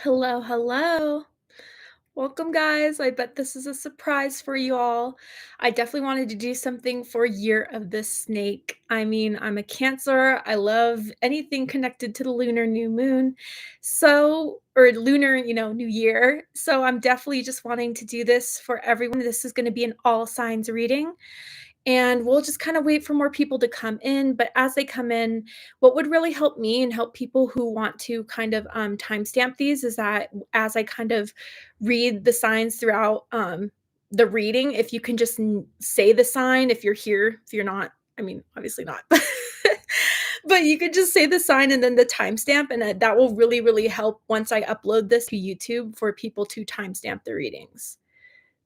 Hello, hello. Welcome, guys. I bet this is a surprise for you all. I definitely wanted to do something for Year of the Snake. I mean, I'm a Cancer. I love anything connected to the lunar new moon. Or lunar, new year. So I'm definitely just wanting to do this for everyone. This is going to be an all signs reading. And we'll just kind of wait for more people to come in. But as they come in, what would really help me and help people who want to kind of timestamp these is that as I kind of read the signs throughout the reading, if you can just say the sign, if you're here, if you're not, I mean, obviously not, but you could just say the sign and then the timestamp, and that will really, really help once I upload this to YouTube for people to timestamp the readings.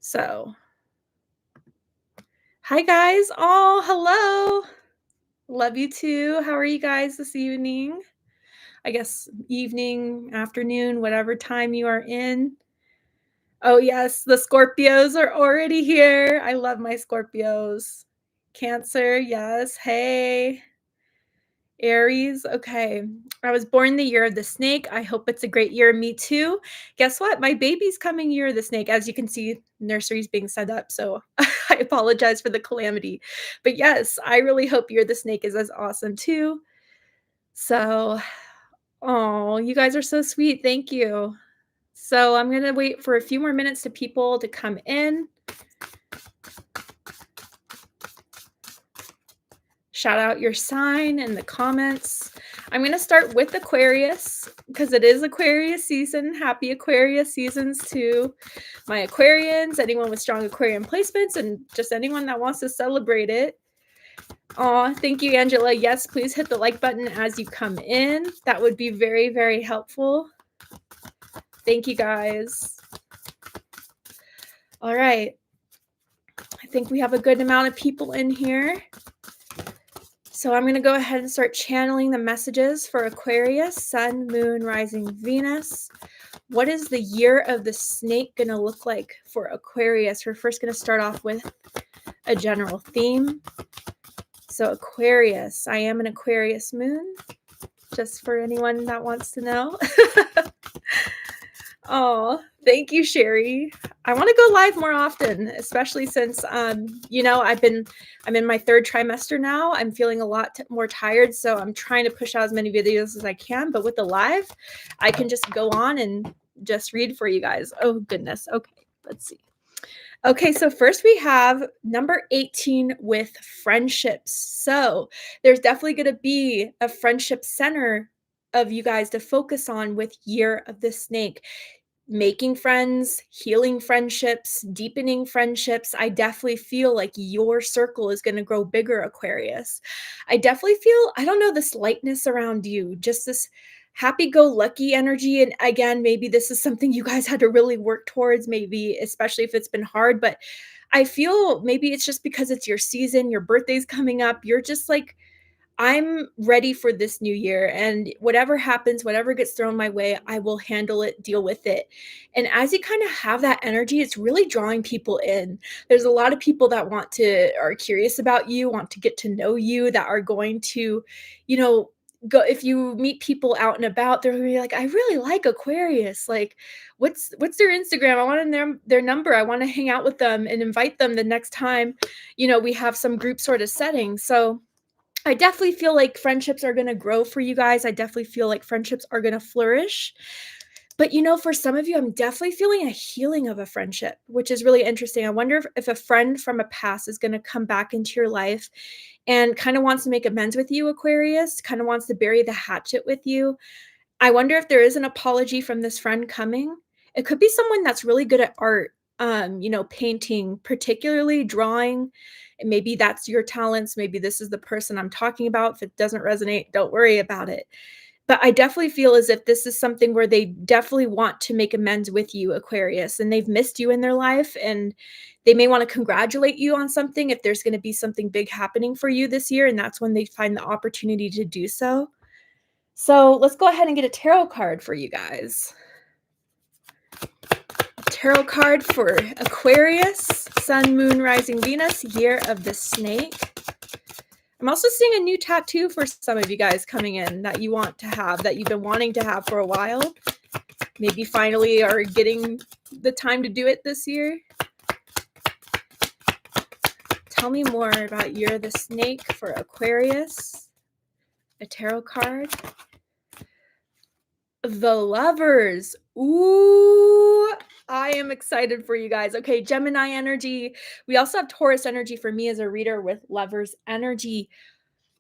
So. Hi, guys. Oh, hello. Love you too. How are you guys this evening? I guess evening, afternoon, whatever time you are in. Oh, yes, the Scorpios are already here. I love my Scorpios. Cancer, yes. Hey. Aries, okay. I was born the year of the snake. I hope it's a great year. Me too. Guess what? My baby's coming year of the snake. As you can see, nursery's being set up. So I apologize for the calamity. But yes, I really hope year of the snake is as awesome too. So, oh, you guys are so sweet. Thank you. So I'm going to wait for a few more minutes to people to come in. Shout out your sign in the comments. I'm going to start with Aquarius because it is Aquarius season. Happy Aquarius seasons to my Aquarians, anyone with strong Aquarian placements, and just anyone that wants to celebrate it. Aw, thank you, Angela. Yes, please hit the like button as you come in. That would be very, very helpful. Thank you, guys. All right. I think we have a good amount of people in here. So I'm going to go ahead and start channeling the messages for Aquarius, Sun, Moon, Rising, Venus. What is the year of the snake going to look like for Aquarius? We're first going to start off with a general theme. So Aquarius, I am an Aquarius moon, just for anyone that wants to know. Oh, thank you, Sherry. I want to go live more often, especially since, I'm in my third trimester now. I'm feeling a lot more tired, so I'm trying to push out as many videos as I can. But with the live, I can just go on and just read for you guys. Oh, goodness. Okay, let's see. Okay, so first we have number 18 with friendships. So there's definitely going to be a friendship center of you guys to focus on with Year of the Snake. Making friends, healing friendships, deepening friendships. I definitely feel like your circle is going to grow bigger, Aquarius. I definitely feel, I don't know, this lightness around you, just this happy-go-lucky energy. And again, maybe this is something you guys had to really work towards, maybe, especially if it's been hard. But I feel maybe it's just because it's your season, your birthday's coming up. You're just like, I'm ready for this new year, and whatever happens, whatever gets thrown my way, I will handle it, deal with it. And as you kind of have that energy, it's really drawing people in. There's a lot of people that are curious about you, want to get to know you, that are going to, go, if you meet people out and about, they're gonna be like, I really like Aquarius. Like, what's their Instagram? I want their number. I want to hang out with them and invite them the next time, we have some group sort of setting. So I definitely feel like friendships are going to grow for you guys. I definitely feel like friendships are going to flourish. But, for some of you, I'm definitely feeling a healing of a friendship, which is really interesting. I wonder if a friend from a past is going to come back into your life and kind of wants to make amends with you, Aquarius, kind of wants to bury the hatchet with you. I wonder if there is an apology from this friend coming. It could be someone that's really good at art, painting, particularly drawing. And maybe that's your talents. Maybe this is the person I'm talking about. If it doesn't resonate, don't worry about it. But I definitely feel as if this is something where they definitely want to make amends with you, Aquarius, and they've missed you in their life, and they may want to congratulate you on something if there's going to be something big happening for you this year, and that's when they find the opportunity to do so. So let's go ahead and get a tarot card for you guys. Tarot card for Aquarius, Sun, Moon, Rising, Venus, Year of the Snake. I'm also seeing a new tattoo for some of you guys coming in that you want to have, that you've been wanting to have for a while. maybe finally are getting the time to do it this year. Tell me more about You're the Snake for Aquarius. A tarot card. The Lovers. Ooh, I am excited for you guys. Okay, Gemini energy. We also have Taurus energy for me as a reader with Lovers energy.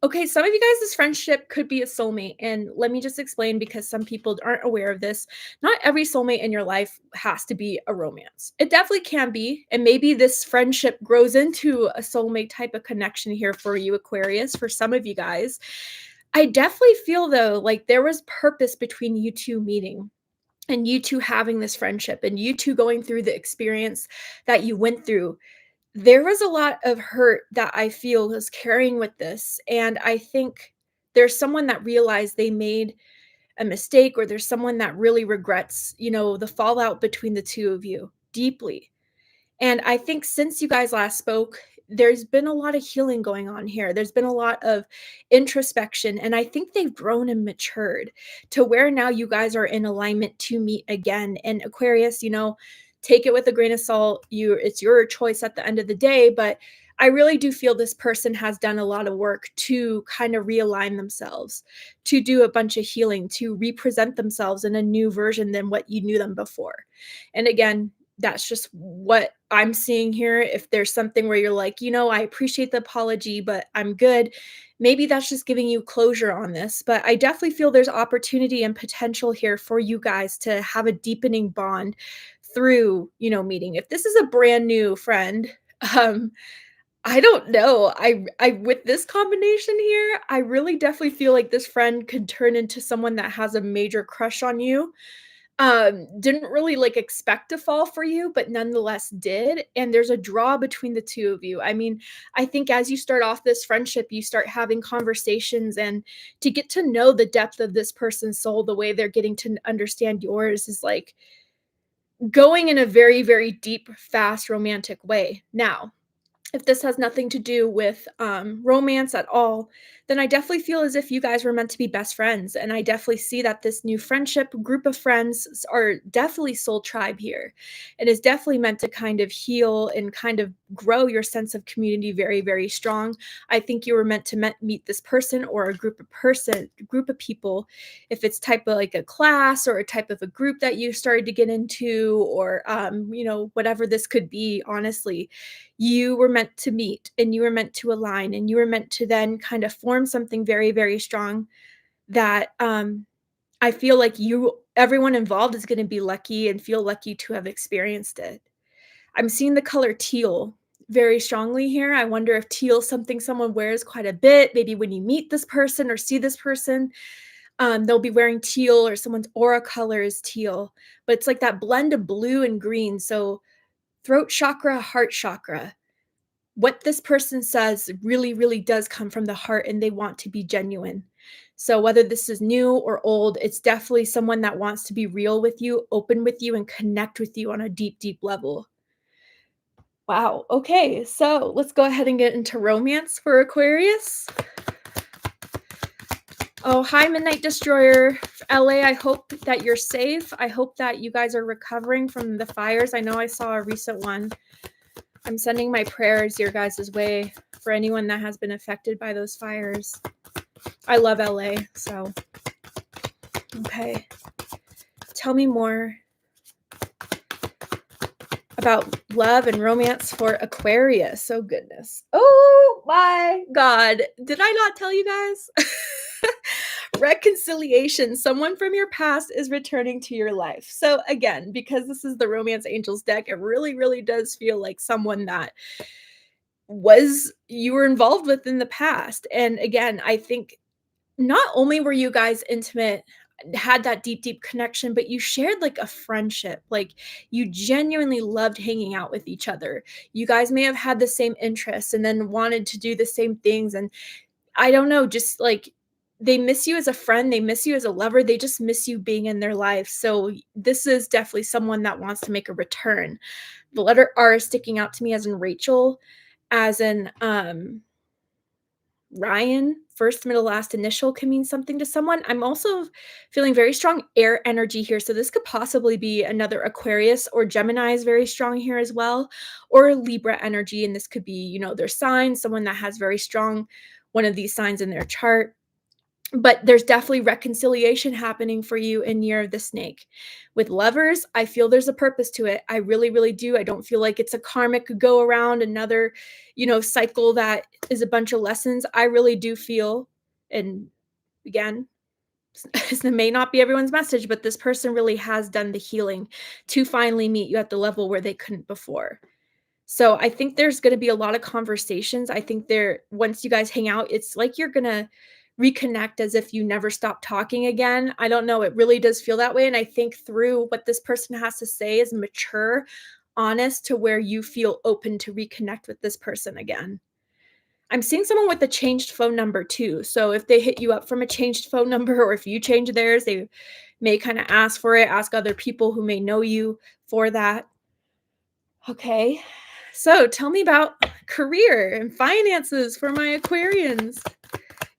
Okay, some of you guys, this friendship could be a soulmate. And let me just explain, because some people aren't aware of this. Not every soulmate in your life has to be a romance. It definitely can be. And maybe this friendship grows into a soulmate type of connection here for you, Aquarius, for some of you guys. I definitely feel, though, like there was purpose between you two meeting and you two having this friendship and you two going through the experience that you went through. There was a lot of hurt that I feel was carrying with this, and I think there's someone that realized they made a mistake, or there's someone that really regrets, the fallout between the two of you deeply. And I think since you guys last spoke, there's been a lot of healing going on here. There's been a lot of introspection, and I think they've grown and matured to where now you guys are in alignment to meet again. And Aquarius, take it with a grain of salt. It's your choice at the end of the day, but I really do feel this person has done a lot of work to kind of realign themselves, to do a bunch of healing, to represent themselves in a new version than what you knew them before. And again, that's just what I'm seeing here. If there's something where you're like, I appreciate the apology, but I'm good. Maybe that's just giving you closure on this. But I definitely feel there's opportunity and potential here for you guys to have a deepening bond through, meeting. If this is a brand new friend, um, I don't know. I with this combination here, I really definitely feel like this friend could turn into someone that has a major crush on you. Didn't really like expect to fall for you, but nonetheless did. And there's a draw between the two of you. I mean, I think as you start off this friendship, you start having conversations, and to get to know the depth of this person's soul, the way they're getting to understand yours is like going in a very, very deep, fast, romantic way. Now, if this has nothing to do with romance at all, then I definitely feel as if you guys were meant to be best friends. And I definitely see that this new friendship group of friends are definitely soul tribe here. It is definitely meant to kind of heal and kind of grow your sense of community very, very strong. I think you were meant to meet this person or a group of people, if it's type of like a class or a type of a group that you started to get into, or whatever this could be. Honestly, you were meant to meet, and you were meant to align, and you were meant to then kind of form something very, very strong that I feel like everyone involved is going to be lucky and feel lucky to have experienced it. I'm seeing the color teal very strongly here. I wonder if teal is something someone wears quite a bit. Maybe when you meet this person or see this person, they'll be wearing teal, or someone's aura color is teal. But it's like that blend of blue and green. So throat chakra, heart chakra. What this person says really, really does come from the heart, and they want to be genuine. So whether this is new or old, it's definitely someone that wants to be real with you, open with you, and connect with you on a deep, deep level. Wow. Okay. So let's go ahead and get into romance for Aquarius. Oh, hi, Midnight Destroyer. LA, I hope that you're safe. I hope that you guys are recovering from the fires. I know I saw a recent one. I'm sending my prayers your guys' way for anyone that has been affected by those fires. I love LA, so. Okay. Tell me more about love and romance for Aquarius. Oh, goodness. Oh, my God. Did I not tell you guys? Reconciliation. Someone from your past is returning to your life. So again, because this is the Romance Angels deck, it really, really does feel like someone that you were involved with in the past. And again, I think not only were you guys intimate, had that deep, deep connection, but you shared like a friendship. Like you genuinely loved hanging out with each other. You guys may have had the same interests and then wanted to do the same things. And I don't know, just like they miss you as a friend, they miss you as a lover, they just miss you being in their life. So this is definitely someone that wants to make a return. The letter R is sticking out to me as in Rachel, as in Ryan, first, middle, last initial can mean something to someone. I'm also feeling very strong air energy here. So this could possibly be another Aquarius or Gemini is very strong here as well, or Libra energy. And this could be, their sign, someone that has very strong one of these signs in their chart. But there's definitely reconciliation happening for you in Year of the Snake. With lovers, I feel there's a purpose to it. I really, really do. I don't feel like it's a karmic go around another, cycle that is a bunch of lessons. I really do feel, and again, it may not be everyone's message, but this person really has done the healing to finally meet you at the level where they couldn't before. So I think there's going to be a lot of conversations. I think once you guys hang out, it's like you're going to reconnect as if you never stopped talking again. I don't know. It really does feel that way. And I think through what this person has to say is mature, honest to where you feel open to reconnect with this person again. I'm seeing someone with a changed phone number too. So if they hit you up from a changed phone number or if you change theirs, they may kind of ask for it, ask other people who may know you for that. Okay. So tell me about career and finances for my Aquarians.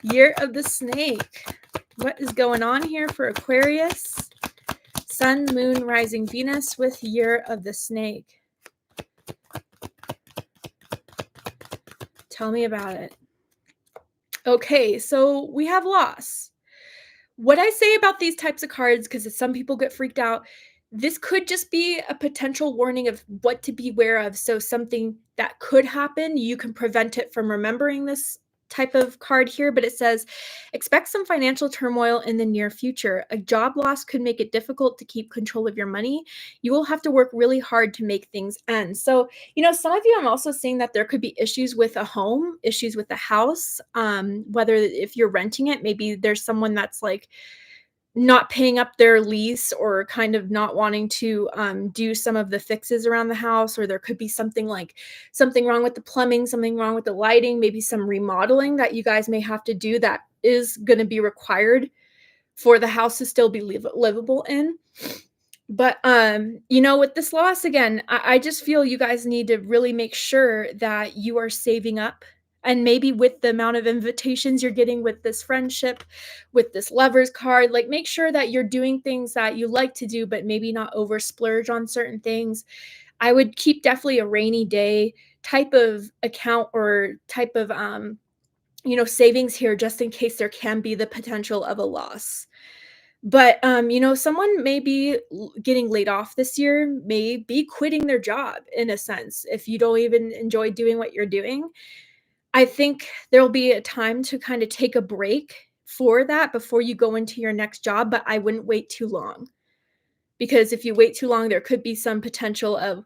Year of the Snake. What is going on here for Aquarius? Sun, Moon, Rising Venus with Year of the Snake. Tell me about it. Okay, so we have loss. What I say about these types of cards, because some people get freaked out, this could just be a potential warning of what to beware of. So something that could happen, you can prevent it from remembering this type of card here, but it says, expect some financial turmoil in the near future. A job loss could make it difficult to keep control of your money. You will have to work really hard to make things end. So, some of you, I'm also seeing that there could be issues with a home, issues with a house, whether if you're renting it, maybe there's someone that's like, not paying up their lease or kind of not wanting to do some of the fixes around the house, or there could be something wrong with the plumbing, something wrong with the lighting, maybe some remodeling that you guys may have to do that is going to be required for the house to still be livable in. But with this loss again, I just feel you guys need to really make sure that you are saving up. And maybe with the amount of invitations you're getting with this friendship, with this lovers card, like make sure that you're doing things that you like to do, but maybe not over splurge on certain things. I would keep definitely a rainy day type of account or type of, savings here, just in case there can be the potential of a loss. But, someone may be getting laid off this year, may be quitting their job in a sense. If you don't even enjoy doing what you're doing, I think there'll be a time to kind of take a break for that before you go into your next job, but I wouldn't wait too long. Because if you wait too long, there could be some potential of,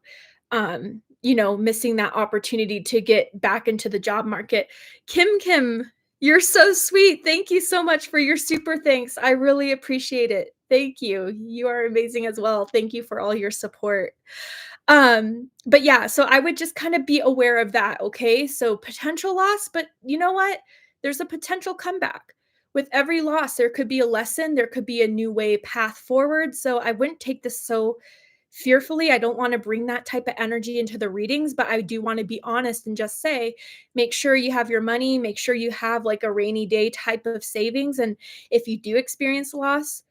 missing that opportunity to get back into the job market. Kim, you're so sweet. Thank you so much for your super thanks. I really appreciate it. Thank you. You are amazing as well. Thank you for all your support. But yeah, so I would just kind of be aware of that, okay? So potential loss, but you know what? There's a potential comeback. With every loss, there could be a lesson, there could be a new way path forward. So I wouldn't take this so fearfully. I don't want to bring that type of energy into the readings, but I do want to be honest and just say, make sure you have your money, make sure you have like a rainy day type of savings. And if you do experience loss,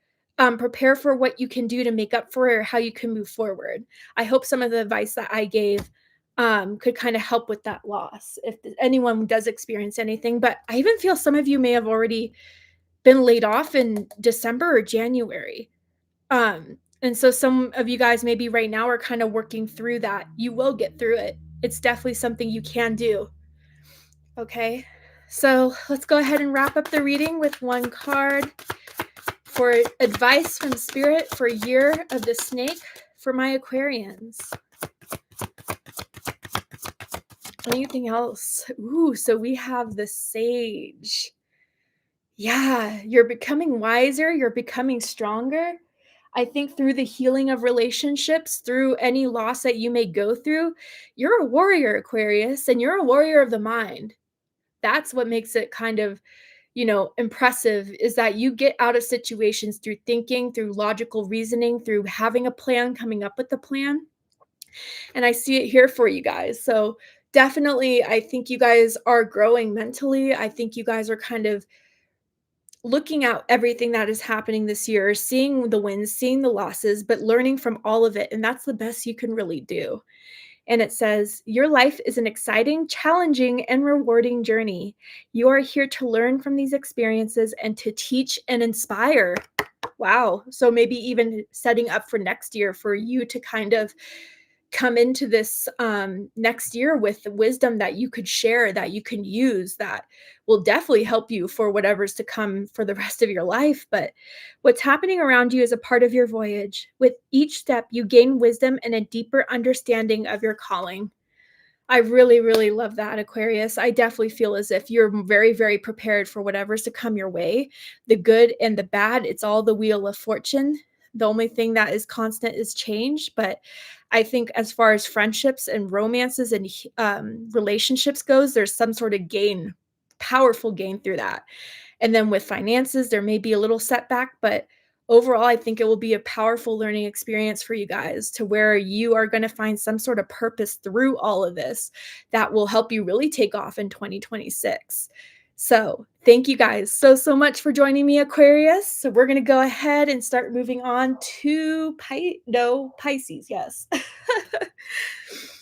prepare for what you can do to make up for it or how you can move forward. I hope some of the advice that I gave could kind of help with that loss if anyone does experience anything. But I even feel some of you may have already been laid off in December or January. And so some of you guys maybe right now are kind of working through that. You will get through it. It's definitely something you can do. Okay. So let's go ahead and wrap up the reading with one card for advice from Spirit for Year of the Snake for my Aquarians. Anything else? Ooh, so we have the Sage. Yeah, you're becoming wiser. You're becoming stronger. I think through the healing of relationships, through any loss that you may go through, you're a warrior, Aquarius, and you're a warrior of the mind. That's what makes it kind of, impressive, is that you get out of situations through thinking, through logical reasoning, through having a plan, coming up with a plan. And I see it here for you guys. So definitely, I think you guys are growing mentally. I think you guys are kind of looking at everything that is happening this year, seeing the wins, seeing the losses, but learning from all of it. And that's the best you can really do. And it says, your life is an exciting, challenging, and rewarding journey. You are here to learn from these experiences and to teach and inspire. Wow. So maybe even setting up for next year for you to kind of come into this next year with wisdom that you could share, that you can use, that will definitely help you for whatever's to come for the rest of your life. But what's happening around you is a part of your voyage. With each step, you gain wisdom and a deeper understanding of your calling. I really, really love that, Aquarius. I definitely feel as if you're very, very prepared for whatever's to come your way. The good and the bad, it's all the wheel of fortune. The only thing that is constant is change. But I think as far as friendships and romances and relationships goes, there's some sort of gain, powerful gain through that. And then with finances, there may be a little setback, but overall, I think it will be a powerful learning experience for you guys to where you are going to find some sort of purpose through all of this that will help you really take off in 2026. So thank you guys so much for joining me, Aquarius. So we're going to go ahead and start moving on to Pisces. Yes.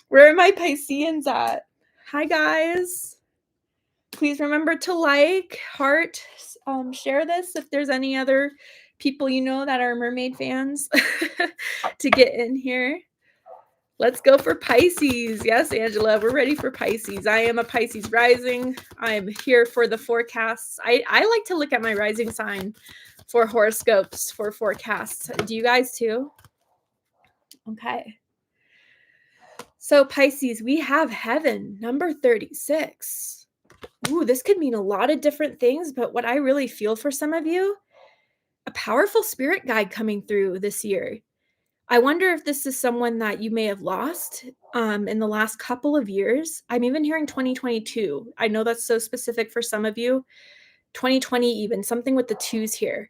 Where are my Pisceans at? Hi, guys. Please remember to like, heart, share this if there's any other people you know that are mermaid fans to get in here. Let's go for Pisces. Yes, Angela, we're ready for Pisces. I am a Pisces rising. I'm here for the forecasts. I like to look at my rising sign for horoscopes, for forecasts. Do you guys too? Okay. So Pisces, we have heaven, number 36. Ooh, this could mean a lot of different things, but what I really feel for some of you, a powerful spirit guide coming through this year. I wonder if this is someone that you may have lost in the last couple of years. I'm even hearing 2022. I know that's so specific for some of you. 2020 even, something with the twos here.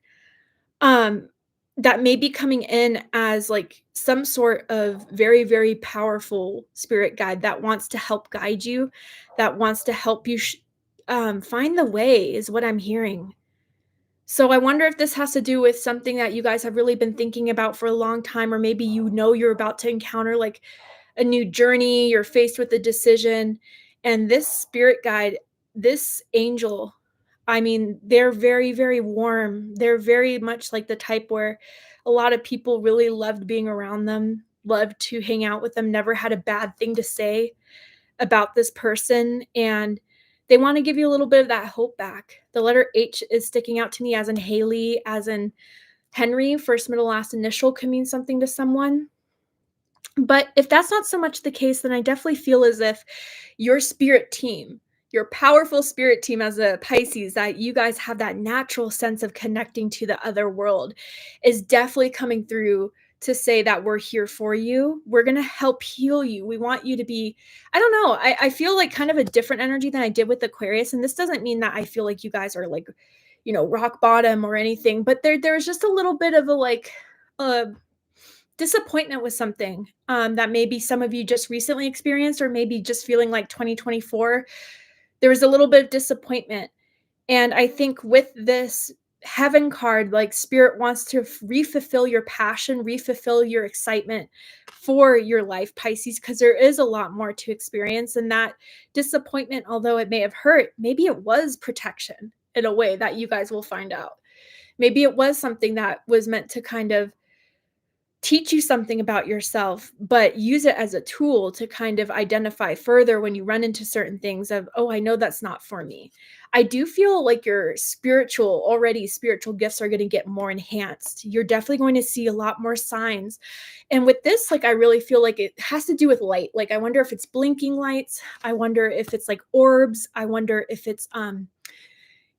That may be coming in as like some sort of very, very powerful spirit guide that wants to help guide you, that wants to help you find the way, is what I'm hearing. So I wonder if this has to do with something that you guys have really been thinking about for a long time, or maybe you know you're about to encounter like a new journey, you're faced with a decision, and this spirit guide, this angel, I mean, they're very, very warm. They're very much like the type where a lot of people really loved being around them, loved to hang out with them, never had a bad thing to say about this person. And they want to give you a little bit of that hope back. The letter H is sticking out to me, as in Haley, as in Henry. First, middle, last initial can mean something to someone. But if that's not so much the case, then I definitely feel as if your spirit team, your powerful spirit team as a Pisces, that you guys have that natural sense of connecting to the other world, is definitely coming through to say that we're here for you. We're going to help heal you. We want you to be, I don't know, I feel like kind of a different energy than I did with Aquarius. And this doesn't mean that I feel like you guys are like, you know, rock bottom or anything, but there's just a little bit of a like, disappointment with something that maybe some of you just recently experienced, or maybe just feeling like 2024, there was a little bit of disappointment. And I think with this heaven card, like spirit wants to refulfill your passion, refulfill your excitement for your life, Pisces, because there is a lot more to experience. And that disappointment, although it may have hurt, maybe it was protection in a way that you guys will find out. Maybe it was something that was meant to kind of teach you something about yourself, but use it as a tool to kind of identify further when you run into certain things of, oh, I know that's not for me. I do feel like your spiritual gifts are going to get more enhanced. You're definitely going to see a lot more signs. And with this, like, I really feel like it has to do with light. Like, I wonder if it's blinking lights. I wonder if it's like orbs. I wonder if it's,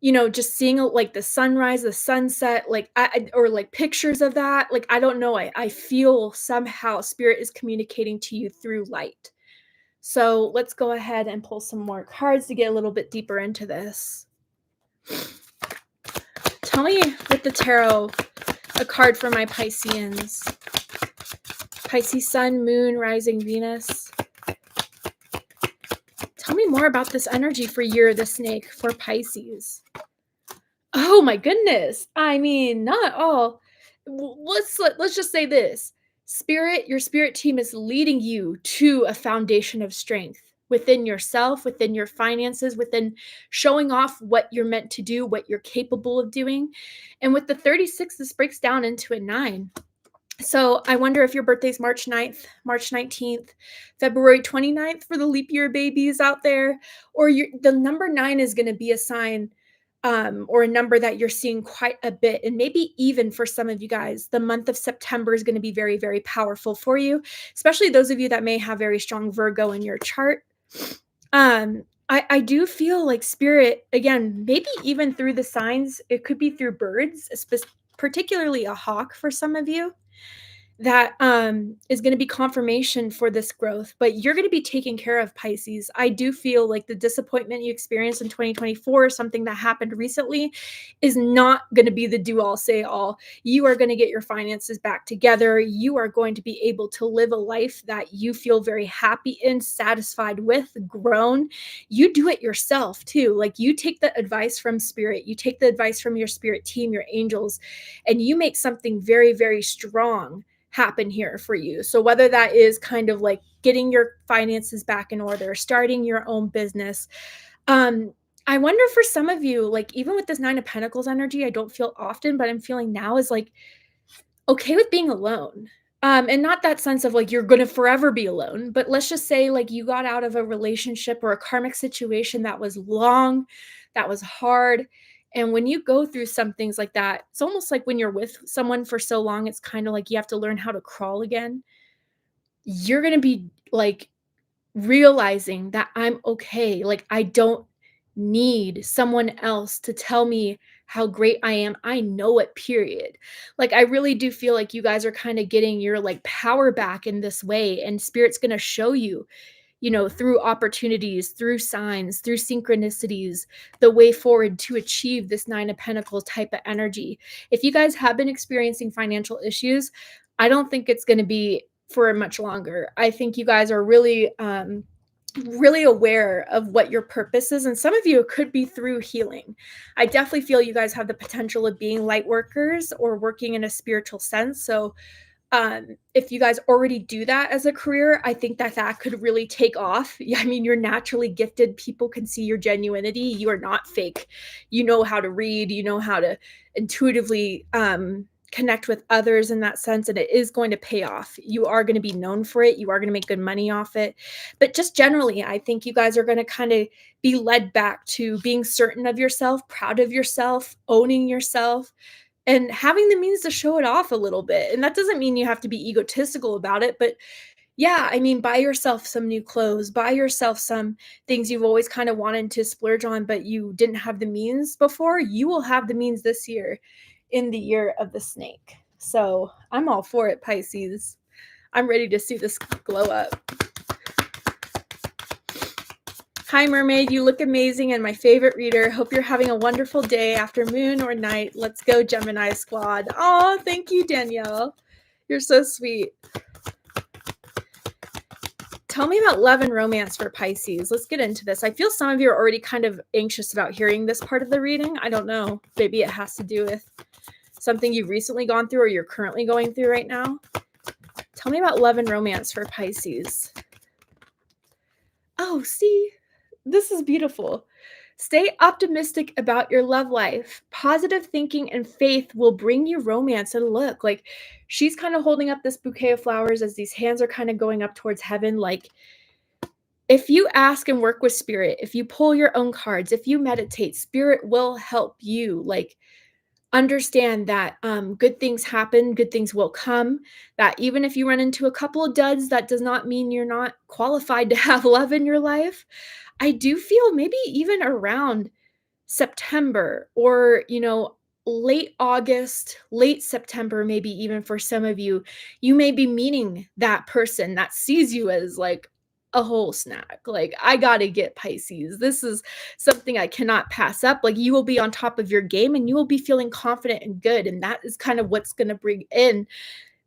you know, just seeing like the sunrise, the sunset, like or like pictures of that. Like, I don't know. I feel somehow spirit is communicating to you through light. So let's go ahead and pull some more cards to get a little bit deeper into this. Tell me with the tarot, a card for my Pisceans. Pisces sun, moon, rising Venus. more about this energy for Year of the Snake for Pisces. Oh my goodness. I mean, not all. Let's just say this. Spirit, your spirit team is leading you to a foundation of strength within yourself, within your finances, within showing off what you're meant to do, what you're capable of doing. And with the 36, this breaks down into a 9. So I wonder if your birthday's March 9th, March 19th, February 29th for the leap year babies out there, or the number 9 is going to be a sign or a number that you're seeing quite a bit. And maybe even for some of you guys, the month of September is going to be very, very powerful for you, especially those of you that may have very strong Virgo in your chart. I do feel like spirit, again, maybe even through the signs, it could be through birds, particularly a hawk for some of you, that is going to be confirmation for this growth, but you're going to be taken care of, Pisces. I do feel like the disappointment you experienced in 2024, something that happened recently, is not going to be the do all say all. You are going to get your finances back together. You are going to be able to live a life that you feel very happy in, satisfied with, grown. You do it yourself too. Like, you take the advice from spirit, you take the advice from your spirit team, your angels, and you make something very, very strong happen here for you. So whether that is kind of like getting your finances back in order, starting your own business. I wonder for some of you, like even with this 9 of Pentacles energy, I don't feel often, but I'm feeling now is like okay with being alone. And not that sense of like you're going to forever be alone, but let's just say like you got out of a relationship or a karmic situation that was long, that was hard. And when you go through some things like that, it's almost like when you're with someone for so long, it's kind of like you have to learn how to crawl again. You're going to be like realizing that I'm okay. Like, I don't need someone else to tell me how great I am. I know it, period. Like, I really do feel like you guys are kind of getting your like power back in this way, and spirit's going to show you, through opportunities, through signs, through synchronicities, the way forward to achieve this 9 of Pentacles type of energy. If you guys have been experiencing financial issues, I don't think it's going to be for much longer. I think you guys are really, really aware of what your purpose is. And some of you, it could be through healing. I definitely feel you guys have the potential of being light workers or working in a spiritual sense. So if you guys already do that as a career, I think that could really take off. Yeah, I mean, you're naturally gifted. People can see your genuinity. You are not fake. You know how to read. You know how to intuitively connect with others in that sense, and it is going to pay off. You are going to be known for it. You are going to make good money off it. But just generally, I think you guys are going to kind of be led back to being certain of yourself, proud of yourself, owning yourself, and having the means to show it off a little bit. And that doesn't mean you have to be egotistical about it, but yeah, I mean, buy yourself some new clothes, buy yourself some things you've always kind of wanted to splurge on, but you didn't have the means before. You will have the means this year in the Year of the Snake. So I'm all for it, Pisces. I'm ready to see this glow up. Hi, Mermaid. You look amazing and my favorite reader. Hope you're having a wonderful day, afternoon, or night. Let's go, Gemini squad. Oh, thank you, Danielle. You're so sweet. Tell me about love and romance for Pisces. Let's get into this. I feel some of you are already kind of anxious about hearing this part of the reading. I don't know. Maybe it has to do with something you've recently gone through or you're currently going through right now. Tell me about love and romance for Pisces. Oh, see? This is beautiful. Stay optimistic about your love life. Positive thinking and faith will bring you romance. And look, like she's kind of holding up this bouquet of flowers as these hands are kind of going up towards heaven. Like, if you ask and work with spirit, if you pull your own cards, if you meditate, spirit will help you. Like, understand that good things happen, good things will come, that even if you run into a couple of duds, that does not mean you're not qualified to have love in your life. I do feel maybe even around September or, late August, late September, maybe even for some of you, you may be meeting that person that sees you as like a whole snack. Like, I gotta get Pisces. This is something I cannot pass up. Like, you will be on top of your game and you will be feeling confident and good. And that is kind of what's going to bring in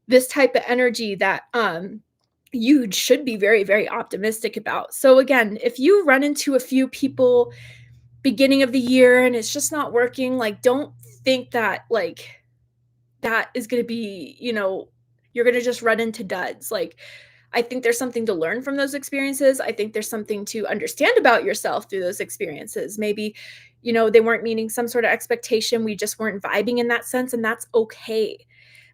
this type of energy that you should be very, very optimistic about. So again, if you run into a few people beginning of the year and it's just not working, like, don't think that, like, that is going to be, you're going to just run into duds. Like, I think there's something to learn from those experiences. I think there's something to understand about yourself through those experiences. Maybe, they weren't meeting some sort of expectation. We just weren't vibing in that sense, and that's okay.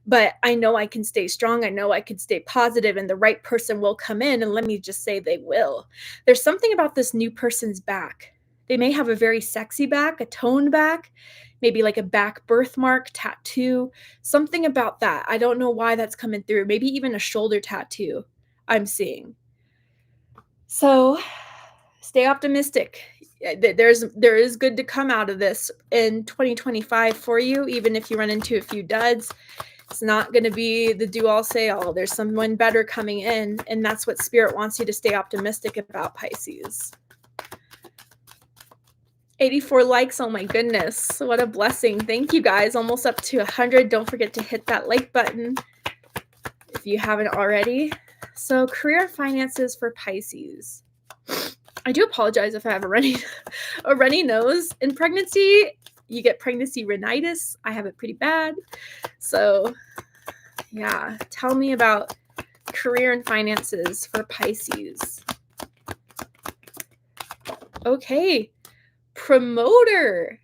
But I know I can stay strong. I know I can stay positive, and the right person will come in. And let me just say, they will. There's something about this new person's back. They may have a very sexy back, a toned back, maybe like a back birthmark, tattoo, something about that. I don't know why that's coming through. Maybe even a shoulder tattoo I'm seeing. So stay optimistic. There is good to come out of this in 2025 for you, even if you run into a few duds. It's not going to be the do all say all. There's someone better coming in, and that's what Spirit wants you to stay optimistic about, Pisces. 84 likes. Oh my goodness. What a blessing. Thank you guys. Almost up to 100. Don't forget to hit that like button if you haven't already. So career finances for Pisces. I do apologize if I have a runny nose. In pregnancy, you get pregnancy rhinitis. I have it pretty bad. So yeah, tell me about career and finances for Pisces. Okay, promoter.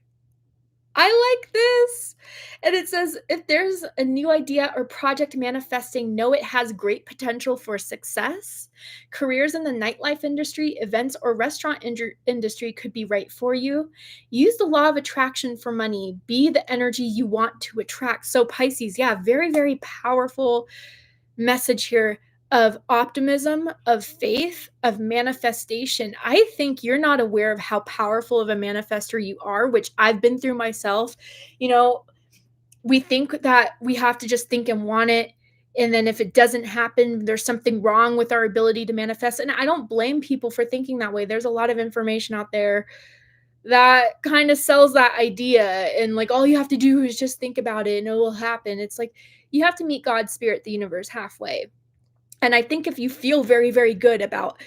I like this. And it says, if there's a new idea or project manifesting, know it has great potential for success. Careers in the nightlife industry, events, or restaurant industry could be right for you. Use the law of attraction for money. Be the energy you want to attract. So Pisces, yeah, very, very powerful message here of optimism, of faith, of manifestation. I think you're not aware of how powerful of a manifester you are, which I've been through myself. We think that we have to just think and want it. And then if it doesn't happen, there's something wrong with our ability to manifest. And I don't blame people for thinking that way. There's a lot of information out there that kind of sells that idea. And like, all you have to do is just think about it and it will happen. It's like, you have to meet God's spirit, the universe, halfway. And I think if you feel very, very good about,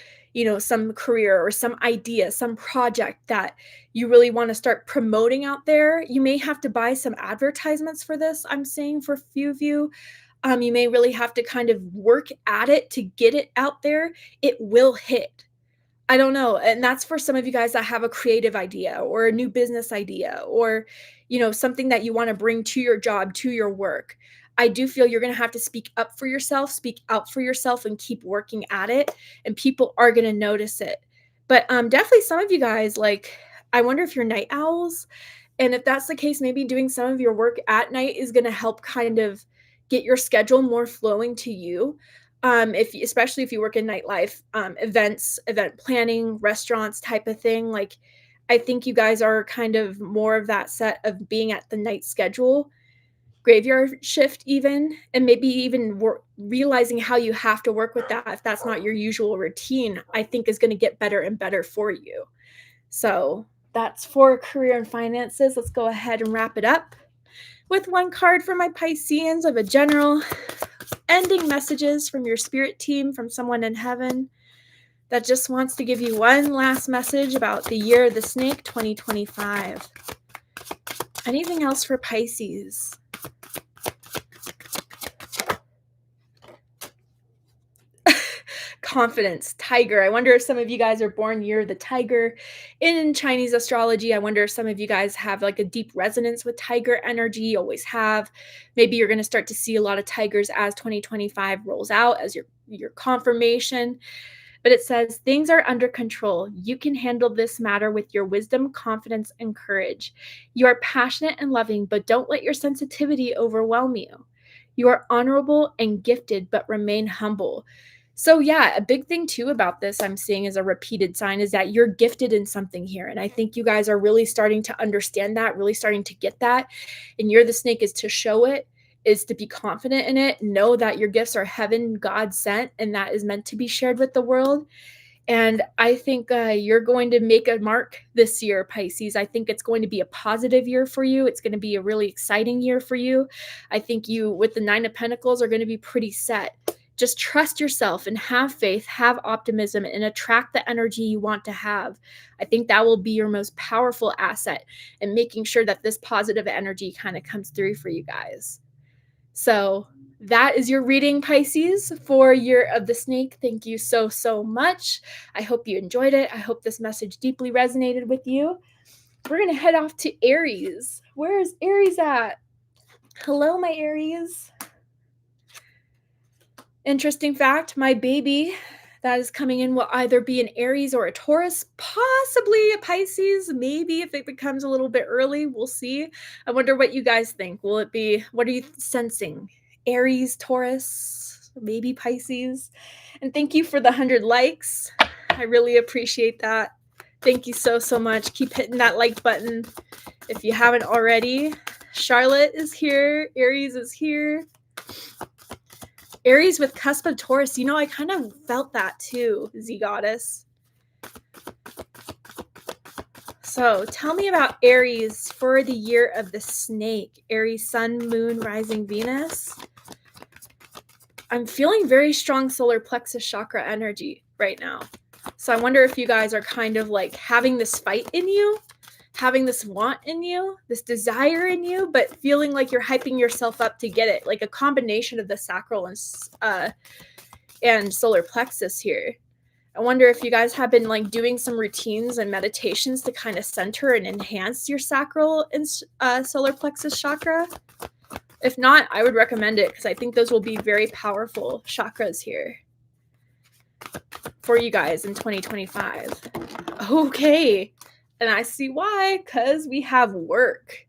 some career or some idea, some project that you really want to start promoting out there, you may have to buy some advertisements for this. I'm saying for a few of you, you may really have to kind of work at it to get it out there. It will hit. I don't know. And that's for some of you guys that have a creative idea or a new business idea or, something that you want to bring to your job, to your work. I do feel you're going to have to speak up for yourself, speak out for yourself, and keep working at it. And people are going to notice it. But definitely some of you guys, like, I wonder if you're night owls. And if that's the case, maybe doing some of your work at night is going to help kind of get your schedule more flowing to you. Especially if you work in nightlife, events, event planning, restaurants type of thing. Like, I think you guys are kind of more of that set of being at the night schedule, graveyard shift even, and maybe even realizing how you have to work with that if that's not your usual routine, I think is going to get better and better for you. So that's for career and finances. Let's go ahead and wrap it up with one card for my Pisceans of a general ending messages from your spirit team, from someone in heaven that just wants to give you one last message about the year of the snake 2025. Anything else for Pisces? Confidence, tiger. I wonder if some of you guys are born year of the tiger. In Chinese astrology, I wonder if some of you guys have like a deep resonance with tiger energy, always have. Maybe you're going to start to see a lot of tigers as 2025 rolls out as your confirmation. But it says, things are under control. You can handle this matter with your wisdom, confidence, and courage. You are passionate and loving, but don't let your sensitivity overwhelm you. You are honorable and gifted, but remain humble. So yeah, a big thing too about this I'm seeing as a repeated sign is that you're gifted in something here. And I think you guys are really starting to understand that, really starting to get that. And Year of the Snake is to show it, is to be confident in it, know that your gifts are heaven, God sent, and that is meant to be shared with the world. And I think you're going to make a mark this year, Pisces. I think it's going to be a positive year for you. It's going to be a really exciting year for you. I think you, with the Nine of Pentacles, are going to be pretty set just trust yourself and have faith, have optimism, and attract the energy you want to have. I think that will be your most powerful asset in making sure that this positive energy kind of comes through for you guys. So that is your reading, Pisces, for Year of the Snake. Thank you so, so much. I hope you enjoyed it. I hope this message deeply resonated with you. We're going to head off to Aries. Where is Aries at? Hello, my Aries. Interesting fact, my baby that is coming in will either be an Aries or a Taurus, possibly a Pisces, maybe if it becomes a little bit early, we'll see. I wonder what you guys think. Will it be, what are you sensing? Aries, Taurus, maybe Pisces? And thank you for the 100 likes. I really appreciate that. Thank you so, so much. Keep hitting that like button if you haven't already. Charlotte is here. Aries is here. Aries with cusp of Taurus. You know, I kind of felt that too, Z Goddess. So tell me about Aries for the Year of the Snake. Aries, Sun, Moon, Rising, Venus. I'm feeling very strong solar plexus chakra energy right now. So I wonder if you guys are kind of like having this fight in you, having this want in you, this desire in you, but feeling like you're hyping yourself up to get it, like a combination of the sacral and solar plexus here. I wonder if you guys have been like doing some routines and meditations to kind of center and enhance your sacral and solar plexus chakra. If not, I would recommend it because I think those will be very powerful chakras here for you guys in 2025. Okay. And I see why, because we have work.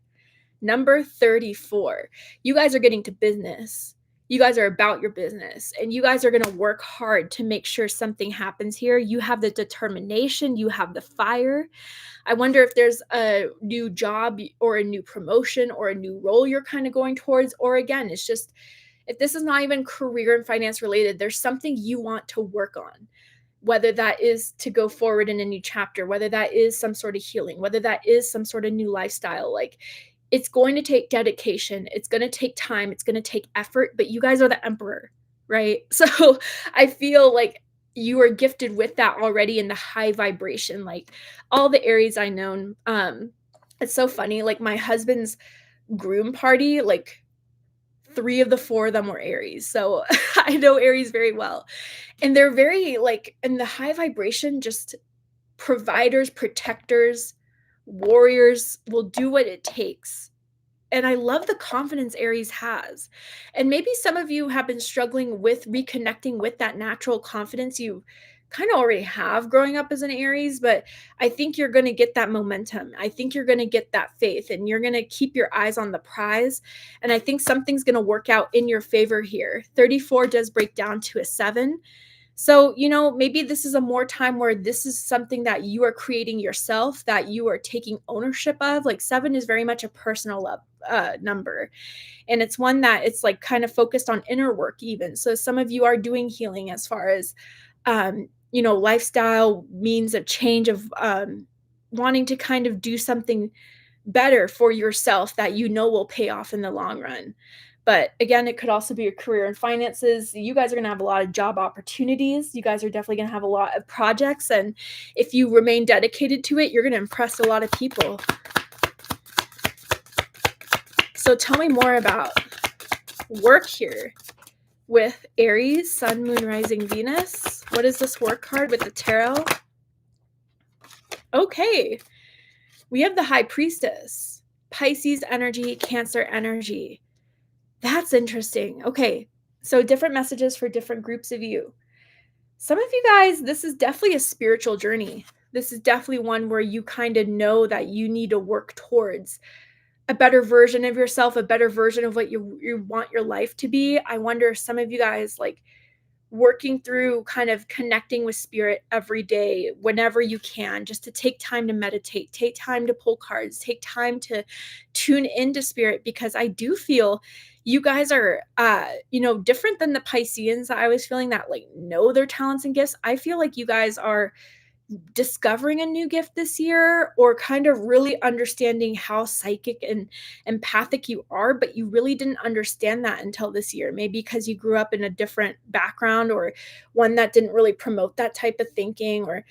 Number 34. You guys are getting to business. You guys are about your business, and you guys are going to work hard to make sure something happens here. You have the determination. You have the fire. I wonder if there's a new job or a new promotion or a new role you're kind of going towards. Or again, it's just, if this is not even career and finance related, there's something you want to work on. Whether that is to go forward in a new chapter, whether that is some sort of healing, whether that is some sort of new lifestyle, like it's going to take dedication. It's going to take time. It's going to take effort, but you guys are the emperor, right? So I feel like you are gifted with that already in the high vibration. Like all the Aries I know, it's so funny. Like my husband's groom party, like 3 of the 4 of them were Aries. So I know Aries very well. And they're very like in the high vibration, just providers, protectors, warriors, will do what it takes. And I love the confidence Aries has. And maybe some of you have been struggling with reconnecting with that natural confidence you kind of already have growing up as an Aries, but I think you're going to get that momentum. I think you're going to get that faith, and you're going to keep your eyes on the prize. And I think something's going to work out in your favor here. 34 does break down to a 7. So, you know, maybe this is a more time where this is something that you are creating yourself, that you are taking ownership of. Like 7 is very much a personal number. And it's one that it's like kind of focused on inner work even. So some of you are doing healing as far as, you know, lifestyle means of change of wanting to kind of do something better for yourself that you know will pay off in the long run. But again, it could also be your career and finances. You guys are going to have a lot of job opportunities. You guys are definitely going to have a lot of projects. And if you remain dedicated to it, you're going to impress a lot of people. So tell me more about work here with Aries, Sun, Moon, Rising, Venus. What is this work card with the tarot? Okay. We have the High Priestess, Pisces energy, Cancer energy. That's interesting. Okay. So different messages for different groups of you. Some of you guys, this is definitely a spiritual journey. This is definitely one where you kind of know that you need to work towards a better version of yourself, a better version of what you want your life to be. I wonder if some of you guys like working through kind of connecting with spirit every day, whenever you can, just to take time to meditate, take time to pull cards, take time to tune into spirit, because I do feel you guys are, you know, different than the Pisceans. I was feeling that like know their talents and gifts. I feel like you guys are discovering a new gift this year, or kind of really understanding how psychic and empathic you are, but you really didn't understand that until this year. Maybe because you grew up in a different background, or one that didn't really promote that type of thinking, or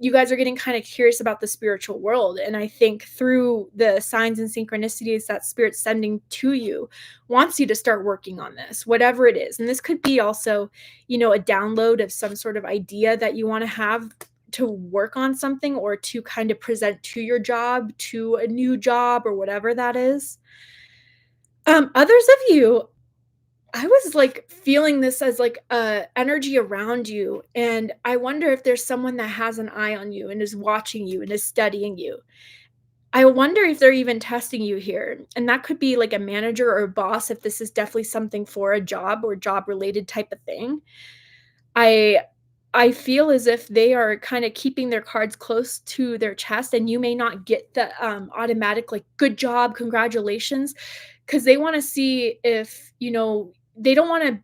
you guys are getting kind of curious about the spiritual world. And I think through the signs and synchronicities that Spirit's sending to you, wants you to start working on this, whatever it is. And this could be also, a download of some sort of idea that you want to have to work on something, or to kind of present to your job, to a new job, or whatever that is. Others of you, I was like feeling this as like energy around you. And I wonder if there's someone that has an eye on you and is watching you and is studying you. I wonder if they're even testing you here. And that could be like a manager or a boss, if this is definitely something for a job or job related type of thing. I I feel as if they are kind of keeping their cards close to their chest, and you may not get the automatic like good job, congratulations, because they want to see if they don't want to.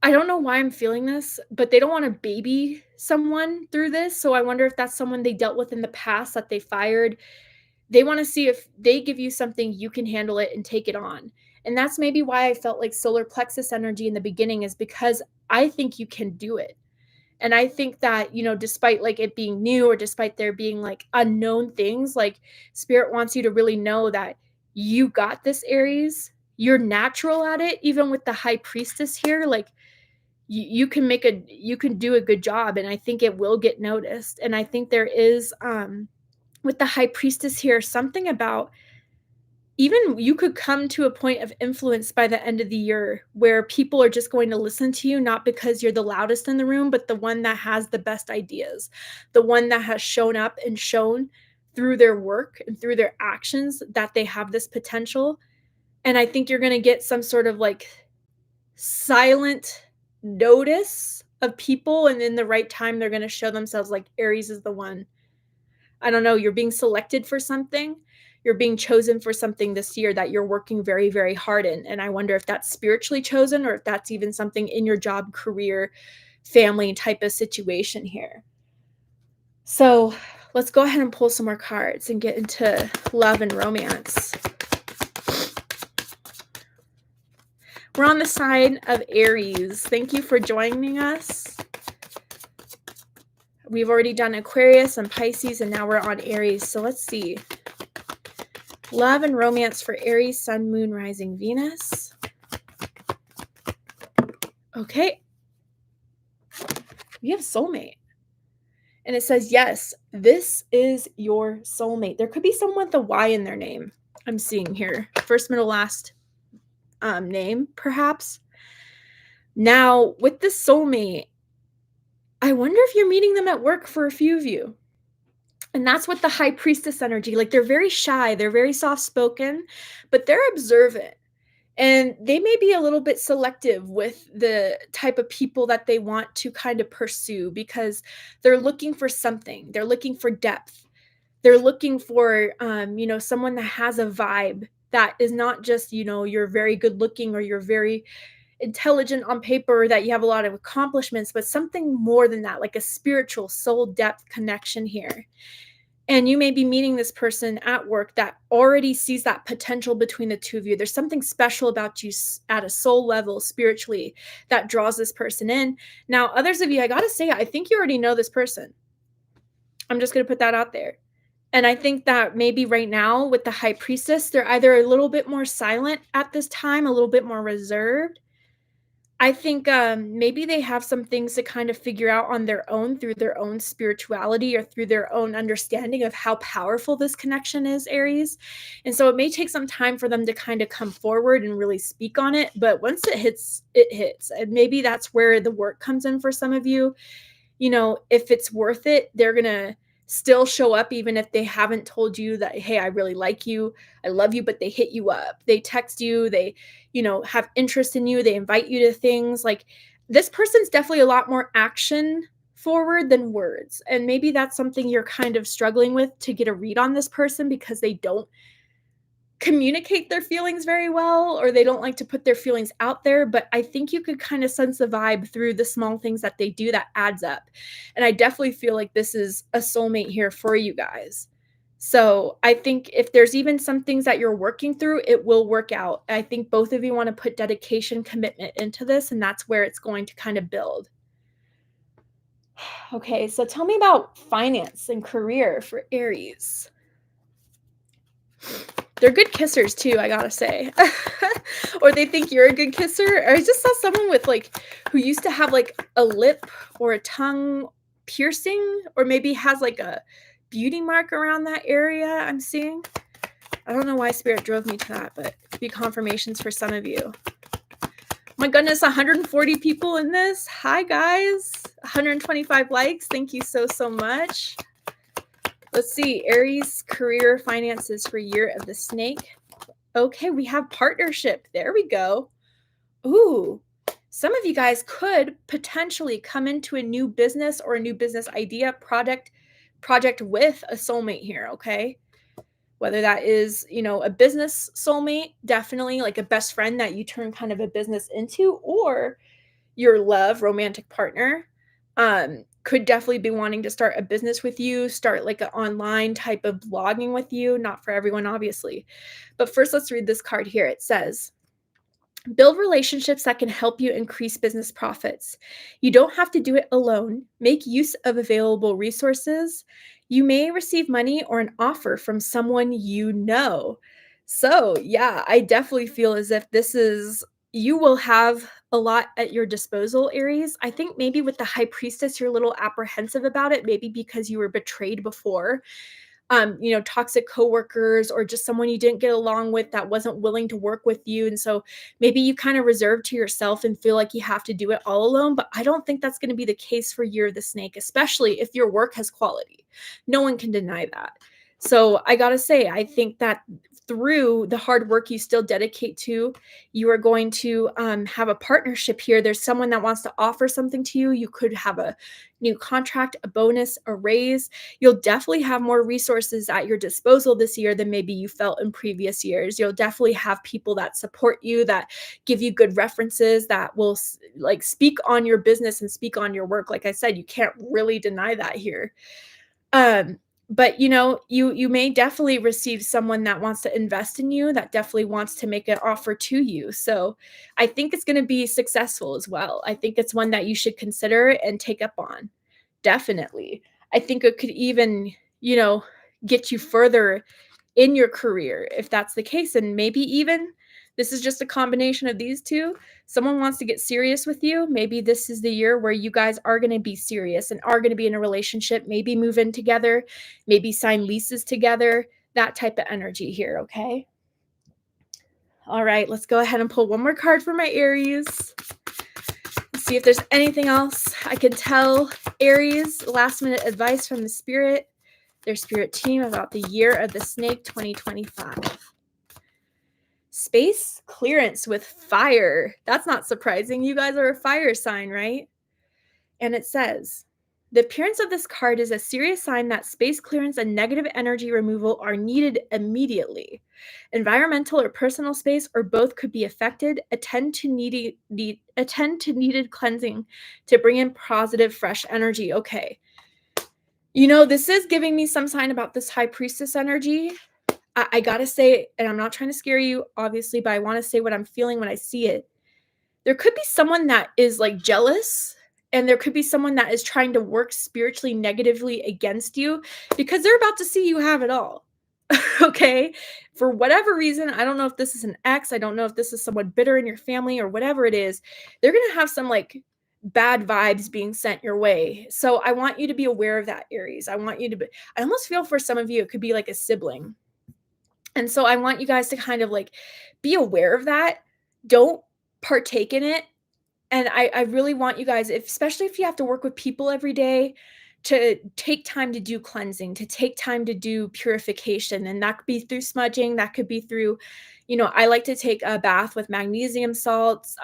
I don't know why I'm feeling this, but they don't want to baby someone through this. So I wonder if that's someone they dealt with in the past that they fired. They want to see if they give you something, you can handle it and take it on. And that's maybe why I felt like solar plexus energy in the beginning, is because I think you can do it. And I think that, despite like it being new, or despite there being like unknown things, like Spirit wants you to really know that you got this, Aries. You're natural at it, even with the high priestess here. Like you can you can do a good job, and I think it will get noticed. And I think there is with the high priestess here something about, even you could come to a point of influence by the end of the year, where people are just going to listen to you, not because you're the loudest in the room, but the one that has the best ideas, the one that has shown up and shown through their work and through their actions that they have this potential. And I think you're going to get some sort of like silent notice of people, and in the right time they're going to show themselves, like Aries is the one. I don't know, you're being selected for something. You're being chosen for something this year that you're working very, very hard in. And I wonder if that's spiritually chosen, or if that's even something in your job, career, family type of situation here. So let's go ahead and pull some more cards and get into love and romance. We're on the side of Aries. Thank you for joining us. We've already done Aquarius and Pisces, and now we're on Aries. So let's see. Love and romance for Aries, Sun, Moon, Rising, Venus. Okay. We have soulmate. And it says, yes, this is your soulmate. There could be someone with a Y in their name. I'm seeing here. First, middle, last name, perhaps. Now, with this soulmate, I wonder if you're meeting them at work for a few of you. And that's what the high priestess energy, like they're very shy, they're very soft-spoken, but they're observant. And they may be a little bit selective with the type of people that they want to kind of pursue, because they're looking for something. They're looking for depth. They're looking for, someone that has a vibe that is not just, you're very good looking, or you're very intelligent on paper, that you have a lot of accomplishments, but something more than that, like a spiritual soul depth connection here. And you may be meeting this person at work that already sees that potential between the two of you. There's something special about you at a soul level, spiritually, that draws this person in. Now, others of you, I gotta say, I think you already know this person. I'm just gonna put that out there. And I think that maybe right now with the high priestess, they're either a little bit more silent at this time, a little bit more reserved. I think maybe they have some things to kind of figure out on their own, through their own spirituality, or through their own understanding of how powerful this connection is, Aries. And so it may take some time for them to kind of come forward and really speak on it. But once it hits, it hits. And maybe that's where the work comes in for some of you. If it's worth it, they're going to still show up, even if they haven't told you that, hey, I really like you, I love you, but they hit you up, they text you, they have interest in you, they invite you to things. Like, this person's definitely a lot more action forward than words. And maybe that's something you're kind of struggling with, to get a read on this person, because they don't communicate their feelings very well, or they don't like to put their feelings out there, but I think you could kind of sense the vibe through the small things that they do that adds up. And I definitely feel like this is a soulmate here for you guys. So I think if there's even some things that you're working through, it will work out. I think both of you want to put dedication, commitment into this, and that's where it's going to kind of build. Okay, so tell me about finance and career for Aries. They're good kissers too, I gotta say. Or they think you're a good kisser. I just saw someone with like who used to have like a lip or a tongue piercing, or maybe has like a beauty mark around that area. I'm seeing. I don't know why spirit drove me to that, but it could be confirmations for some of you. My goodness, 140 people in this. Hi guys. 125 likes. Thank you so much. Let's see, Aries career finances for year of the snake. Okay, we have partnership. There we go. Ooh, some of you guys could potentially come into a new business or a new business idea project with a soulmate here, okay? Whether that is, a business soulmate, definitely like a best friend that you turn kind of a business into, or your romantic partner. Could definitely be wanting to start a business with you, start like an online type of blogging with you. Not for everyone, obviously. But first, let's read this card here. It says, build relationships that can help you increase business profits. You don't have to do it alone. Make use of available resources. You may receive money or an offer from someone you know. So, yeah, I definitely feel as if you will have a lot at your disposal, Aries. I think maybe with the High Priestess, you're a little apprehensive about it, maybe because you were betrayed before. Toxic coworkers or just someone you didn't get along with that wasn't willing to work with you. And so maybe you kind of reserve to yourself and feel like you have to do it all alone. But I don't think that's going to be the case for Year of the Snake, especially if your work has quality. No one can deny that. So I got to say, I think that through the hard work you still dedicate to, you are going to have a partnership here. There's someone that wants to offer something to you. You could have a new contract, a bonus, a raise. You'll definitely have more resources at your disposal this year than maybe you felt in previous years. You'll definitely have people that support you, that give you good references, that will like speak on your business and speak on your work. Like I said, you can't really deny that here. But you may definitely receive someone that wants to invest in you, that definitely wants to make an offer to you. So I think it's going to be successful as well. I think it's one that you should consider and take up on. Definitely. I think it could even, get you further in your career if that's the case. And maybe even this is just a combination of these two. Someone wants to get serious with you. Maybe this is the year where you guys are going to be serious and are going to be in a relationship, maybe move in together, maybe sign leases together, that type of energy here, okay? All right, let's go ahead and pull one more card for my Aries. Let's see if there's anything else I can tell Aries, last minute advice from the spirit, their spirit team about the year of the snake 2025. Space clearance with fire. That's not surprising. You guys are a fire sign, right? And it says, the appearance of this card is a serious sign that space clearance and negative energy removal are needed immediately. Environmental or personal space or both could be affected. Attend to needed cleansing to bring in positive, fresh energy. Okay. This is giving me some sign about this High Priestess energy. I gotta say, and I'm not trying to scare you, obviously, but I want to say what I'm feeling when I see it. There could be someone that is like jealous, and there could be someone that is trying to work spiritually negatively against you because they're about to see you have it all. Okay? For whatever reason, I don't know if this is an ex, I don't know if this is someone bitter in your family or whatever it is. They're going to have some like bad vibes being sent your way. So I want you to be aware of that, Aries. I almost feel for some of you, it could be like a sibling. And so I want you guys to kind of like be aware of that. Don't partake in it. And I really want you guys, especially if you have to work with people every day, to take time to do cleansing, to take time to do purification. And that could be through smudging. That could be through, I like to take a bath with magnesium salts.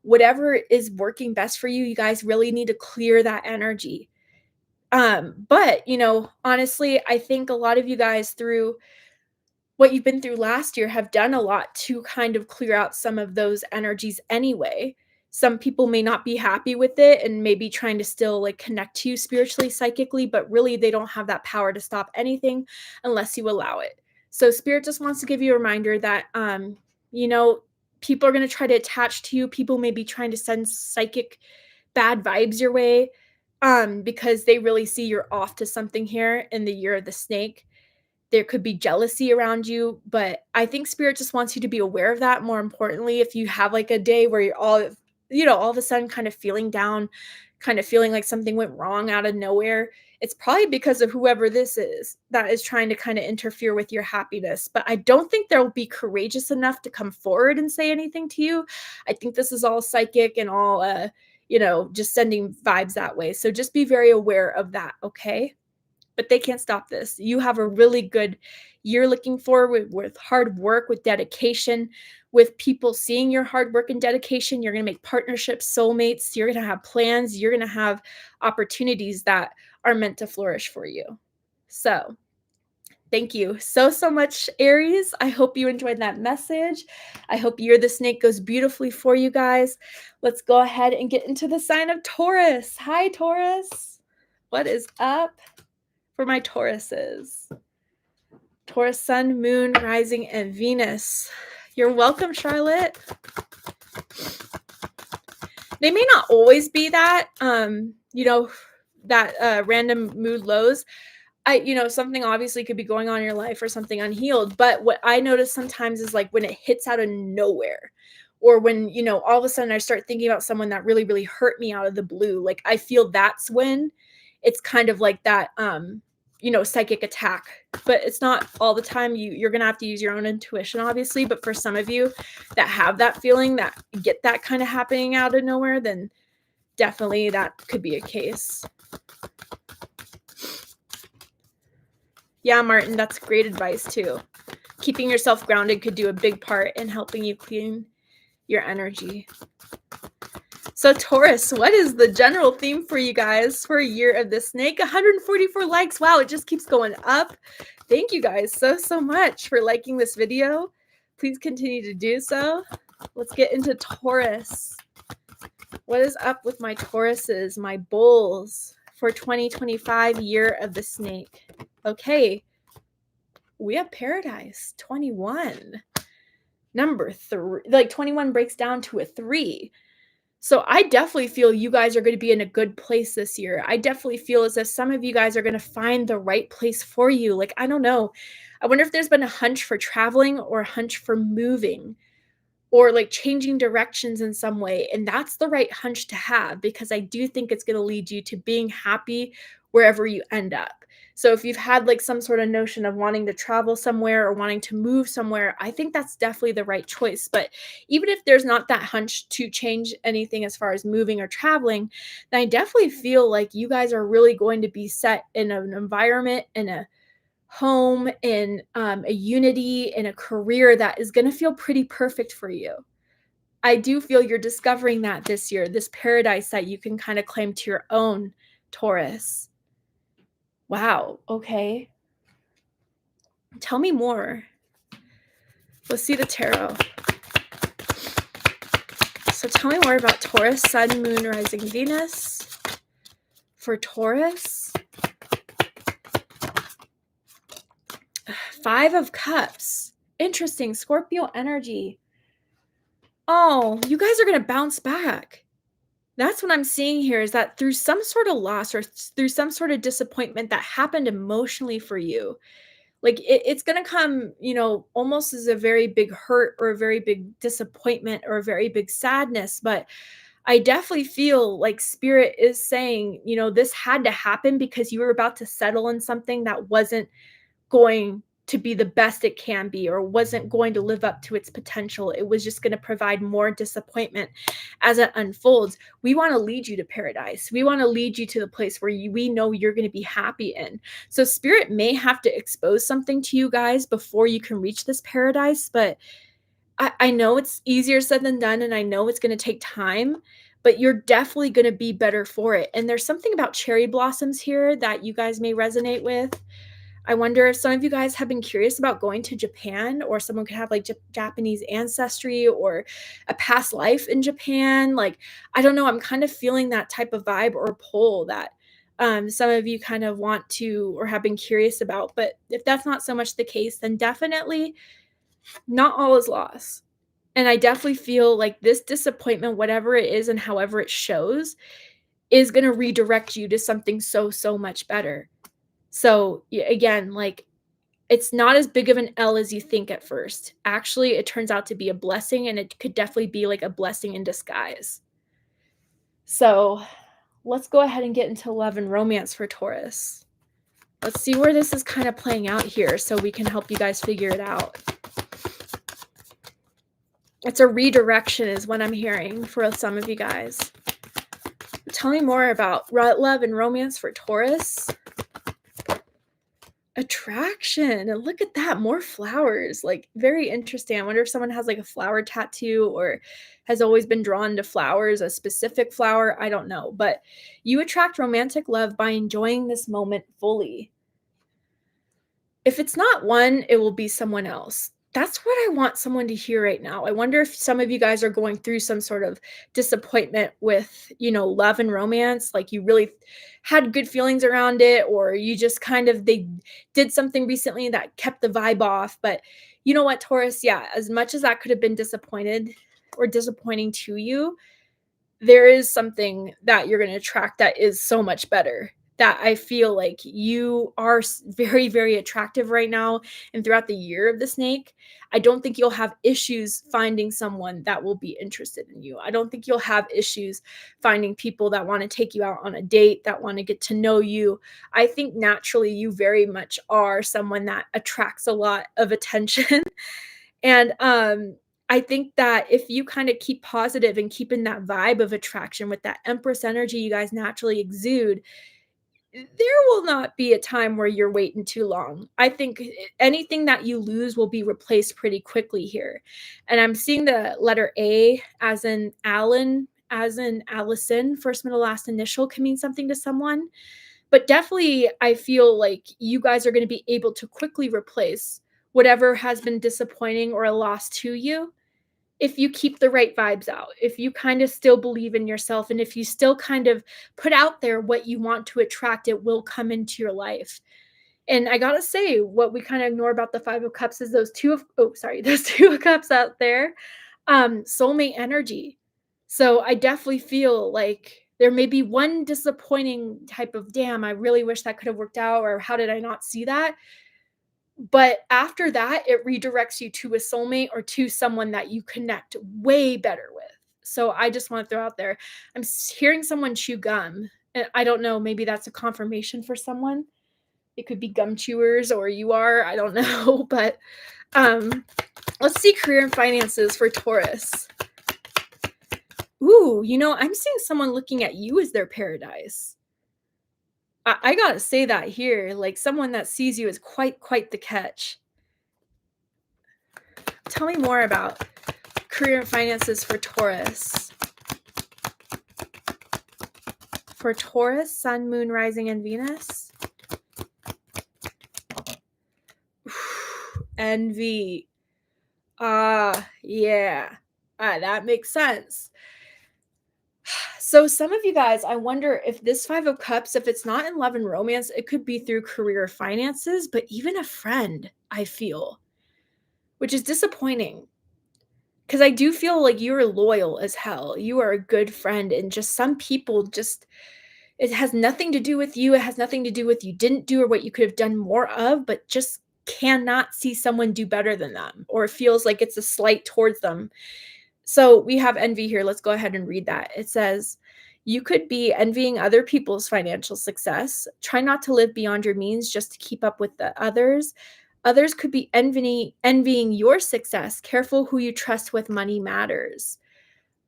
Whatever is working best for you, you guys really need to clear that energy. But honestly, I think a lot of you guys through what you've been through last year have done a lot to kind of clear out some of those energies anyway. Some people may not be happy with it and maybe trying to still like connect to you spiritually, psychically, but really they don't have that power to stop anything unless you allow it. So spirit just wants to give you a reminder that you know, people are going to try to attach to you. People may be trying to send psychic bad vibes your way because they really see you're off to something here in the year of the snake. There could be jealousy around you, but I think spirit just wants you to be aware of that. More importantly, if you have like a day where you're all, all of a sudden kind of feeling down, kind of feeling like something went wrong out of nowhere, it's probably because of whoever this is that is trying to kind of interfere with your happiness. But I don't think they'll be courageous enough to come forward and say anything to you. I think this is all psychic and all, just sending vibes that way. So just be very aware of that, okay? But they can't stop this. You have a really good year looking forward with hard work, with dedication, with people seeing your hard work and dedication. You're going to make partnerships, soulmates. You're going to have plans. You're going to have opportunities that are meant to flourish for you. So, thank you so much, Aries. I hope you enjoyed that message. I hope Year of the Snake goes beautifully for you guys. Let's go ahead and get into the sign of Taurus. Hi, Taurus. What is up for my Tauruses? Taurus, Sun, Moon, Rising, and Venus. You're welcome, Charlotte. They may not always be that, random mood lows. Something obviously could be going on in your life or something unhealed. But what I notice sometimes is like when it hits out of nowhere, or when, all of a sudden I start thinking about someone that really, really hurt me out of the blue. Like I feel that's when it's kind of like that, psychic attack. But it's not all the time. You're going to have to use your own intuition, obviously. But for some of you that have that feeling, that get that kind of happening out of nowhere, then definitely that could be a case. Yeah, Martin, that's great advice too. Keeping yourself grounded could do a big part in helping you clean your energy. So Taurus, what is the general theme for you guys for Year of the Snake? 144 likes. Wow, it just keeps going up. Thank you guys so much for liking this video. Please continue to do so. Let's get into Taurus. What is up with my Tauruses, my bulls, for 2025 Year of the Snake? Okay, we have Paradise, 21. Number 3, like 21 breaks down to a 3. So I definitely feel you guys are going to be in a good place this year. I definitely feel as if some of you guys are going to find the right place for you. Like, I don't know. I wonder if there's been a hunch for traveling or a hunch for moving or like changing directions in some way. And that's the right hunch to have, because I do think it's going to lead you to being happy wherever you end up. So if you've had like some sort of notion of wanting to travel somewhere or wanting to move somewhere, I think that's definitely the right choice. But even if there's not that hunch to change anything as far as moving or traveling, then I definitely feel like you guys are really going to be set in an environment, in a home, in a unity, in a career that is going to feel pretty perfect for you. I do feel you're discovering that this year, this paradise that you can kind of claim to your own, Taurus. Wow. Okay. Tell me more. Let's see the tarot. So tell me more about Taurus, Sun, Moon, Rising, Venus. For Taurus, 5 of Cups. Interesting. Scorpio energy. Oh, you guys are going to bounce back. That's what I'm seeing here, is that through some sort of loss or through some sort of disappointment that happened emotionally for you, like it's going to come, almost as a very big hurt or a very big disappointment or a very big sadness. But I definitely feel like spirit is saying, this had to happen because you were about to settle in something that wasn't going to be the best it can be, or wasn't going to live up to its potential. It was just going to provide more disappointment as it unfolds. We want to lead you to paradise. We want to lead you to the place where we know you're going to be happy in. So spirit may have to expose something to you guys before you can reach this paradise, but I know it's easier said than done, and I know it's going to take time, but you're definitely going to be better for it. And there's something about cherry blossoms here that you guys may resonate with. I wonder if some of you guys have been curious about going to Japan, or someone could have like Japanese ancestry or a past life in Japan. Like, I don't know. I'm kind of feeling that type of vibe or pull that some of you kind of want to or have been curious about. But if that's not so much the case, then definitely not all is lost. And I definitely feel like this disappointment, whatever it is and however it shows, is going to redirect you to something so, so much better. So, again, like, it's not as big of an L as you think at first. Actually, it turns out to be a blessing, and it could definitely be like a blessing in disguise. So, let's go ahead and get into love and romance for Taurus. Let's see where this is kind of playing out here so we can help you guys figure it out. It's a redirection is what I'm hearing for some of you guys. Tell me more about love and romance for Taurus. Attraction. And look at that, more flowers. Like, very interesting. I wonder if someone has like a flower tattoo or has always been drawn to flowers, a specific flower. I don't know. But you attract romantic love by enjoying this moment fully. If it's not one, it will be someone else. That's what I want someone to hear right now. I wonder if some of you guys are going through some sort of disappointment with, love and romance. Like, you really had good feelings around it, or you just kind of, they did something recently that kept the vibe off. But you know what, Taurus? Yeah, as much as that could have been disappointed or disappointing to you, there is something that you're going to attract that is so much better, that I feel like you are very, very attractive right now and throughout the year of the snake. I don't think you'll have issues finding someone that will be interested in you. I don't think you'll have issues finding people that want to take you out on a date, that want to get to know you. I think naturally you very much are someone that attracts a lot of attention. And I think that if you kind of keep positive and keep in that vibe of attraction with that Empress energy you guys naturally exude, there will not be a time where you're waiting too long. I think anything that you lose will be replaced pretty quickly here. And I'm seeing the letter A as in Alan, as in Allison, first, middle, last initial can mean something to someone. But definitely, I feel like you guys are going to be able to quickly replace whatever has been disappointing or a loss to you, if you keep the right vibes out, if you kind of still believe in yourself, and if you still kind of put out there what you want to attract, it will come into your life. And I gotta say, what we kind of ignore about the Five of Cups is those those Two of Cups out there, soulmate energy. So I definitely feel like there may be one disappointing type of, damn, I really wish that could have worked out, or how did I not see that? But after that, it redirects you to a soulmate or to someone that you connect way better with. So I just want to throw out there, I'm hearing someone chew gum. And I don't know, maybe that's a confirmation for someone. It could be gum chewers, or you are, I don't know. But let's see career and finances for Taurus. Ooh, I'm seeing someone looking at you as their paradise. I gotta say that here, like, someone that sees you as quite the catch. Tell me more about career and finances for Taurus. For Taurus, Sun, Moon, Rising, and Venus. Envy. Yeah. That makes sense. So some of you guys, I wonder if this Five of Cups, if it's not in love and romance, it could be through career or finances, but even a friend, I feel, which is disappointing. Because I do feel like you're loyal as hell. You are a good friend, and just some people just, it has nothing to do with you. It has nothing to do with you didn't do or what you could have done more of, but just cannot see someone do better than them, or it feels like it's a slight towards them. So we have envy here. Let's go ahead and read that. It says, you could be envying other people's financial success. Try not to live beyond your means just to keep up with the others. Others could be envying your success. Careful who you trust with money matters.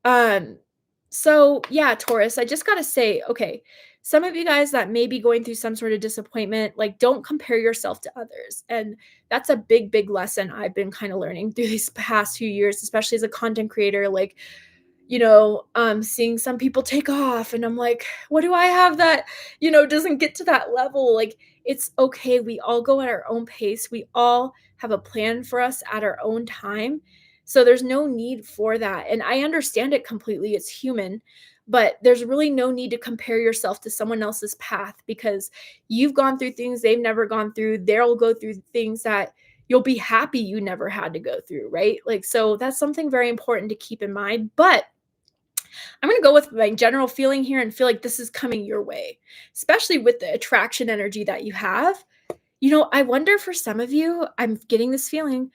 So yeah, Taurus, I just gotta say, okay, some of you guys that may be going through some sort of disappointment, like, don't compare yourself to others. And that's a big lesson I've been kind of learning through these past few years, especially as a content creator. Like, seeing some people take off, and I'm like, what do I have that, doesn't get to that level? Like, it's okay. We all go at our own pace. We all have a plan for us at our own time. So there's no need for that. And I understand it completely. It's human, but there's really no need to compare yourself to someone else's path, because you've gone through things they've never gone through. They'll go through things that you'll be happy you never had to go through, right? Like, so that's something very important to keep in mind. But I'm going to go with my general feeling here and feel like this is coming your way, especially with the attraction energy that you have. I wonder, for some of you, I'm getting this feeling,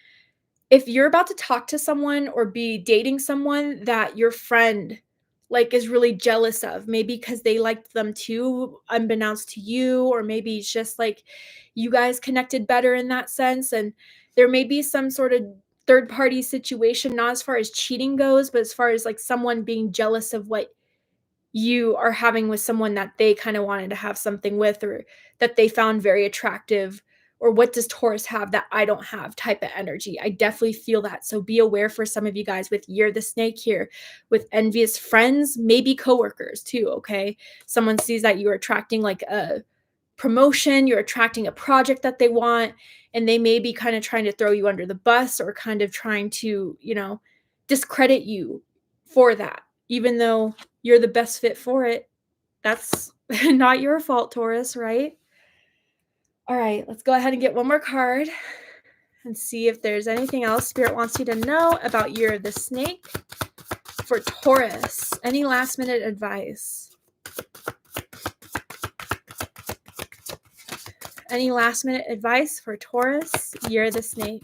if you're about to talk to someone or be dating someone that your friend like is really jealous of, maybe because they liked them too, unbeknownst to you, or maybe it's just like you guys connected better in that sense. And there may be some sort of third party situation, not as far as cheating goes, but as far as like someone being jealous of what you are having with someone that they kind of wanted to have something with, or that they found very attractive, or what does Taurus have that I don't have type of energy. I definitely feel that. So be aware for some of you guys with Year of the Snake here, with envious friends, maybe coworkers too, okay? Someone sees that you're attracting like a promotion, you're attracting a project that they want, and they may be kind of trying to throw you under the bus, or kind of trying to, discredit you for that, even though you're the best fit for it. That's not your fault, Taurus, right? All right, let's go ahead and get one more card and see if there's anything else Spirit wants you to know about Year of the Snake for Taurus. Any last minute advice? Any last minute advice for Taurus, Year of the Snake?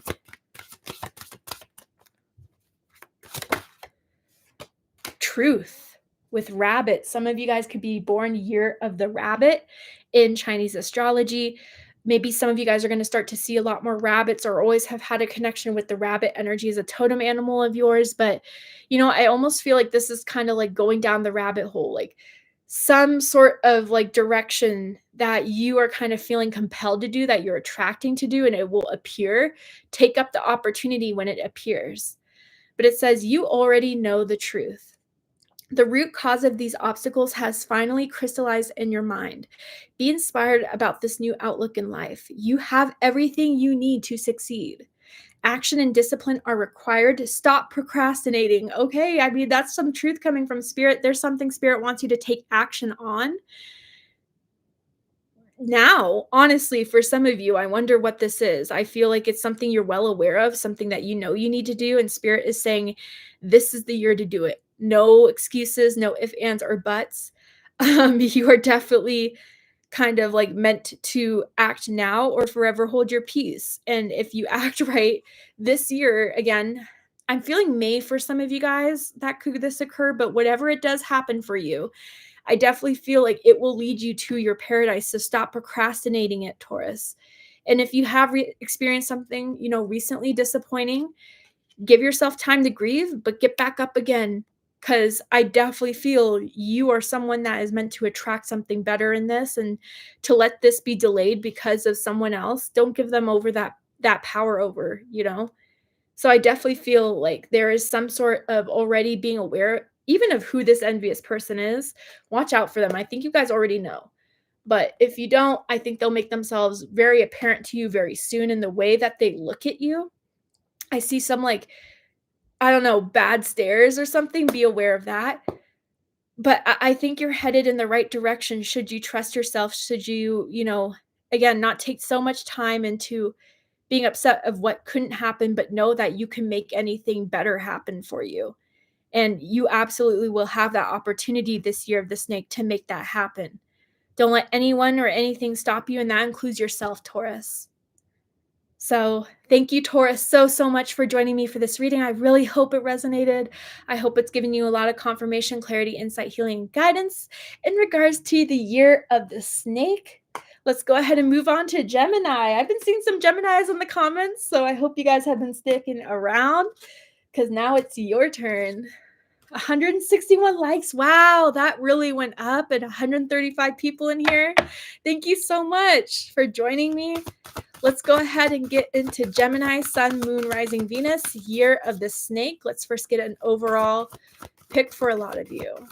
Truth with rabbit. Some of you guys could be born Year of the Rabbit in Chinese astrology. Maybe some of you guys are going to start to see a lot more rabbits, or always have had a connection with the rabbit energy as a totem animal of yours. But, I almost feel like this is kind of like going down the rabbit hole, like some sort of like direction that you are kind of feeling compelled to do, that you're attracting to do, and it will appear. Take up the opportunity when it appears. But it says you already know the truth. The root cause of these obstacles has finally crystallized in your mind. Be inspired about this new outlook in life. You have everything you need to succeed. Action and discipline are required. Stop procrastinating. Okay, I mean, that's some truth coming from Spirit. There's something Spirit wants you to take action on now. Honestly, for some of you, I wonder what this is. I feel like it's something you're well aware of, something that you need to do, and Spirit is saying this is the year to do it. No excuses, no ifs, ands, or buts. You are definitely kind of like meant to act now or forever hold your peace. And if you act right this year, again, I'm feeling May for some of you guys that could this occur, but whatever it does happen for you, I definitely feel like it will lead you to your paradise. So stop procrastinating it, Taurus. And if you have experienced something, recently disappointing, give yourself time to grieve, but get back up again. Because I definitely feel you are someone that is meant to attract something better in this, and to let this be delayed because of someone else, don't give them over that power over, So I definitely feel like there is some sort of already being aware, even of who this envious person is. Watch out for them. I think you guys already know. But if you don't, I think they'll make themselves very apparent to you very soon in the way that they look at you. I see some like, I don't know, bad stares or something. Be aware of that. But I think you're headed in the right direction. Should you trust yourself? Should you, again, not take so much time into being upset of what couldn't happen, but know that you can make anything better happen for you. And you absolutely will have that opportunity this year of the snake to make that happen. Don't let anyone or anything stop you, and that includes yourself, Taurus. So thank you, Taurus, so much for joining me for this reading. I really hope it resonated. I hope it's given you a lot of confirmation, clarity, insight, healing, and guidance in regards to the Year of the Snake. Let's go ahead and move on to Gemini. I've been seeing some Geminis in the comments, so I hope you guys have been sticking around, because now it's your turn. 161 likes. Wow, that really went up, and 135 people in here. Thank you so much for joining me. Let's go ahead and get into Gemini, Sun, Moon, Rising, Venus, Year of the Snake. Let's first get an overall pick for a lot of you.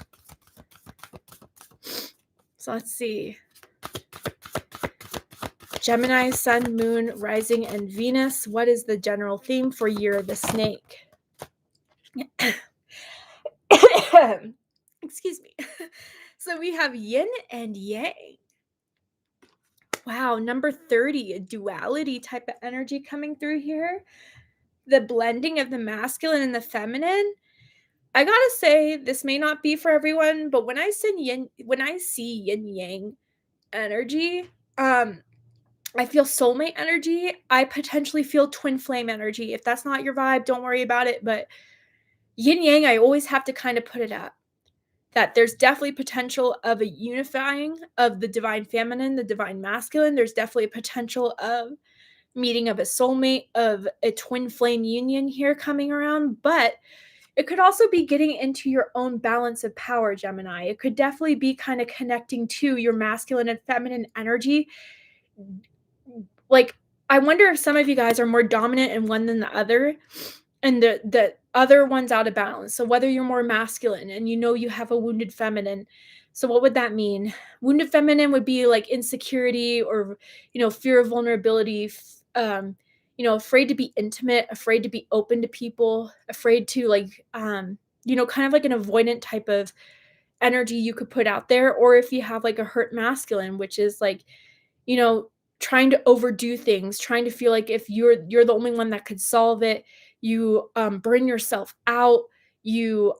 So let's see. Gemini, Sun, Moon, Rising, and Venus. What is the general theme for Year of the Snake? Excuse me. So we have yin and yang. Wow, number 30, a duality type of energy coming through here. The blending of the masculine and the feminine. I gotta say, this may not be for everyone, but when I see yin yang energy, I feel soulmate energy. I potentially feel twin flame energy. If that's not your vibe, don't worry about it. But yin yang, I always have to kind of put it up that there's definitely potential of a unifying of the divine feminine, the divine masculine. There's definitely a potential of meeting of a soulmate, of a twin flame union here coming around. But it could also be getting into your own balance of power, Gemini. It could definitely be kind of connecting to your masculine and feminine energy. Like, I wonder if some of you guys are more dominant in one than the other, and the other one's out of balance. So whether you're more masculine and you have a wounded feminine, so what would that mean? Wounded feminine would be like insecurity or fear of vulnerability, afraid to be intimate, afraid to be open to people, afraid to kind of like an avoidant type of energy you could put out there. Or if you have like a hurt masculine, which is like, trying to overdo things, trying to feel like if you're the only one that could solve it, you burn yourself out, you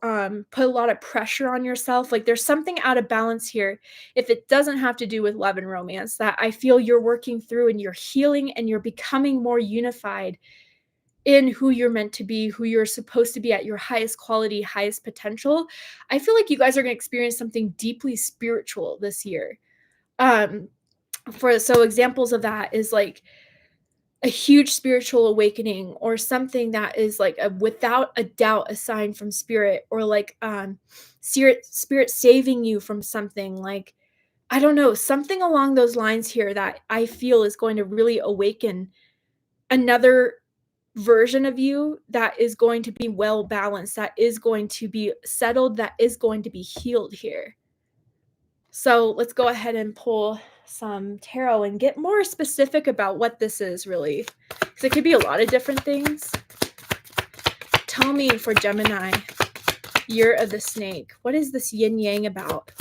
put a lot of pressure on yourself. Like there's something out of balance here. If it doesn't have to do with love and romance, that I feel you're working through and you're healing and you're becoming more unified in who you're meant to be, who you're supposed to be at your highest quality, highest potential. I feel like you guys are going to experience something deeply spiritual this year. So examples of that is like a huge spiritual awakening, or something that is like without a doubt a sign from spirit, or like spirit saving you from something, like I don't know, something along those lines here that I feel is going to really awaken another version of you that is going to be well balanced, that is going to be settled, that is going to be healed here. So let's go ahead and pull some tarot and get more specific about what this is really, because it could be a lot of different things. Tell me for Gemini, Year of the Snake, what is this yin yang about?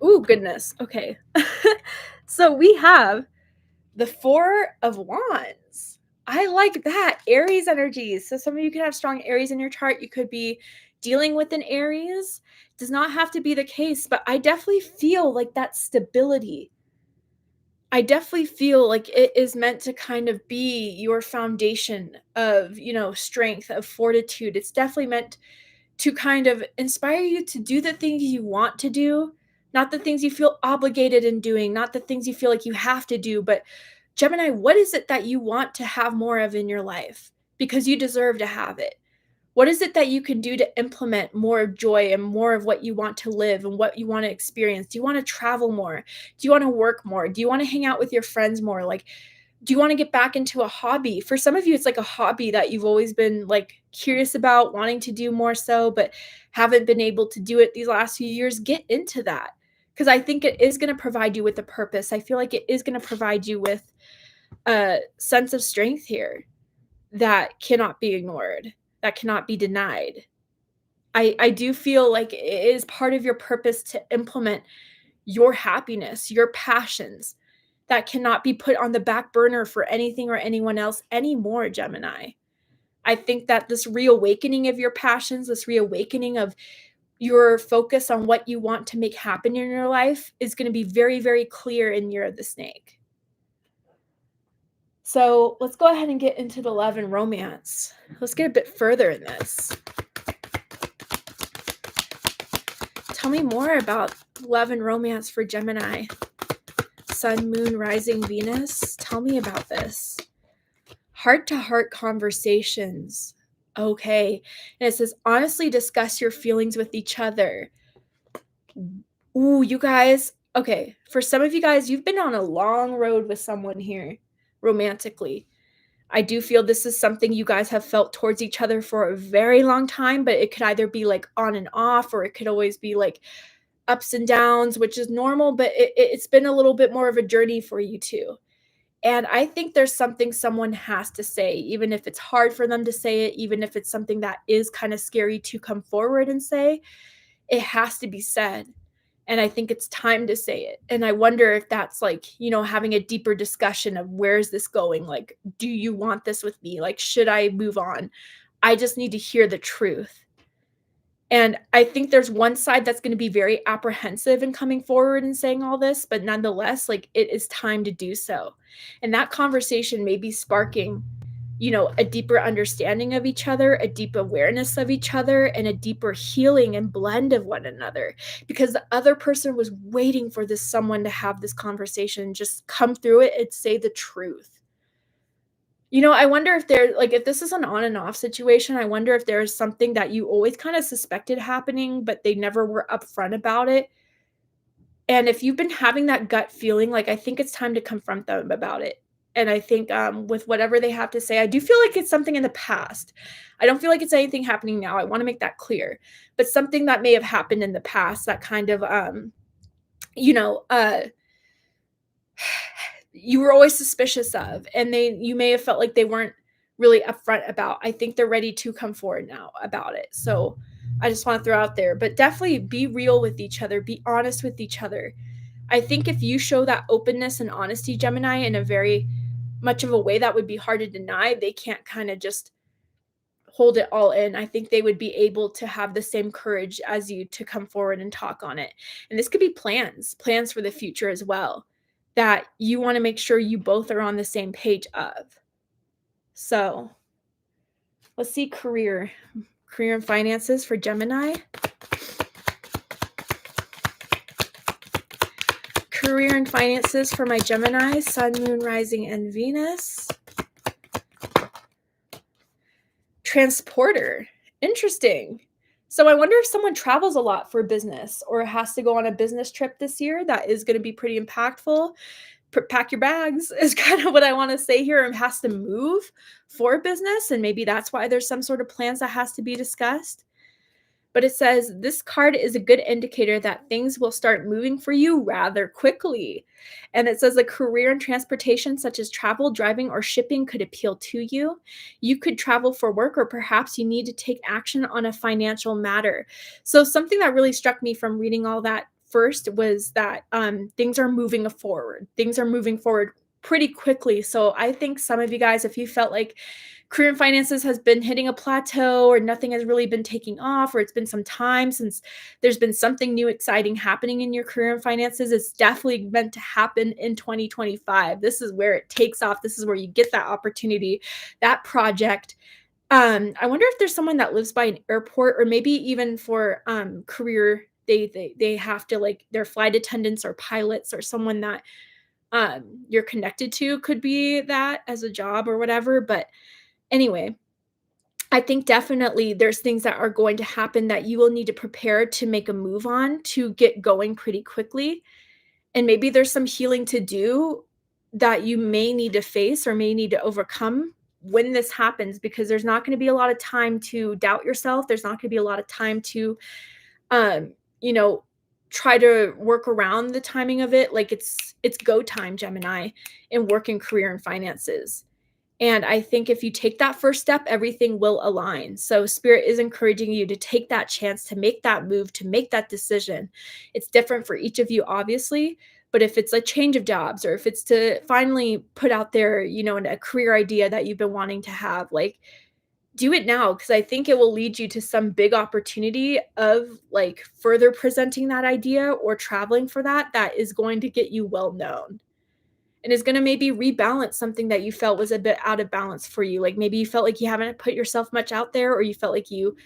Ooh, goodness. Okay. So we have the Four of Wands. I like that. Aries energies. So some of you could have strong Aries in your chart. You could be dealing with an Aries. It does not have to be the case, but I definitely feel like that stability. I definitely feel like it is meant to kind of be your foundation of, strength, of fortitude. It's definitely meant to kind of inspire you to do the things you want to do, not the things you feel obligated in doing, not the things you feel like you have to do, but Gemini, what is it that you want to have more of in your life? Because you deserve to have it. What is it that you can do to implement more of joy and more of what you want to live and what you want to experience? Do you want to travel more? Do you want to work more? Do you want to hang out with your friends more? Like, do you want to get back into a hobby? For some of you, it's like a hobby that you've always been like curious about, wanting to do more so, but haven't been able to do it these last few years. Get into that, because I think it is going to provide you with a purpose. I feel like it is going to provide you with a sense of strength here that cannot be ignored, that cannot be denied. I do feel like it is part of your purpose to implement your happiness, your passions, that cannot be put on the back burner for anything or anyone else anymore, Gemini. I think that this reawakening of your passions, this reawakening of your focus on what you want to make happen in your life is going to be very, very clear in Year of the Snake. So let's go ahead and get into the love and romance. Let's get a bit further in this. Tell me more about love and romance for Gemini. Sun, Moon, Rising, Venus. Tell me about this. Heart-to-heart conversations. Okay. And it says, honestly discuss your feelings with each other. Ooh, you guys. Okay. For some of you guys, you've been on a long road with someone here romantically. I do feel this is something you guys have felt towards each other for a very long time, but it could either be like on and off, or it could always be like ups and downs, which is normal, but it's been a little bit more of a journey for you too. And I think there's something someone has to say, even if it's hard for them to say it, even if it's something that is kind of scary to come forward and say, it has to be said. And I think it's time to say it. And I wonder if that's like, having a deeper discussion of where is this going? Like, do you want this with me? Like, should I move on? I just need to hear the truth. And I think there's one side that's going to be very apprehensive in coming forward and saying all this, but nonetheless, like, it is time to do so. And that conversation may be sparking, a deeper understanding of each other, a deep awareness of each other, and a deeper healing and blend of one another, because the other person was waiting for this someone to have this conversation, just come through it and say the truth. I wonder if there like, if this is an on and off situation, I wonder if there's something that you always kinda suspected happening, but they never were upfront about it. And if you've been having that gut feeling, like, I think it's time to confront them about it. And I think, with whatever they have to say, I do feel like it's something in the past. I don't feel like it's anything happening now, I wanna make that clear. But something that may have happened in the past that kind of, you know, uh you were always suspicious of, and you may have felt like they weren't really upfront about. I think they're ready to come forward now about it. So I just want to throw out there, but definitely be real with each other, be honest with each other. I think if you show that openness and honesty, Gemini, in a very much of a way that would be hard to deny, they can't kind of just hold it all in. I think they would be able to have the same courage as you to come forward and talk on it. And this could be plans for the future as well, that you want to make sure you both are on the same page of. So let's see career and finances for Gemini. Career and finances for my Gemini, Sun, Moon, Rising, and Venus. Transporter. Interesting. So I wonder if someone travels a lot for business or has to go on a business trip this year. That is going to be pretty impactful. Pack your bags is kind of what I want to say here, and has to move for business. And maybe that's why there's some sort of plans that has to be discussed. But it says this card is a good indicator that things will start moving for you rather quickly. And it says a career in transportation, such as travel, driving, or shipping, could appeal to you. You could travel for work, or perhaps you need to take action on a financial matter. So, something that really struck me from reading all that first was that things are moving forward. Things are moving forward pretty quickly. So, I think some of you guys, if you felt like career and finances has been hitting a plateau, or nothing has really been taking off, or it's been some time since there's been something new exciting happening in your career and finances, it's definitely meant to happen in 2025. This is where it takes off. This is where you get that opportunity, that project. I wonder if there's someone that lives by an airport, or maybe even for career, they have to, like, their flight attendants or pilots or someone that you're connected to could be that as a job or whatever. But anyway, I think definitely there's things that are going to happen that you will need to prepare to make a move on to get going pretty quickly. And maybe there's some healing to do that you may need to face or may need to overcome when this happens, because there's not going to be a lot of time to doubt yourself. There's not going to be a lot of time to, um, you know, try to work around the timing of it. Like, it's go time, Gemini, in work and career and finances. And I think if you take that first step, everything will align. So Spirit is encouraging you to take that chance, to make that move, to make that decision. It's different for each of you, obviously. But if it's a change of jobs, or if it's to finally put out there, a career idea that you've been wanting to have, like, do it now, because I think it will lead you to some big opportunity of, like, further presenting that idea or traveling for that is going to get you well known. And is gonna maybe rebalance something that you felt was a bit out of balance for you. Like, maybe you felt like you haven't put yourself much out there, or you felt like you,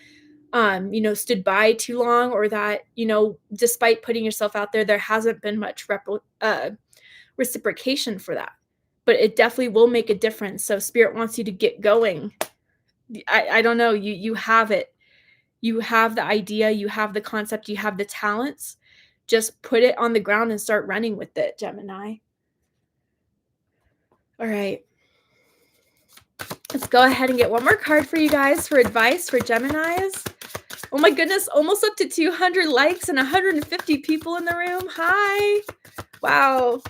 stood by too long, or that, despite putting yourself out there, there hasn't been much reciprocation for that. But it definitely will make a difference. So Spirit wants you to get going. I don't know, you have it. You have the idea, you have the concept, you have the talents. Just put it on the ground and start running with it, Gemini. All right. Let's go ahead and get one more card for you guys for advice for Geminis. Oh my goodness, almost up to 200 likes and 150 people in the room. Hi. Wow.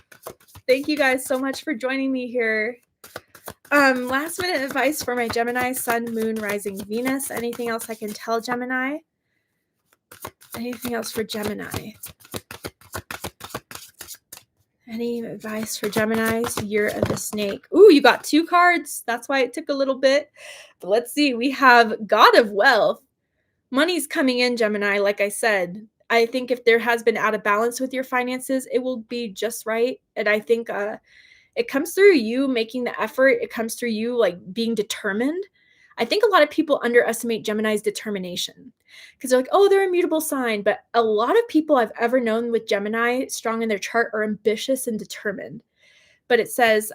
Thank you guys so much for joining me here. Last minute advice for my Gemini, Sun, Moon, Rising, Venus. Anything else I can tell Gemini? Anything else for Gemini? Any advice for Gemini's year of the snake? Ooh, you got 2 cards. That's why it took a little bit. But let's see. We have God of Wealth. Money's coming in, Gemini. Like I said, I think if there has been out of balance with your finances, it will be just right. And I think it comes through you making the effort. It comes through you like being determined. I think a lot of people underestimate Gemini's determination because they're like, oh, they're a mutable sign. But a lot of people I've ever known with Gemini strong in their chart are ambitious and determined. But it says,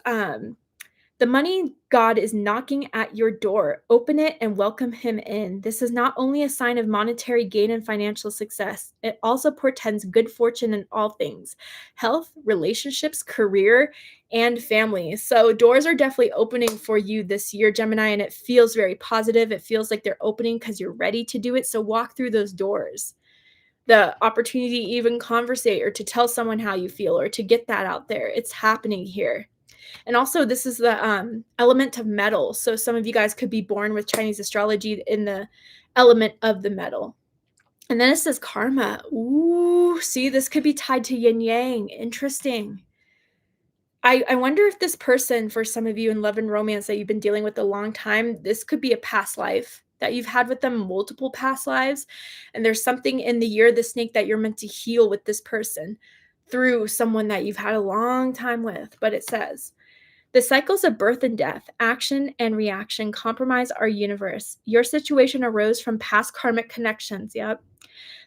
the money god is knocking at your door. Open it and welcome him in. This is not only a sign of monetary gain and financial success, it also portends good fortune in all things: health, relationships, career, and family. So doors are definitely opening for you this year, Gemini, and it feels very positive. It feels like they're opening because you're ready to do it. So walk through those doors. The opportunity to even conversate or to tell someone how you feel or to get that out there. It's happening here. And also, this is the element of metal. So some of you guys could be born with Chinese astrology in the element of the metal. And then it says karma. Ooh, see, this could be tied to yin yang. Interesting. I wonder if this person, for some of you in love and romance that you've been dealing with a long time, this could be a past life that you've had with them, multiple past lives. And there's something in the year of the snake that you're meant to heal with this person through someone that you've had a long time with. But it says, the cycles of birth and death, action and reaction compromise our universe. Your situation arose from past karmic connections. Yep.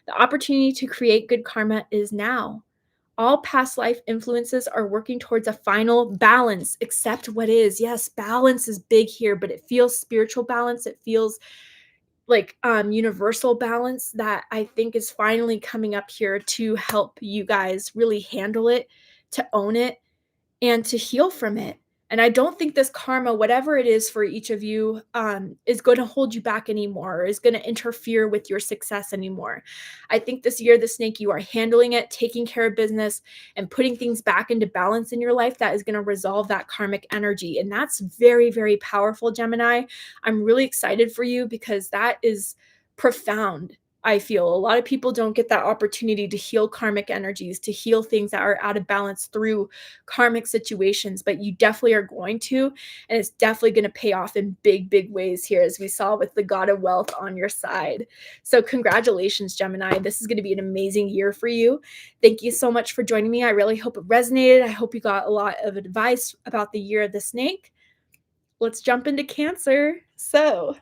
The opportunity to create good karma is now. All past life influences are working towards a final balance. Accept what is. Yes, balance is big here, but it feels spiritual balance. It feels like universal balance that I think is finally coming up here to help you guys really handle it, to own it, and to heal from it. And I don't think this karma, whatever it is for each of you, is going to hold you back anymore, or is going to interfere with your success anymore. I think this year, the snake, you are handling it, taking care of business, and putting things back into balance in your life that is going to resolve that karmic energy. And that's very, very powerful, Gemini. I'm really excited for you because that is profound. I feel a lot of people don't get that opportunity to heal karmic energies, to heal things that are out of balance through karmic situations, but you definitely are going to, and it's definitely going to pay off in big, big ways here, as we saw with the God of Wealth on your side. So congratulations, Gemini. This is going to be an amazing year for you. Thank you so much for joining me. I really hope it resonated. I hope you got a lot of advice about the year of the snake. Let's jump into Cancer. So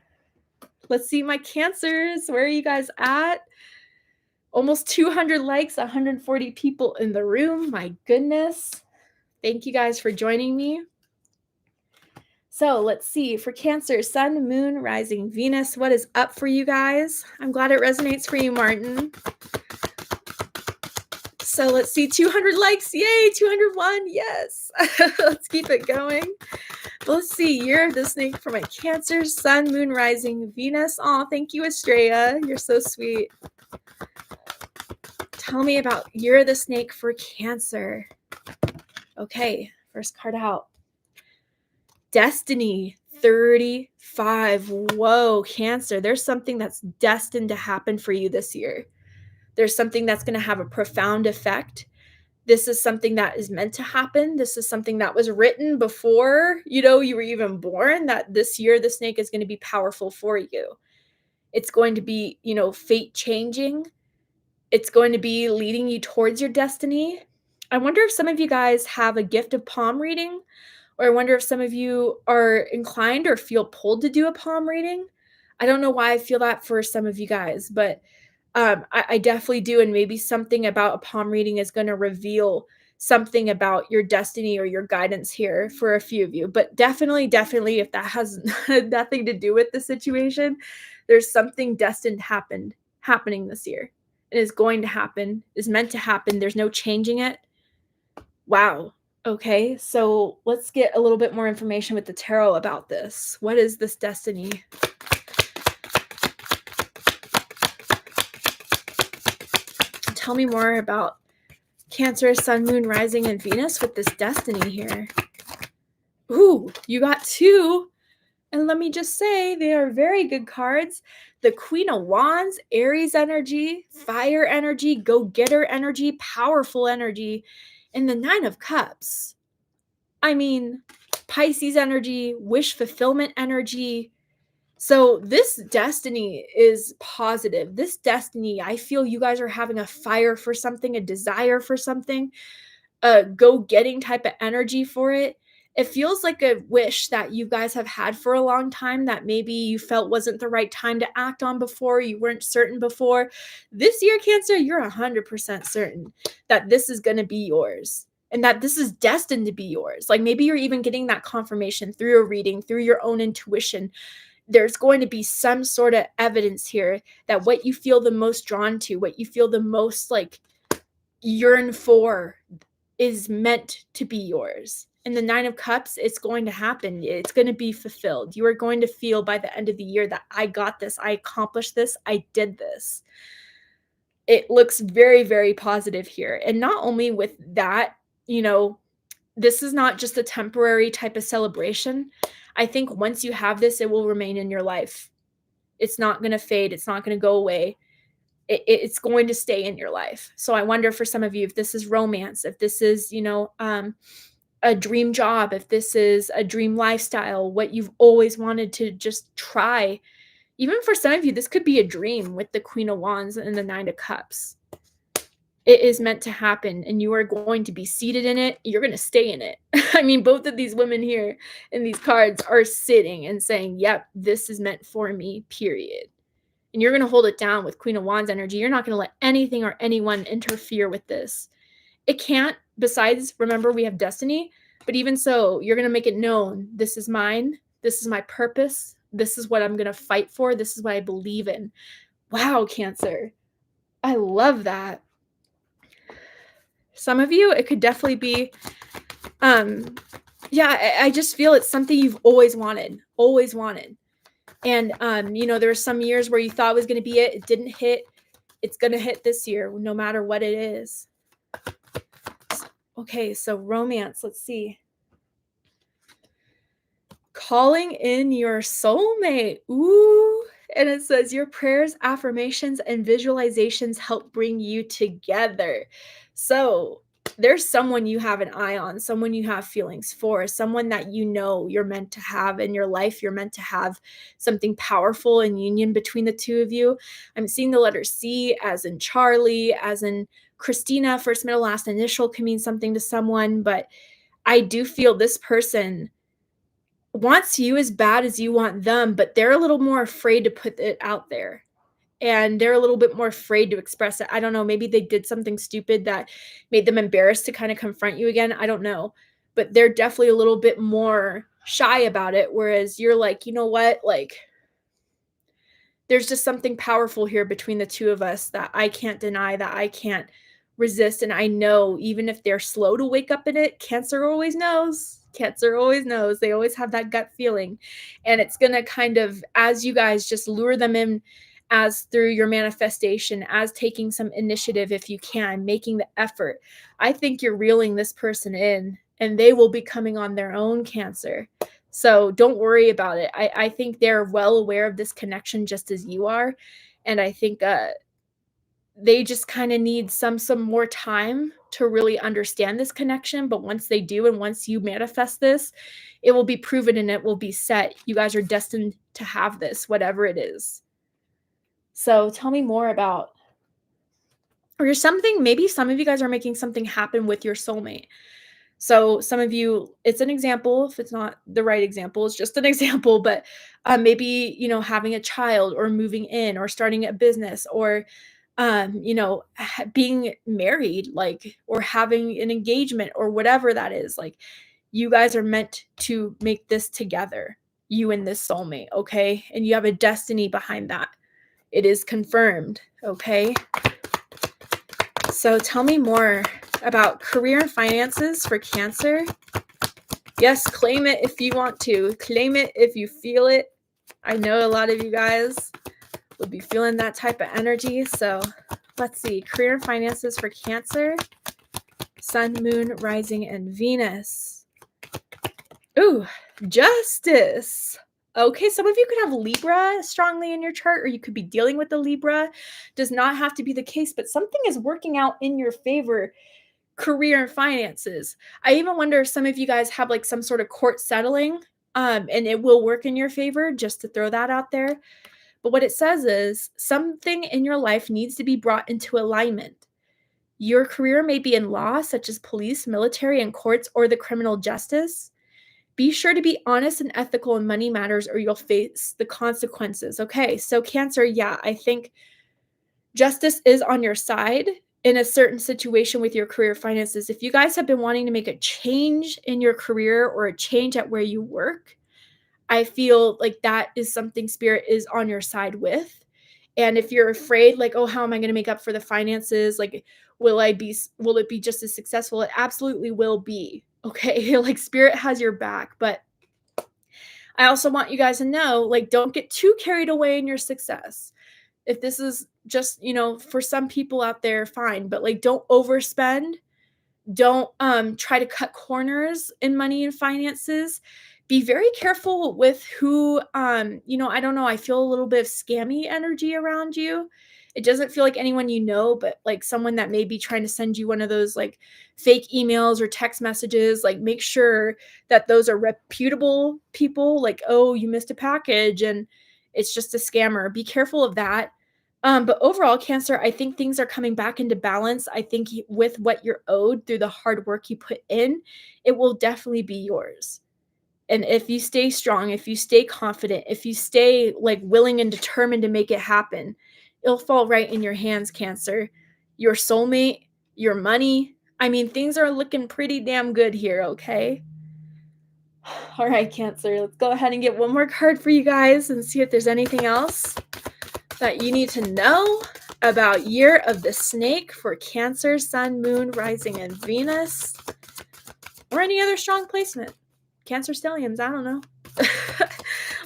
let's see my Cancers. Where are you guys at? Almost 200 likes, 140 people in the room. My goodness. Thank you guys for joining me. So let's see. For Cancer, Sun, Moon, Rising, Venus. What is up for you guys? I'm glad it resonates for you, Martin. So let's see. 200 likes. Yay. 201. Yes. Let's keep it going. Let's see. Year of the snake for my Cancer, Sun, Moon, Rising, Venus. Oh, thank you, Estrella. You're so sweet. Tell me about year of the snake for Cancer. Okay, first card out. Destiny 35. Whoa, Cancer. There's something that's destined to happen for you this year. There's something that's going to have a profound effect. This is something that is meant to happen. This is something that was written before, you were even born, that this year the snake is going to be powerful for you. It's going to be, fate changing. It's going to be leading you towards your destiny. I wonder if some of you guys have a gift of palm reading, or I wonder if some of you are inclined or feel pulled to do a palm reading. I don't know why I feel that for some of you guys, but I definitely do. And maybe something about a palm reading is going to reveal something about your destiny or your guidance here for a few of you. But definitely, if that has nothing to do with the situation, there's something destined happening this year. It is going to happen, is meant to happen. There's no changing it. Wow. Okay, so let's get a little bit more information with the tarot about this. What is this destiny? Tell me more about Cancer, Sun, Moon, Rising, and Venus with this destiny here. Ooh, you got two. And let me just say, they are very good cards. The Queen of Wands, Aries energy, fire energy, go-getter energy, powerful energy, and the Nine of Cups. I mean, Pisces energy, wish fulfillment energy. So this destiny is positive. This destiny, I feel you guys are having a fire for something, a desire for something, a go-getting type of energy for it. It feels like a wish that you guys have had for a long time that maybe you felt wasn't the right time to act on before, you weren't certain before. This year, Cancer, you're 100% certain that this is going to be yours and that this is destined to be yours. Like maybe you're even getting that confirmation through a reading, through your own intuition. There's going to be some sort of evidence here that what you feel the most drawn to, what you feel the most like yearn for, is meant to be yours. And the Nine of Cups, it's going to happen. It's going to be fulfilled. You are going to feel by the end of the year that I got this, I accomplished this, I did this. It looks very, very positive here. And not only with that, this is not just a temporary type of celebration. I think once you have this, it will remain in your life. It's not going to fade. It's not going to go away. It's going to stay in your life. So I wonder for some of you, if this is romance, if this is, a dream job, if this is a dream lifestyle, what you've always wanted to just try. Even for some of you, this could be a dream with the Queen of Wands and the Nine of Cups. It is meant to happen, and you are going to be seated in it. You're going to stay in it. I mean, both of these women here in these cards are sitting and saying, yep, this is meant for me, period. And you're going to hold it down with Queen of Wands energy. You're not going to let anything or anyone interfere with this. It can't. Besides, remember, we have destiny. But even so, you're going to make it known. This is mine. This is my purpose. This is what I'm going to fight for. This is what I believe in. Wow, Cancer. I love that. Some of you, it could definitely be, I just feel it's something you've always wanted. And, there were some years where you thought it was going to be it. It didn't hit. It's going to hit this year, no matter what it is. Okay, so romance. Let's see. Calling in your soulmate. Ooh. And it says your prayers, affirmations, and visualizations help bring you together. So there's someone you have an eye on, someone you have feelings for, someone that you're meant to have in your life. You're meant to have something powerful in union between the two of you. I'm seeing the letter C as in Charlie, as in Christina. First, middle, last initial can mean something to someone, but I do feel this person wants you as bad as you want them, but they're a little more afraid to put it out there. And they're a little bit more afraid to express it. I don't know. Maybe they did something stupid that made them embarrassed to kind of confront you again. I don't know. But they're definitely a little bit more shy about it. Whereas you're like, you know what? Like, there's just something powerful here between the two of us that I can't deny, that I can't resist. And I know even if they're slow to wake up in it, Cancer always knows. Cancer always knows. They always have that gut feeling. And it's going to kind of, as you guys just lure them in, as through your manifestation, as taking some initiative if you can, making the effort, I think you're reeling this person in and they will be coming on their own, Cancer. So don't worry about it. I think they're well aware of this connection just as you are. And I think they just kind of need some more time to really understand this connection. But once they do, and once you manifest this, it will be proven and it will be set. You guys are destined to have this, whatever it is. So tell me more about, or something, maybe some of you guys are making something happen with your soulmate. So some of you, it's an example. If it's not the right example, it's just an example, but maybe, having a child or moving in or starting a business or, being married, like, or having an engagement or whatever that is. Like, you guys are meant to make this together, you and this soulmate. Okay. And you have a destiny behind that. It is confirmed. Okay. So tell me more about career and finances for Cancer. Yes, claim it if you want to. Claim it if you feel it. I know a lot of you guys would be feeling that type of energy. So let's see. Career and finances for Cancer. Sun, Moon, Rising, and Venus. Ooh, Justice. Okay, some of you could have Libra strongly in your chart, or you could be dealing with the Libra. Does not have to be the case, but something is working out in your favor. Career and finances. I even wonder if some of you guys have like some sort of court settling, and it will work in your favor, just to throw that out there. But what it says is something in your life needs to be brought into alignment. Your career may be in law, such as police, military, and courts, or the criminal justice. Be sure to be honest and ethical in money matters, or you'll face the consequences. Okay, so Cancer, yeah, I think justice is on your side in a certain situation with your career finances. If you guys have been wanting to make a change in your career or a change at where you work, I feel like that is something Spirit is on your side with. And if you're afraid, like, oh, how am I going to make up for the finances? Like, will it be just as successful? It absolutely will be. Okay. Like, Spirit has your back. But I also want you guys to know, like, don't get too carried away in your success. If this is just, for some people out there, fine, but like, don't overspend. Don't try to cut corners in money and finances. Be very careful with who, I don't know. I feel a little bit of scammy energy around you. It doesn't feel like anyone you know, but like someone that may be trying to send you one of those like fake emails or text messages. Like, make sure that those are reputable people. Like, oh, you missed a package and it's just a scammer. Be careful of that. But overall, Cancer, I think things are coming back into balance. I think with what you're owed through the hard work you put in, it will definitely be yours. And if you stay strong, if you stay confident, if you stay like willing and determined to make it happen, it'll fall right in your hands, Cancer. Your soulmate, your money. I mean, things are looking pretty damn good here, okay? All right, Cancer, let's go ahead and get one more card for you guys and see if there's anything else that you need to know about Year of the Snake for Cancer, Sun, Moon, Rising, and Venus, or any other strong placement. Cancer stelliums, I don't know.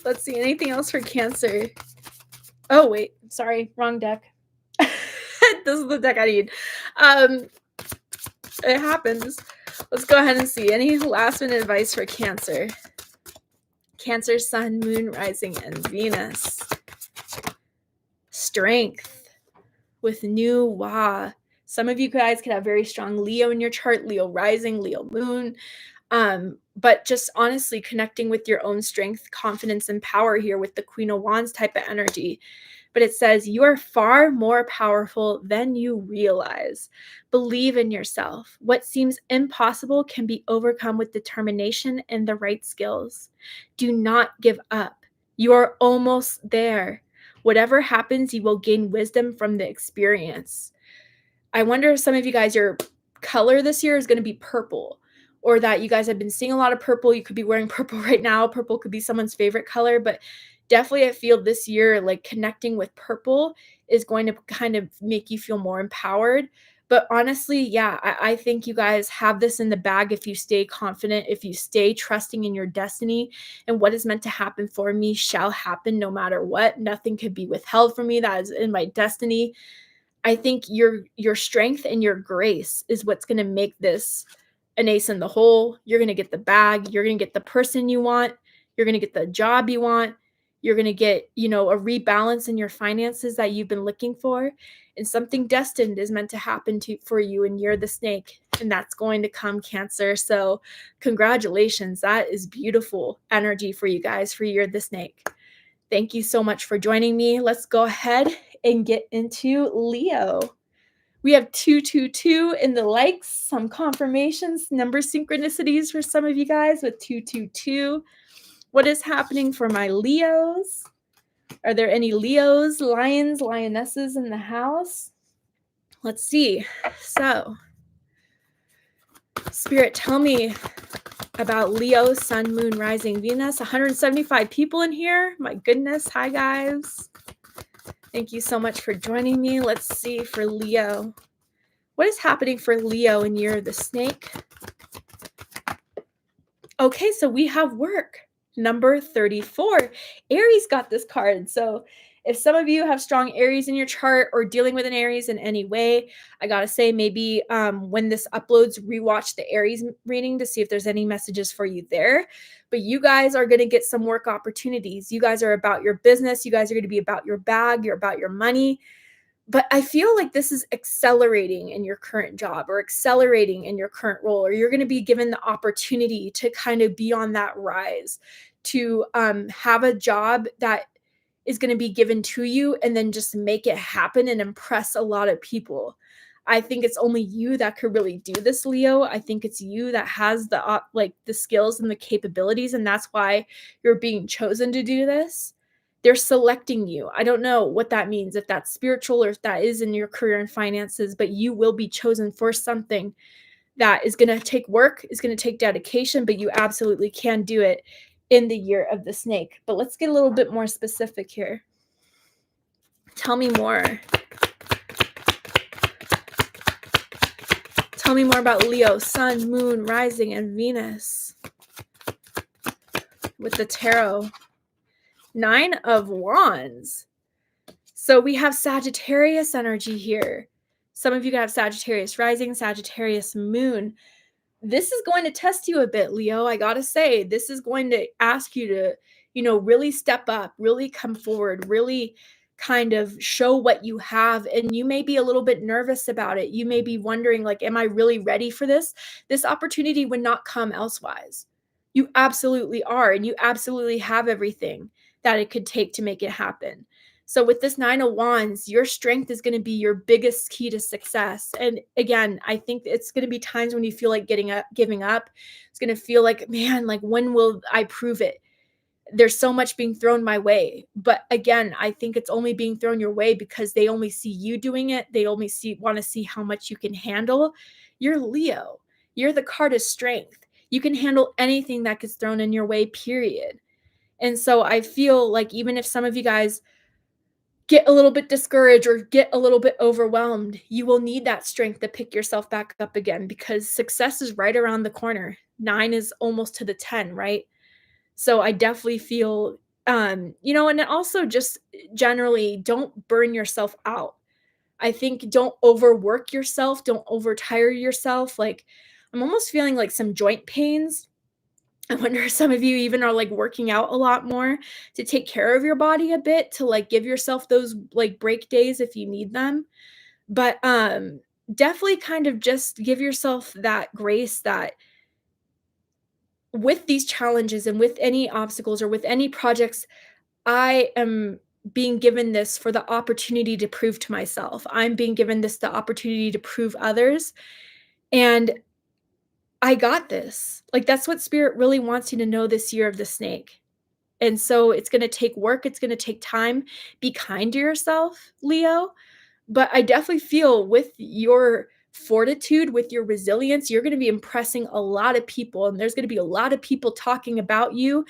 Let's see, anything else for Cancer? Oh, wait, sorry, wrong deck. This is the deck I need. It happens. Let's go ahead and see. Any last minute advice for Cancer? Cancer, Sun, Moon, Rising, and Venus. Strength with new Wa. Some of you guys could have very strong Leo in your chart, Leo rising, Leo moon. But just honestly connecting with your own strength, confidence, and power here with the Queen of Wands type of energy. But it says you are far more powerful than you realize. Believe in yourself. What seems impossible can be overcome with determination and the right skills. Do not give up. You are almost there. Whatever happens, you will gain wisdom from the experience. I wonder if some of you guys, your color this year is going to be purple, or that you guys have been seeing a lot of purple. You could be wearing purple right now. Purple could be someone's favorite color, but definitely I feel this year like connecting with purple is going to kind of make you feel more empowered. But honestly, yeah, I think you guys have this in the bag if you stay confident, if you stay trusting in your destiny, and what is meant to happen for me shall happen no matter what. Nothing could be withheld from me. That is in my destiny. I think your strength and your grace is what's going to make this an ace in the hole. You're going to get the bag. You're going to get the person you want. You're going to get the job you want. You're going to get, a rebalance in your finances that you've been looking for. And something destined is meant to happen for you, and you're the snake. And that's going to come, Cancer. So congratulations. That is beautiful energy for you guys for You're the Snake. Thank you so much for joining me. Let's go ahead and get into Leo. We have 222 in the likes, some confirmations, number synchronicities for some of you guys with 222. What is happening for my Leos? Are there any Leos, lions, lionesses in the house? Let's see. So, Spirit, tell me about Leo, Sun, Moon, Rising, Venus. 175 people in here. My goodness. Hi, guys. Thank you so much for joining me. Let's see for Leo. What is happening for Leo in Year of the Snake? Okay, so we have work. Number 34. Aries got this card. So if some of you have strong Aries in your chart or dealing with an Aries in any way, I gotta say maybe when this uploads, rewatch the Aries reading to see if there's any messages for you there. But you guys are gonna get some work opportunities. You guys are about your business. You guys are gonna be about your bag. You're about your money. But I feel like this is accelerating in your current job or accelerating in your current role, or you're going to be given the opportunity to kind of be on that rise, to have a job that is going to be given to you and then just make it happen and impress a lot of people. I think it's only you that could really do this, Leo. I think it's you that has the like the skills and the capabilities, and that's why you're being chosen to do this. They're selecting you. I don't know what that means, if that's spiritual or if that is in your career and finances, but you will be chosen for something that is going to take work, is going to take dedication, but you absolutely can do it in the Year of the Snake. But let's get a little bit more specific here. Tell me more. Tell me more about Leo, Sun, Moon, Rising, and Venus with the tarot. 9 of Wands. So we have Sagittarius energy here. Some of you have Sagittarius rising, Sagittarius moon. This is going to test you a bit, Leo. I gotta say, this is going to ask you to, really step up, really come forward, really kind of show what you have. And you may be a little bit nervous about it. You may be wondering, like, am I really ready for this? This opportunity would not come elsewise. You absolutely are, and you absolutely have everything that it could take to make it happen. So with this 9 of Wands, your strength is going to be your biggest key to success. And again, I think it's going to be times when you feel like giving up. It's going to feel like, man, like when will I prove it? There's so much being thrown my way. But again, I think it's only being thrown your way because they only see you doing it. They only want to see how much you can handle. You're Leo. You're the card of strength. You can handle anything that gets thrown in your way, period. And so I feel like even if some of you guys get a little bit discouraged or get a little bit overwhelmed, you will need that strength to pick yourself back up again because success is right around the corner. 9 is almost to the 10, right? So I definitely feel, and also just generally don't burn yourself out. I think don't overwork yourself, don't overtire yourself. Like I'm almost feeling like some joint pains. I wonder if some of you even are like working out a lot more to take care of your body a bit, to like give yourself those like break days if you need them. But definitely kind of just give yourself that grace that with these challenges and with any obstacles or with any projects, I am being given this for the opportunity to prove to myself. I'm being given this the opportunity to prove others. And I got this. Like that's what spirit really wants you to know this Year of the Snake. And so it's going to take work, it's going to take time. Be kind to yourself, Leo. But I definitely feel with your fortitude, with your resilience, you're going to be impressing a lot of people. And there's going to be a lot of people talking about you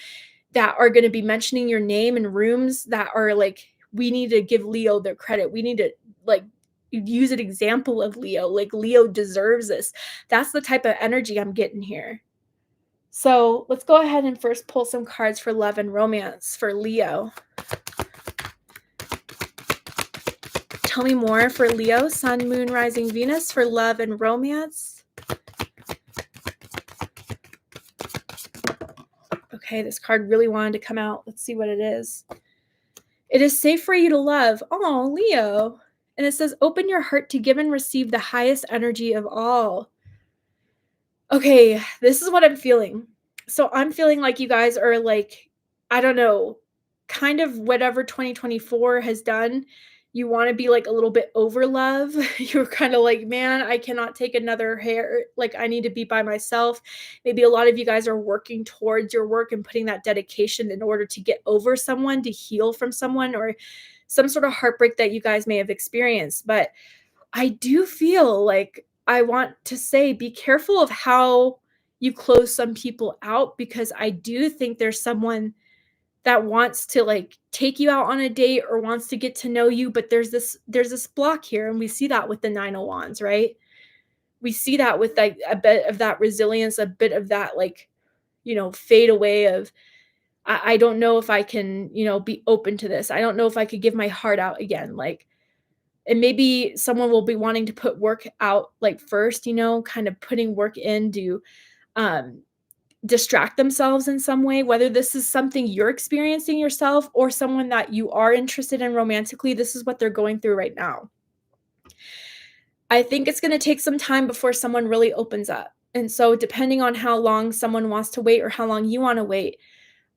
that are going to be mentioning your name in rooms that are like, we need to give Leo their credit. We need to like use an example of Leo. Like Leo deserves this. That's the type of energy I'm getting here. So let's go ahead and first pull some cards for love and romance for Leo. Tell me more for Leo, Sun, Moon, Rising, Venus for love and romance. Okay, this card really wanted to come out. Let's see what it is. It is safe for you to love. Oh, Leo. And it says, open your heart to give and receive the highest energy of all. Okay, this is what I'm feeling. So I'm feeling like you guys are like, I don't know, kind of whatever 2024 has done. You want to be like a little bit over love. You're kind of like, man, I cannot take another hair. Like I need to be by myself. Maybe a lot of you guys are working towards your work and putting that dedication in order to get over someone, to heal from someone or some sort of heartbreak that you guys may have experienced. But I do feel like I want to say be careful of how you close some people out because I do think there's someone that wants to like take you out on a date or wants to get to know you, but there's this block here and we see that with the 9 of Wands, right? we see that with like a bit of that resilience, a bit of that like, fade away of, I don't know if I can, be open to this. I don't know if I could give my heart out again. Like, and maybe someone will be wanting to put work out like first, kind of putting work in to um, distract themselves in some way, whether this is something you're experiencing yourself or someone that you are interested in romantically. This is what they're going through right now. I think it's going to take some time before someone really opens up. And so, depending on how long someone wants to wait or how long you want to wait,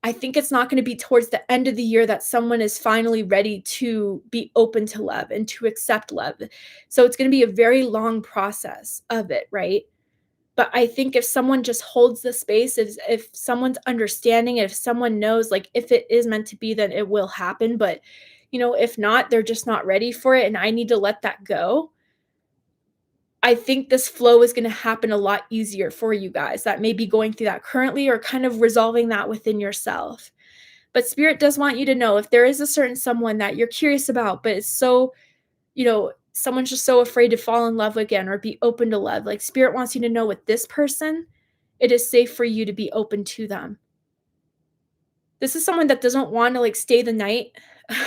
I think it's not going to be towards the end of the year that someone is finally ready to be open to love and to accept love. So, it's going to be a very long process of it, right? But I think if someone just holds the space, if someone's understanding, if someone knows, like, if it is meant to be, then it will happen. But, if not, they're just not ready for it. And I need to let that go. I think this flow is going to happen a lot easier for you guys that may be going through that currently or kind of resolving that within yourself. But Spirit does want you to know if there is a certain someone that you're curious about, but it's so, someone's just so afraid to fall in love again or be open to love. Like, Spirit wants you to know with this person, it is safe for you to be open to them. This is someone that doesn't want to like stay the night.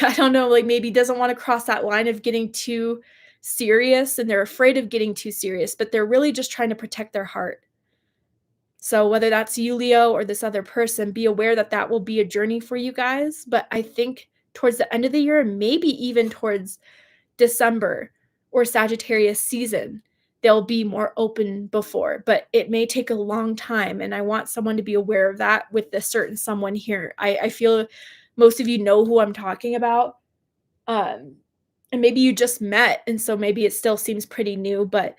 I don't know, like maybe doesn't want to cross that line of getting too serious, and they're afraid of getting too serious, but they're really just trying to protect their heart. So whether that's you, Leo, or this other person, be aware that that will be a journey for you guys. But I think towards the end of the year, maybe even towards December or Sagittarius season, they'll be more open before, but it may take a long time. And I want someone to be aware of that with this certain someone here. I feel most of you know who I'm talking about. And maybe you just met, and so maybe it still seems pretty new, but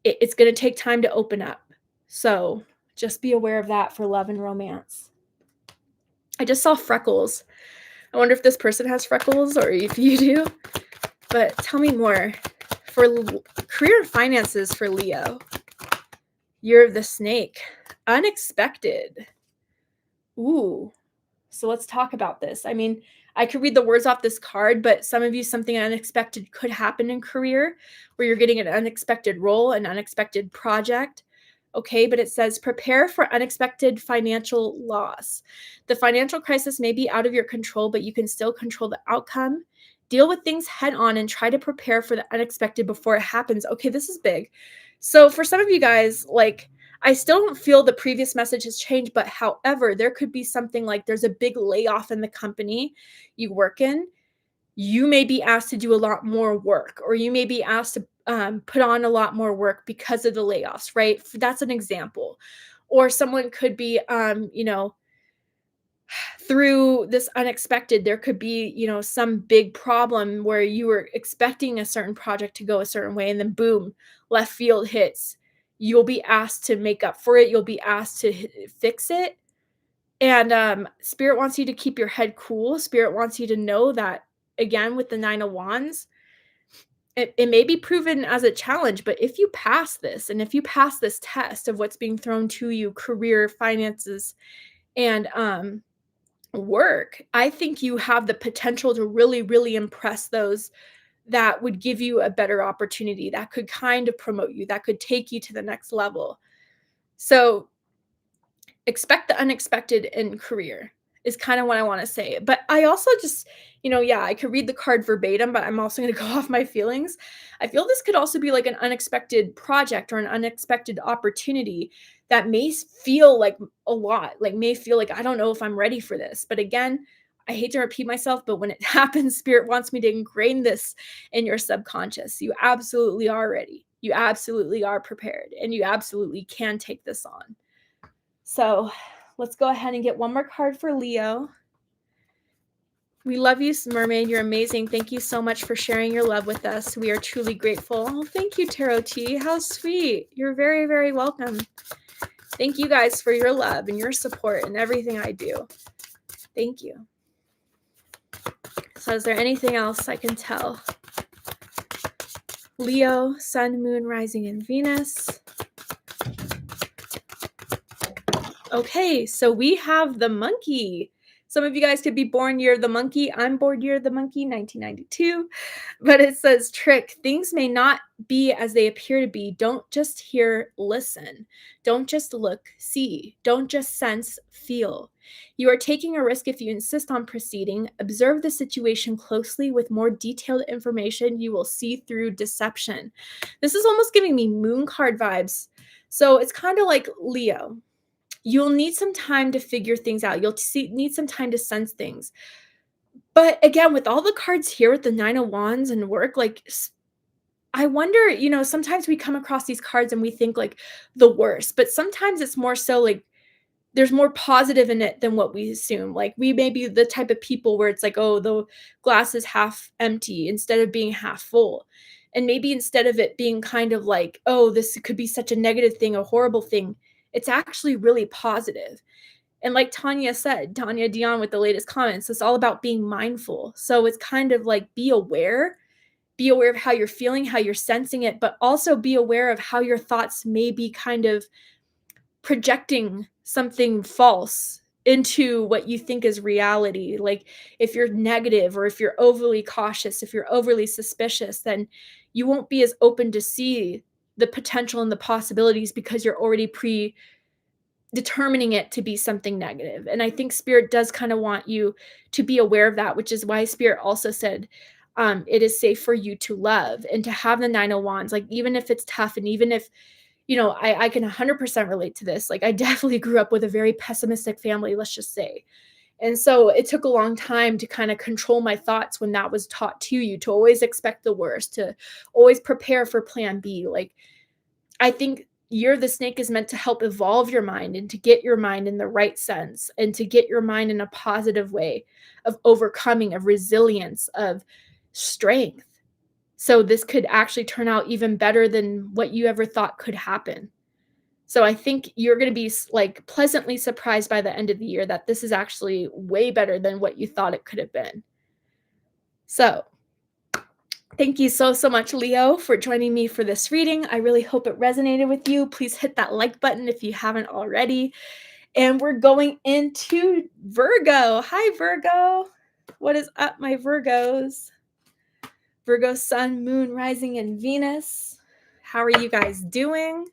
it's going to take time to open up. So just be aware of that for love and romance. I just saw freckles. I wonder if this person has freckles or if you do. But tell me more. For career and finances for Leo, Year of the Snake. Unexpected. Ooh. So let's talk about this. I mean, I could read the words off this card, but some of you, something unexpected could happen in career where you're getting an unexpected role, an unexpected project. Okay, but it says prepare for unexpected financial loss. The financial crisis may be out of your control, but you can still control the outcome. Deal with things head on and try to prepare for the unexpected before it happens. Okay, this is big. So for some of you guys, like, I still don't feel the previous message has changed, but however, there could be something like there's a big layoff in the company you work in. You may be asked to do a lot more work, or you may be asked to put on a lot more work because of the layoffs, right? That's an example. Or someone could be, through this unexpected, there could be, some big problem where you were expecting a certain project to go a certain way, and then boom, left field hits. You'll be asked to make up for it. You'll be asked to fix it. And Spirit wants you to keep your head cool. Spirit wants you to know that, again, with the 9 of Wands, it may be proven as a challenge, but if you pass this, and if you pass this test of what's being thrown to you, career, finances, and work, I think you have the potential to really, really impress those that would give you a better opportunity, that could kind of promote you, that could take you to the next level. So expect the unexpected in career is kind of what I want to say. But I also just, I could read the card verbatim, but I'm also going to go off my feelings. I feel this could also be like an unexpected project or an unexpected opportunity that may feel like a lot, like may feel like, I don't know if I'm ready for this. But again, I hate to repeat myself, but when it happens, Spirit wants me to ingrain this in your subconscious. You absolutely are ready. You absolutely are prepared, and you absolutely can take this on. So let's go ahead and get one more card for Leo. We love you, Mermaid. You're amazing. Thank you so much for sharing your love with us. We are truly grateful. Oh, thank you, Tarot T. How sweet. You're very, very welcome. Thank you guys for your love and your support and everything I do. Thank you. So is there anything else I can tell? Leo, Sun, Moon, Rising, and Venus. Okay, so we have the monkey. Some of you guys could be born year of the monkey. I'm born year of the monkey, 1992. But it says, trick, things may not be as they appear to be. Don't just hear, listen. Don't just look, see. Don't just sense, feel. You are taking a risk if you insist on proceeding. Observe the situation closely. With more detailed information, you will see through deception. This is almost giving me moon card vibes. So it's kind of like Leo. You'll need some time to figure things out. You'll need some time to sense things. But again, with all the cards here with the Nine of Wands and work, like, I wonder, sometimes we come across these cards and we think like the worst, but sometimes it's more so like there's more positive in it than what we assume. Like, we may be the type of people where it's like, oh, the glass is half empty instead of being half full. And maybe instead of it being kind of like, oh, this could be such a negative thing, a horrible thing, it's actually really positive. And like Tanya said, Tanya Dion with the latest comments, it's all about being mindful. So it's kind of like be aware of how you're feeling, how you're sensing it, but also be aware of how your thoughts may be kind of projecting something false into what you think is reality. Like, if you're negative or if you're overly cautious, if you're overly suspicious, then you won't be as open to see the potential and the possibilities because you're already determining it to be something negative. And I think Spirit does kind of want you to be aware of that, which is why Spirit also said it is safe for you to love and to have the Nine of Wands. Like, even if it's tough, and even if, I can 100% relate to this. Like, I definitely grew up with a very pessimistic family, let's just say. And so it took a long time to kind of control my thoughts when that was taught to you, to always expect the worst, to always prepare for plan B. Like, I think Year of the Snake is meant to help evolve your mind and to get your mind in the right sense and to get your mind in a positive way of overcoming, of resilience, of strength. So this could actually turn out even better than what you ever thought could happen. So I think you're going to be like pleasantly surprised by the end of the year that this is actually way better than what you thought it could have been. So thank you so much, Leo, for joining me for this reading. I really hope it resonated with you. Please hit that like button if you haven't already. And we're going into Virgo. Hi, Virgo. What is up, my Virgos? Virgo, Sun, Moon, Rising, and Venus. How are you guys doing?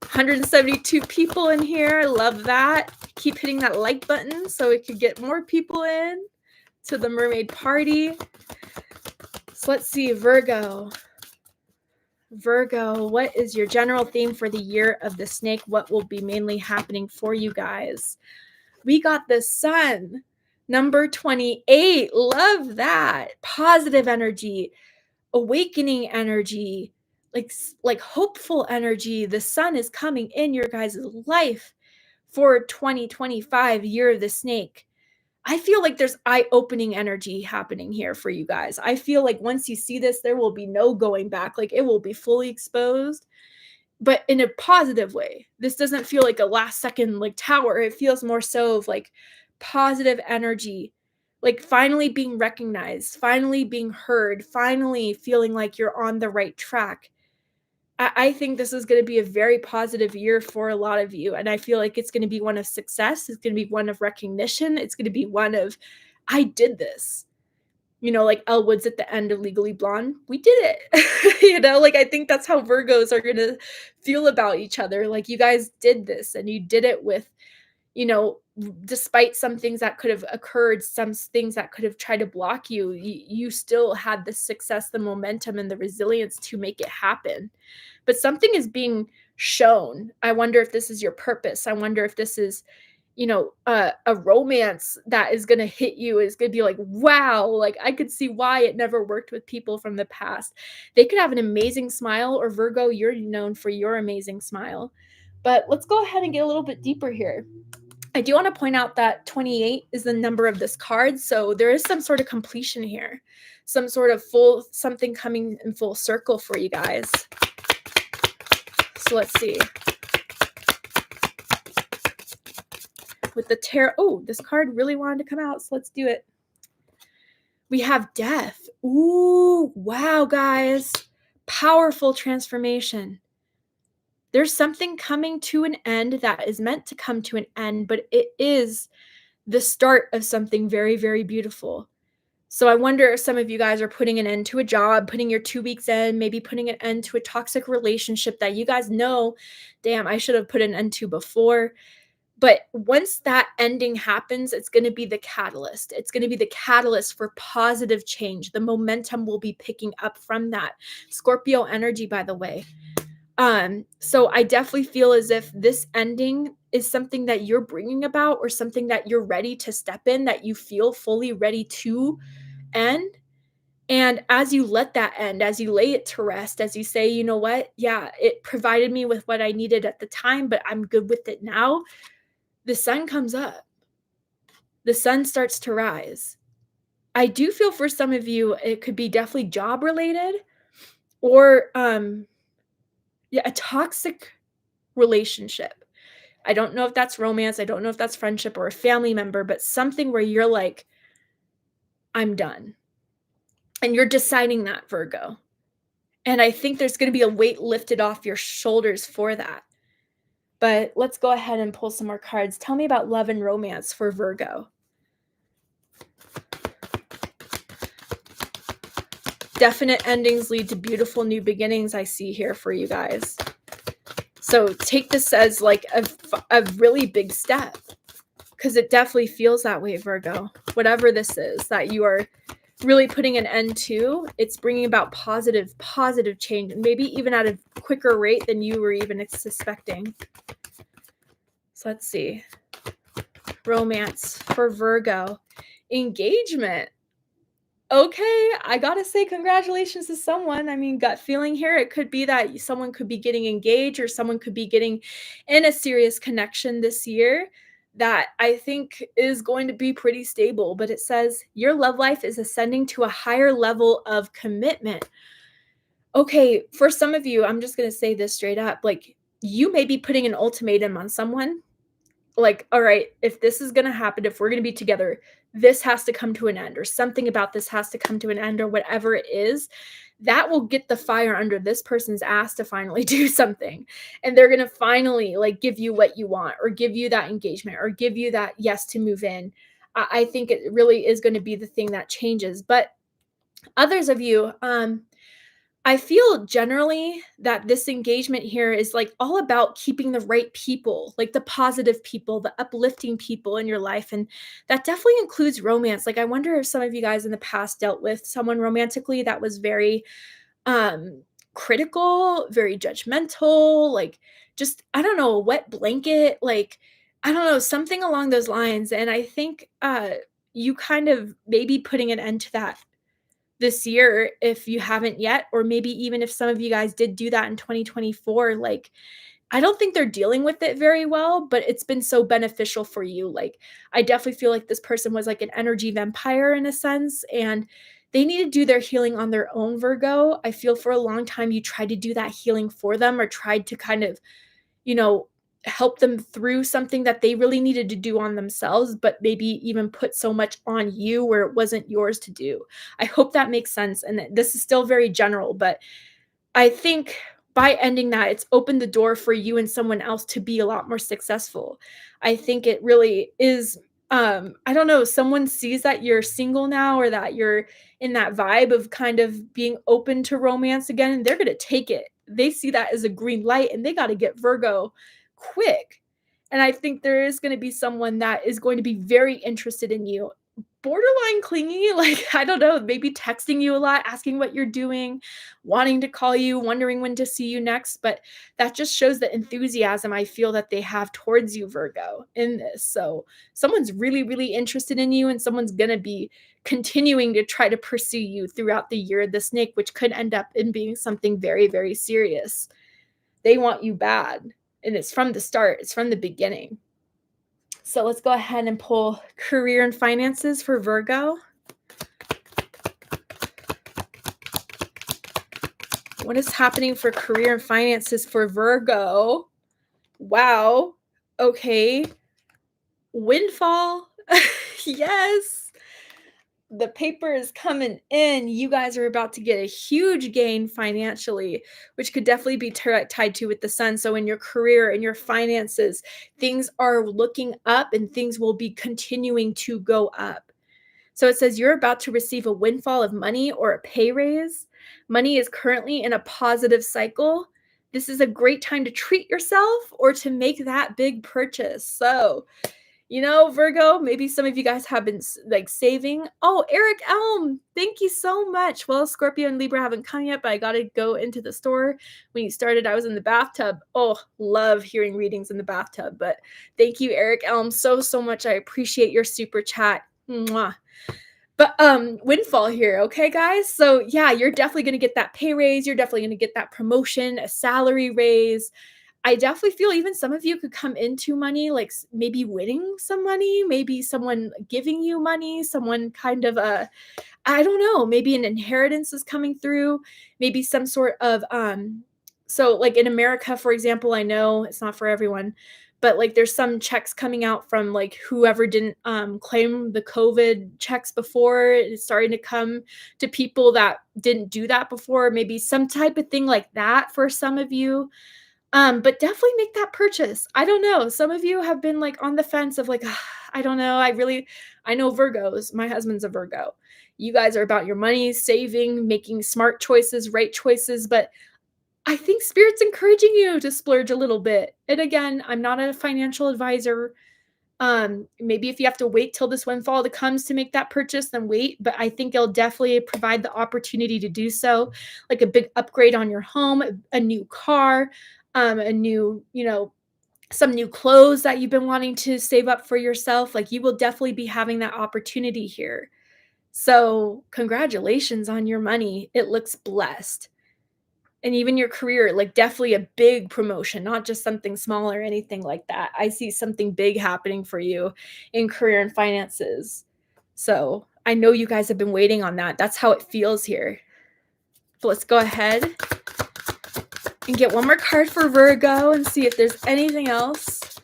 172 people in here. Love that. Keep hitting that like button so we could get more people in to the Mermaid party. So let's see, Virgo. Virgo, what is your general theme for the Year of the Snake? What will be mainly happening for you guys? We got the Sun, number 28. Love that. Positive energy, awakening energy, like hopeful energy. The Sun is coming in your guys' life for 2025, Year of the Snake. I feel like there's eye-opening energy happening here for you guys. I feel like once you see this, there will be no going back. Like, it will be fully exposed, but in a positive way. This doesn't feel like a last second like tower. It feels more so of like positive energy, like finally being recognized, finally being heard, finally feeling like you're on the right track. I think this is going to be a very positive year for a lot of you. And I feel like it's going to be one of success. It's going to be one of recognition. It's going to be one of, I did this. Like Elle Woods at the end of Legally Blonde, we did it. Like, I think that's how Virgos are going to feel about each other. Like, you guys did this and you did it with, despite some things that could have occurred, some things that could have tried to block you, you still had the success, the momentum, and the resilience to make it happen. But something is being shown. I wonder if this is your purpose. I wonder if this is, a romance that is going to hit you, is going to be like, wow, like I could see why it never worked with people from the past. They could have an amazing smile, or Virgo, you're known for your amazing smile. But let's go ahead and get a little bit deeper here. I do want to point out that 28 is the number of this card. So there is some sort of completion here, some sort of something coming in full circle for you guys. So let's see. With the tarot, oh, this card really wanted to come out, so let's do it. We have Death. Ooh, wow, guys. Powerful transformation. There's something coming to an end that is meant to come to an end, but it is the start of something very, very beautiful. So I wonder if some of you guys are putting an end to a job, putting your 2 weeks in, maybe putting an end to a toxic relationship that you guys know, damn, I should have put an end to before. But once that ending happens, it's going to be the catalyst. It's going to be the catalyst for positive change. The momentum will be picking up from that. Scorpio energy, by the way. So I definitely feel as if this ending is something that you're bringing about, or something that you're ready to step in, that you feel fully ready to end. And as you let that end, as you lay it to rest, as you say, you know what? Yeah, it provided me with what I needed at the time, but I'm good with it now. The sun comes up. The sun starts to rise. I do feel for some of you, it could be definitely job related, or yeah, a toxic relationship. I don't know if that's romance. I don't know if that's friendship or a family member, but something where you're like, I'm done. And you're deciding that, Virgo. And I think there's going to be a weight lifted off your shoulders for that. But let's go ahead and pull some more cards. Tell me about love and romance for Virgo. Definite endings lead to beautiful new beginnings, I see here for you guys. So take this as like a really big step, because it definitely feels that way, Virgo. Whatever this is that you are really putting an end to, it's bringing about positive change, maybe even at a quicker rate than you were even suspecting. So let's see. Romance for Virgo. Engagement. Okay, I gotta say congratulations to someone. I mean, gut feeling here, it could be that someone could be getting engaged, or someone could be getting in a serious connection this year that I think is going to be pretty stable. But it says your love life is ascending to a higher level of commitment. Okay, for some of you, I'm just gonna say this straight up. Like, you may be putting an ultimatum on someone. Like, all right, if this is going to happen, if we're going to be together, this has to come to an end, or something about this has to come to an end, or whatever it is, that will get the fire under this person's ass to finally do something. And they're going to finally like give you what you want, or give you that engagement, or give you that yes to move in. I think it really is going to be the thing that changes. But others of you, I feel generally that this engagement here is like all about keeping the right people, like the positive people, the uplifting people in your life. And that definitely includes romance. Like, I wonder if some of you guys in the past dealt with someone romantically that was very critical, very judgmental, like just, I don't know, a wet blanket, like, I don't know, something along those lines. And I think you kind of maybe putting an end to that this year if you haven't yet, or maybe even if some of you guys did do that in 2024. Like, I don't think they're dealing with it very well, but it's been so beneficial for you. Like, I definitely feel like this person was like an energy vampire in a sense, and they need to do their healing on their own, Virgo. I feel for a long time you tried to do that healing for them, or tried to kind of, you know, help them through something that they really needed to do on themselves, but maybe even put so much on you where it wasn't yours to do. I hope that makes sense. And this is still very general, but I think by ending that, it's opened the door for you and someone else to be a lot more successful. I think it really is. I don't know, someone sees that you're single now, or that you're in that vibe of kind of being open to romance again, and they're going to take it. They see that as a green light, and they got to get Virgo quick. And I think there is going to be someone that is going to be very interested in you, borderline clingy, like, I don't know, maybe texting you a lot, asking what you're doing, wanting to call you, wondering when to see you next. But that just shows the enthusiasm I feel that they have towards you, Virgo, in this. So someone's really, really interested in you, and someone's going to be continuing to try to pursue you throughout the year of the snake, which could end up in being something very, very serious. They want you bad. And it's from the start, it's from the beginning. So let's go ahead and pull career and finances for Virgo. What is happening for career and finances for Virgo? Wow. Okay. Windfall. Yes. the paper is coming in. You guys are about to get a huge gain financially, which could definitely be tied to with the sun. So in your career and your finances, things are looking up and things will be continuing to go up. So it says you're about to receive a windfall of money or a pay raise. Money is currently in a positive cycle. This is a great time to treat yourself or to make that big purchase. So, Virgo, maybe some of you guys have been like saving. Oh, Eric Elm, thank you so much. Well, Scorpio and Libra haven't come yet, but I got to go into the store. When you started, I was in the bathtub. Oh, love hearing readings in the bathtub. But thank you, Eric Elm, so much. I appreciate your super chat. Mwah. But windfall here, okay, guys? So yeah, you're definitely gonna get that pay raise. You're definitely gonna get that promotion, a salary raise. I definitely feel even some of you could come into money, like maybe winning some money, maybe someone giving you money, someone kind of I don't know, maybe an inheritance is coming through, maybe some sort of so like in America, for example, I know it's not for everyone, but like there's some checks coming out from like whoever didn't claim the COVID checks before. It's starting to come to people that didn't do that before, maybe some type of thing like that for some of you. But definitely make that purchase. I don't know. Some of you have been like on the fence of like, I don't know. I know Virgos. My husband's a Virgo. You guys are about your money, saving, making smart choices, right choices. But I think Spirit's encouraging you to splurge a little bit. And again, I'm not a financial advisor. Maybe if you have to wait till this windfall comes to make that purchase, then wait. But I think it'll definitely provide the opportunity to do so, like a big upgrade on your home, a new car, a new, some new clothes that you've been wanting to save up for yourself. Like you will definitely be having that opportunity here. So congratulations on your money. It looks blessed. And even your career, like definitely a big promotion, not just something small or anything like that. I see something big happening for you in career and finances. So I know you guys have been waiting on that. That's how it feels here. So let's go ahead and get one more card for Virgo and see if there's anything else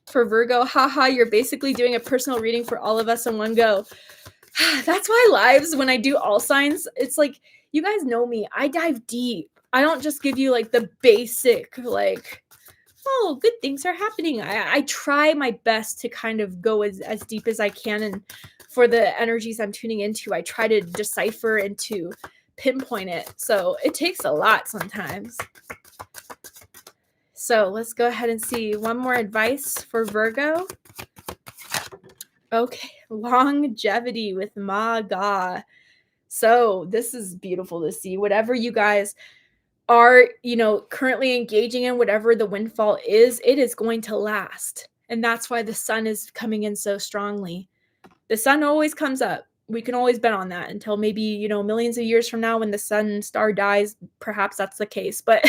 for Virgo. Haha, you're basically doing a personal reading for all of us in one go. That's why lives, when I do all signs, it's like, you guys know me. I dive deep. I don't just give you like the basic, like, oh, good things are happening. I try my best to kind of go as deep as I can. And for the energies I'm tuning into, I try to decipher and to pinpoint it. So it takes a lot sometimes. So let's go ahead and see one more advice for Virgo. Okay, longevity with Maga. So this is beautiful to see. Whatever you guys are, currently engaging in, whatever the windfall is, it is going to last. And that's why the sun is coming in so strongly. The sun always comes up. We can always bet on that until maybe, millions of years from now when the sun star dies, perhaps that's the case. But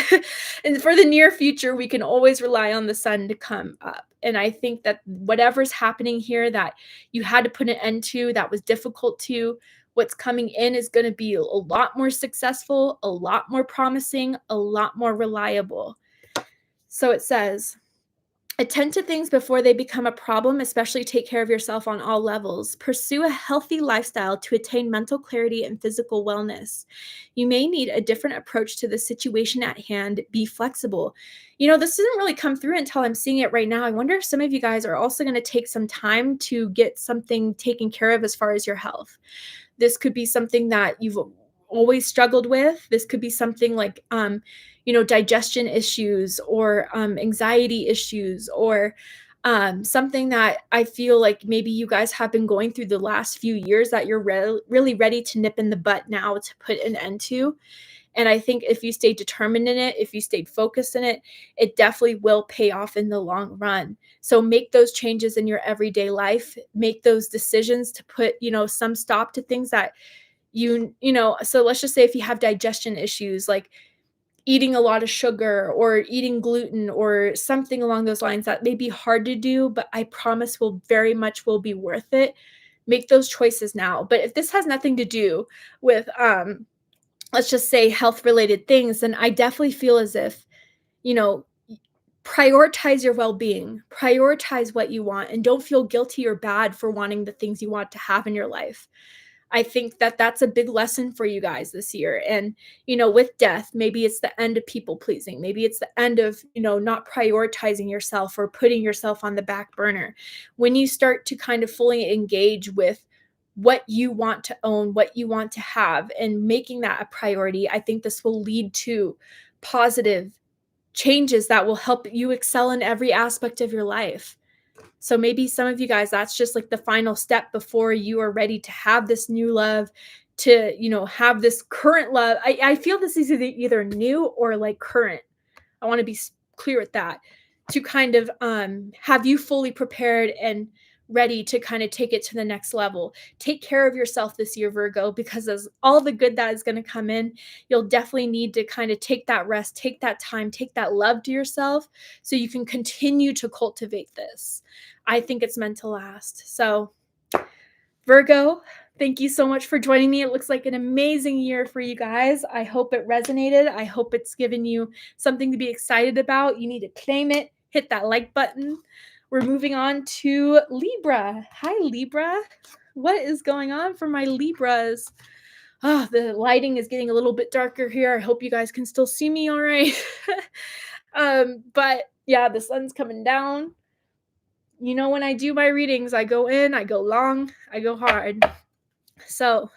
and for the near future, we can always rely on the sun to come up. And I think that whatever's happening here that you had to put an end to, that was difficult to, what's coming in is going to be a lot more successful, a lot more promising, a lot more reliable. So it says, attend to things before they become a problem, especially take care of yourself on all levels. Pursue a healthy lifestyle to attain mental clarity and physical wellness. You may need a different approach to the situation at hand. Be flexible. This doesn't really come through until I'm seeing it right now. I wonder if some of you guys are also going to take some time to get something taken care of as far as your health. This could be something that you've always struggled with. This could be something like, digestion issues or anxiety issues or something that I feel like maybe you guys have been going through the last few years that you're really ready to nip in the butt now to put an end to. And I think if you stay determined in it, if you stayed focused in it, it definitely will pay off in the long run. So make those changes in your everyday life, make those decisions to put, some stop to things that so let's just say if you have digestion issues, like eating a lot of sugar or eating gluten or something along those lines that may be hard to do, but I promise will be worth it. Make those choices now. But if this has nothing to do with, let's just say health related things, then I definitely feel as if, prioritize your well-being, prioritize what you want, and don't feel guilty or bad for wanting the things you want to have in your life. I think that that's a big lesson for you guys this year. And, with death, maybe it's the end of people pleasing. Maybe it's the end of, not prioritizing yourself or putting yourself on the back burner. When you start to kind of fully engage with what you want to own, what you want to have, and making that a priority, I think this will lead to positive changes that will help you excel in every aspect of your life. So maybe some of you guys, that's just like the final step before you are ready to have this new love, to, have this current love. I feel this is either new or like current. I want to be clear with that, to kind of have you fully prepared and ready to kind of take it to the next level. Take care of yourself this year, Virgo, because as all the good that is going to come in, you'll definitely need to kind of take that rest, take that time, take that love to yourself so you can continue to cultivate this. I think it's meant to last. So, Virgo, thank you so much for joining me. It looks like an amazing year for you guys. I hope it resonated. I hope it's given you something to be excited about. You need to claim it. Hit that like button. We're moving on to Libra. Hi, Libra. What is going on for my Libras? Oh, the lighting is getting a little bit darker here. I hope you guys can still see me all right. But yeah, the sun's coming down. When I do my readings, I go in, I go long, I go hard. So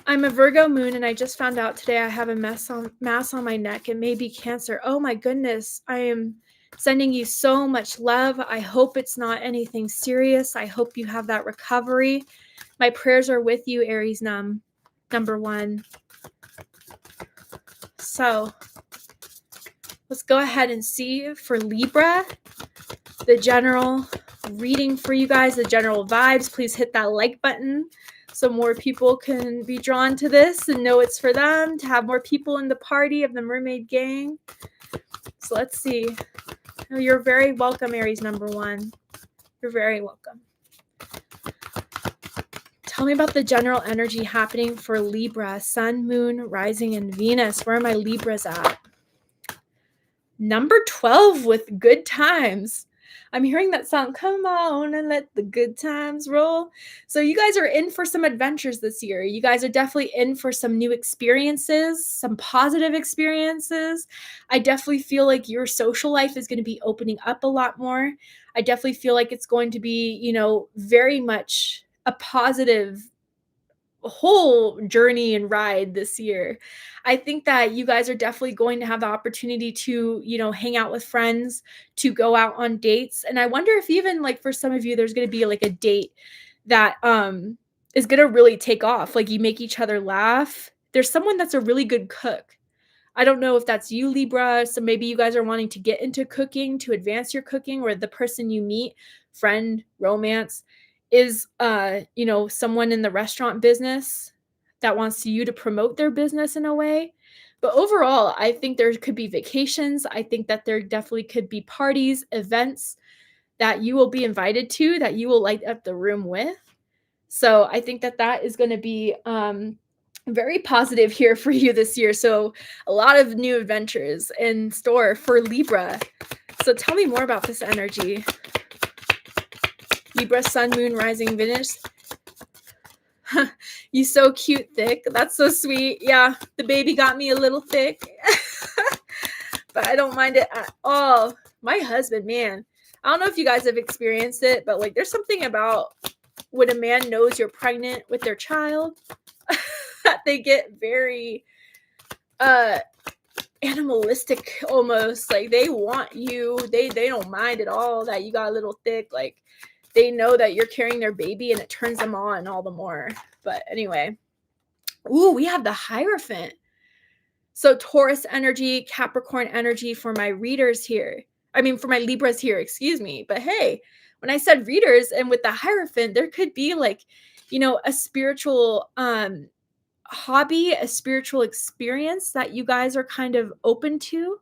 I'm a Virgo moon, and I just found out today I have a mass on my neck. It may be cancer. Oh my goodness. I am sending you so much love. I hope it's not anything serious. I hope you have that recovery. My prayers are with you, Aries number 1. So let's go ahead and see for Libra, the general reading for you guys, the general vibes. Please hit that like button so more people can be drawn to this and know it's for them, to have more people in the party of the Mermaid gang. So let's see. Oh, you're very welcome, Aries number 1. You're very welcome. Tell me about the general energy happening for Libra, Sun, Moon, Rising, and Venus. Where are my Libras at? Number 12 with good times. I'm hearing that song, come on and let the good times roll. So you guys are in for some adventures this year. You guys are definitely in for some new experiences, some positive experiences. I definitely feel like your social life is going to be opening up a lot more. I definitely feel like it's going to be, very much a positive whole journey and ride this year. I think that you guys are definitely going to have the opportunity to, hang out with friends, to go out on dates. And I wonder if even like for some of you, there's going to be like a date that is going to really take off. Like you make each other laugh. There's someone that's a really good cook. I don't know if that's you, Libra. So maybe you guys are wanting to get into cooking, to advance your cooking, or the person you meet, friend, romance, is someone in the restaurant business that wants you to promote their business in a way. But overall, I think there could be vacations. I think that there definitely could be parties, events that you will be invited to, that you will light up the room with. So I think that that is going to be very positive here for you this year. So a lot of new adventures in store for Libra. So tell me more about this energy. Libra, Sun, Moon, Rising, Venus. You so cute, thick. That's so sweet. Yeah, the baby got me a little thick. But I don't mind it at all. My husband, man. I don't know if you guys have experienced it, but like there's something about when a man knows you're pregnant with their child that they get very animalistic almost. Like they want you. They don't mind at all that you got a little thick. Like they know that you're carrying their baby and it turns them on all the more. But anyway. Ooh, we have the Hierophant. So Taurus energy, Capricorn energy for my readers here. I mean, for my Libras here, excuse me. But hey, when I said readers and with the Hierophant, there could be like, a spiritual hobby, a spiritual experience that you guys are kind of open to.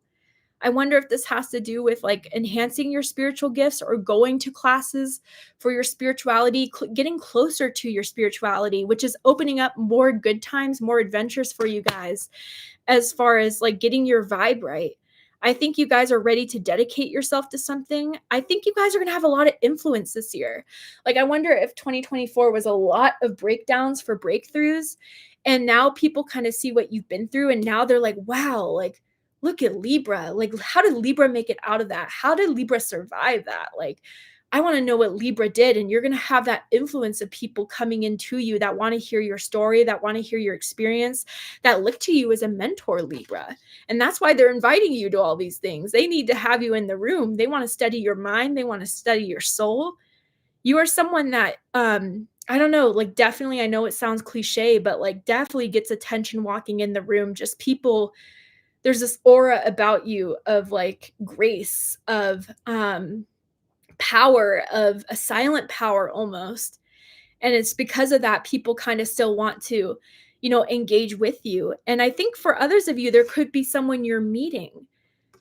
I wonder if this has to do with like enhancing your spiritual gifts or going to classes for your spirituality, getting closer to your spirituality, which is opening up more good times, more adventures for you guys as far as like getting your vibe right. I think you guys are ready to dedicate yourself to something. I think you guys are going to have a lot of influence this year. Like, I wonder if 2024 was a lot of breakdowns for breakthroughs. And now people kind of see what you've been through. And now they're like, wow, like, look at Libra. Like, how did Libra make it out of that? How did Libra survive that? Like, I want to know what Libra did. And you're going to have that influence of people coming into you that want to hear your story, that want to hear your experience, that look to you as a mentor, Libra. And that's why they're inviting you to all these things. They need to have you in the room. They want to study your mind. They want to study your soul. You are someone that, I don't know, like, definitely, I know it sounds cliche, but like, definitely gets attention walking in the room. Just people, there's this aura about you of like grace, of, power, of a silent power almost. And it's because of that people kind of still want to, engage with you. And I think for others of you, there could be someone you're meeting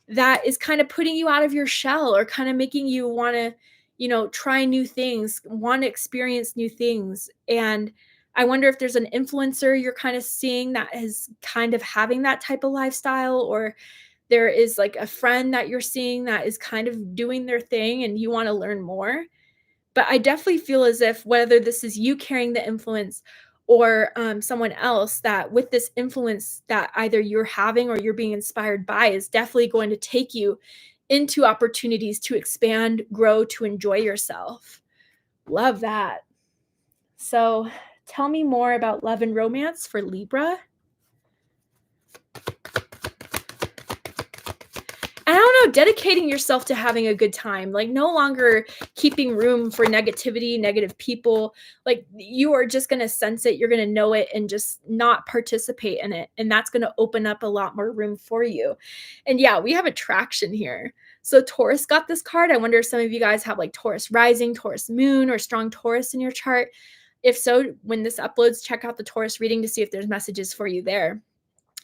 that is kind of putting you out of your shell, or kind of making you want to, try new things, want to experience new things. And I wonder if there's an influencer you're kind of seeing that is kind of having that type of lifestyle, or there is like a friend that you're seeing that is kind of doing their thing and you want to learn more. But I definitely feel as if, whether this is you carrying the influence, or someone else, that with this influence that either you're having or you're being inspired by, is definitely going to take you into opportunities to expand, grow, to enjoy yourself. Love that. So tell me more about love and romance for Libra. I don't know, dedicating yourself to having a good time, like no longer keeping room for negativity, negative people. Like, you are just going to sense it, you're going to know it, and just not participate in it. And that's going to open up a lot more room for you. And yeah, we have attraction here. So Taurus got this card. I wonder if some of you guys have like Taurus rising, Taurus moon, or strong Taurus in your chart. If so, when this uploads, check out the Taurus reading to see if there's messages for you there.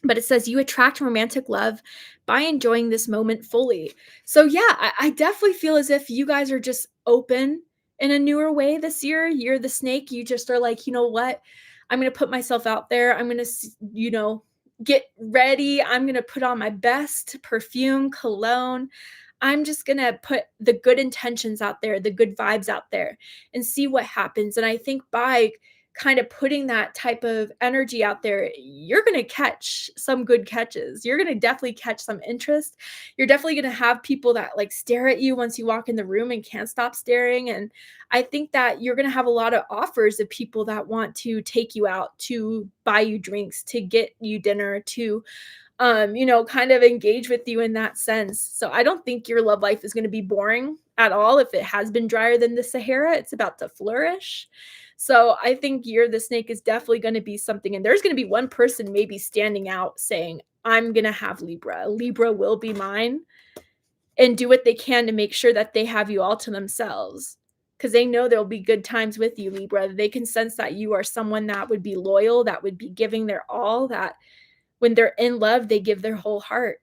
But it says you attract romantic love by enjoying this moment fully. So yeah, I definitely feel as if you guys are just open in a newer way this year. You're the snake. You just are like, you know what? I'm going to put myself out there. I'm going to, get ready. I'm going to put on my best perfume, cologne. I'm just going to put the good intentions out there, the good vibes out there, and see what happens. And I think by kind of putting that type of energy out there, you're going to catch some good catches. You're going to definitely catch some interest. You're definitely going to have people that like stare at you once you walk in the room and can't stop staring. And I think that you're going to have a lot of offers of people that want to take you out, to buy you drinks, to get you dinner, to kind of engage with you in that sense. So I don't think your love life is going to be boring at all. If it has been drier than the Sahara, it's about to flourish. So I think You're the Snake is definitely going to be something. And there's going to be one person maybe standing out saying, I'm going to have Libra. Libra will be mine. And do what they can to make sure that they have you all to themselves. Because they know there'll be good times with you, Libra. They can sense that you are someone that would be loyal, that would be giving their all, that when they're in love, they give their whole heart.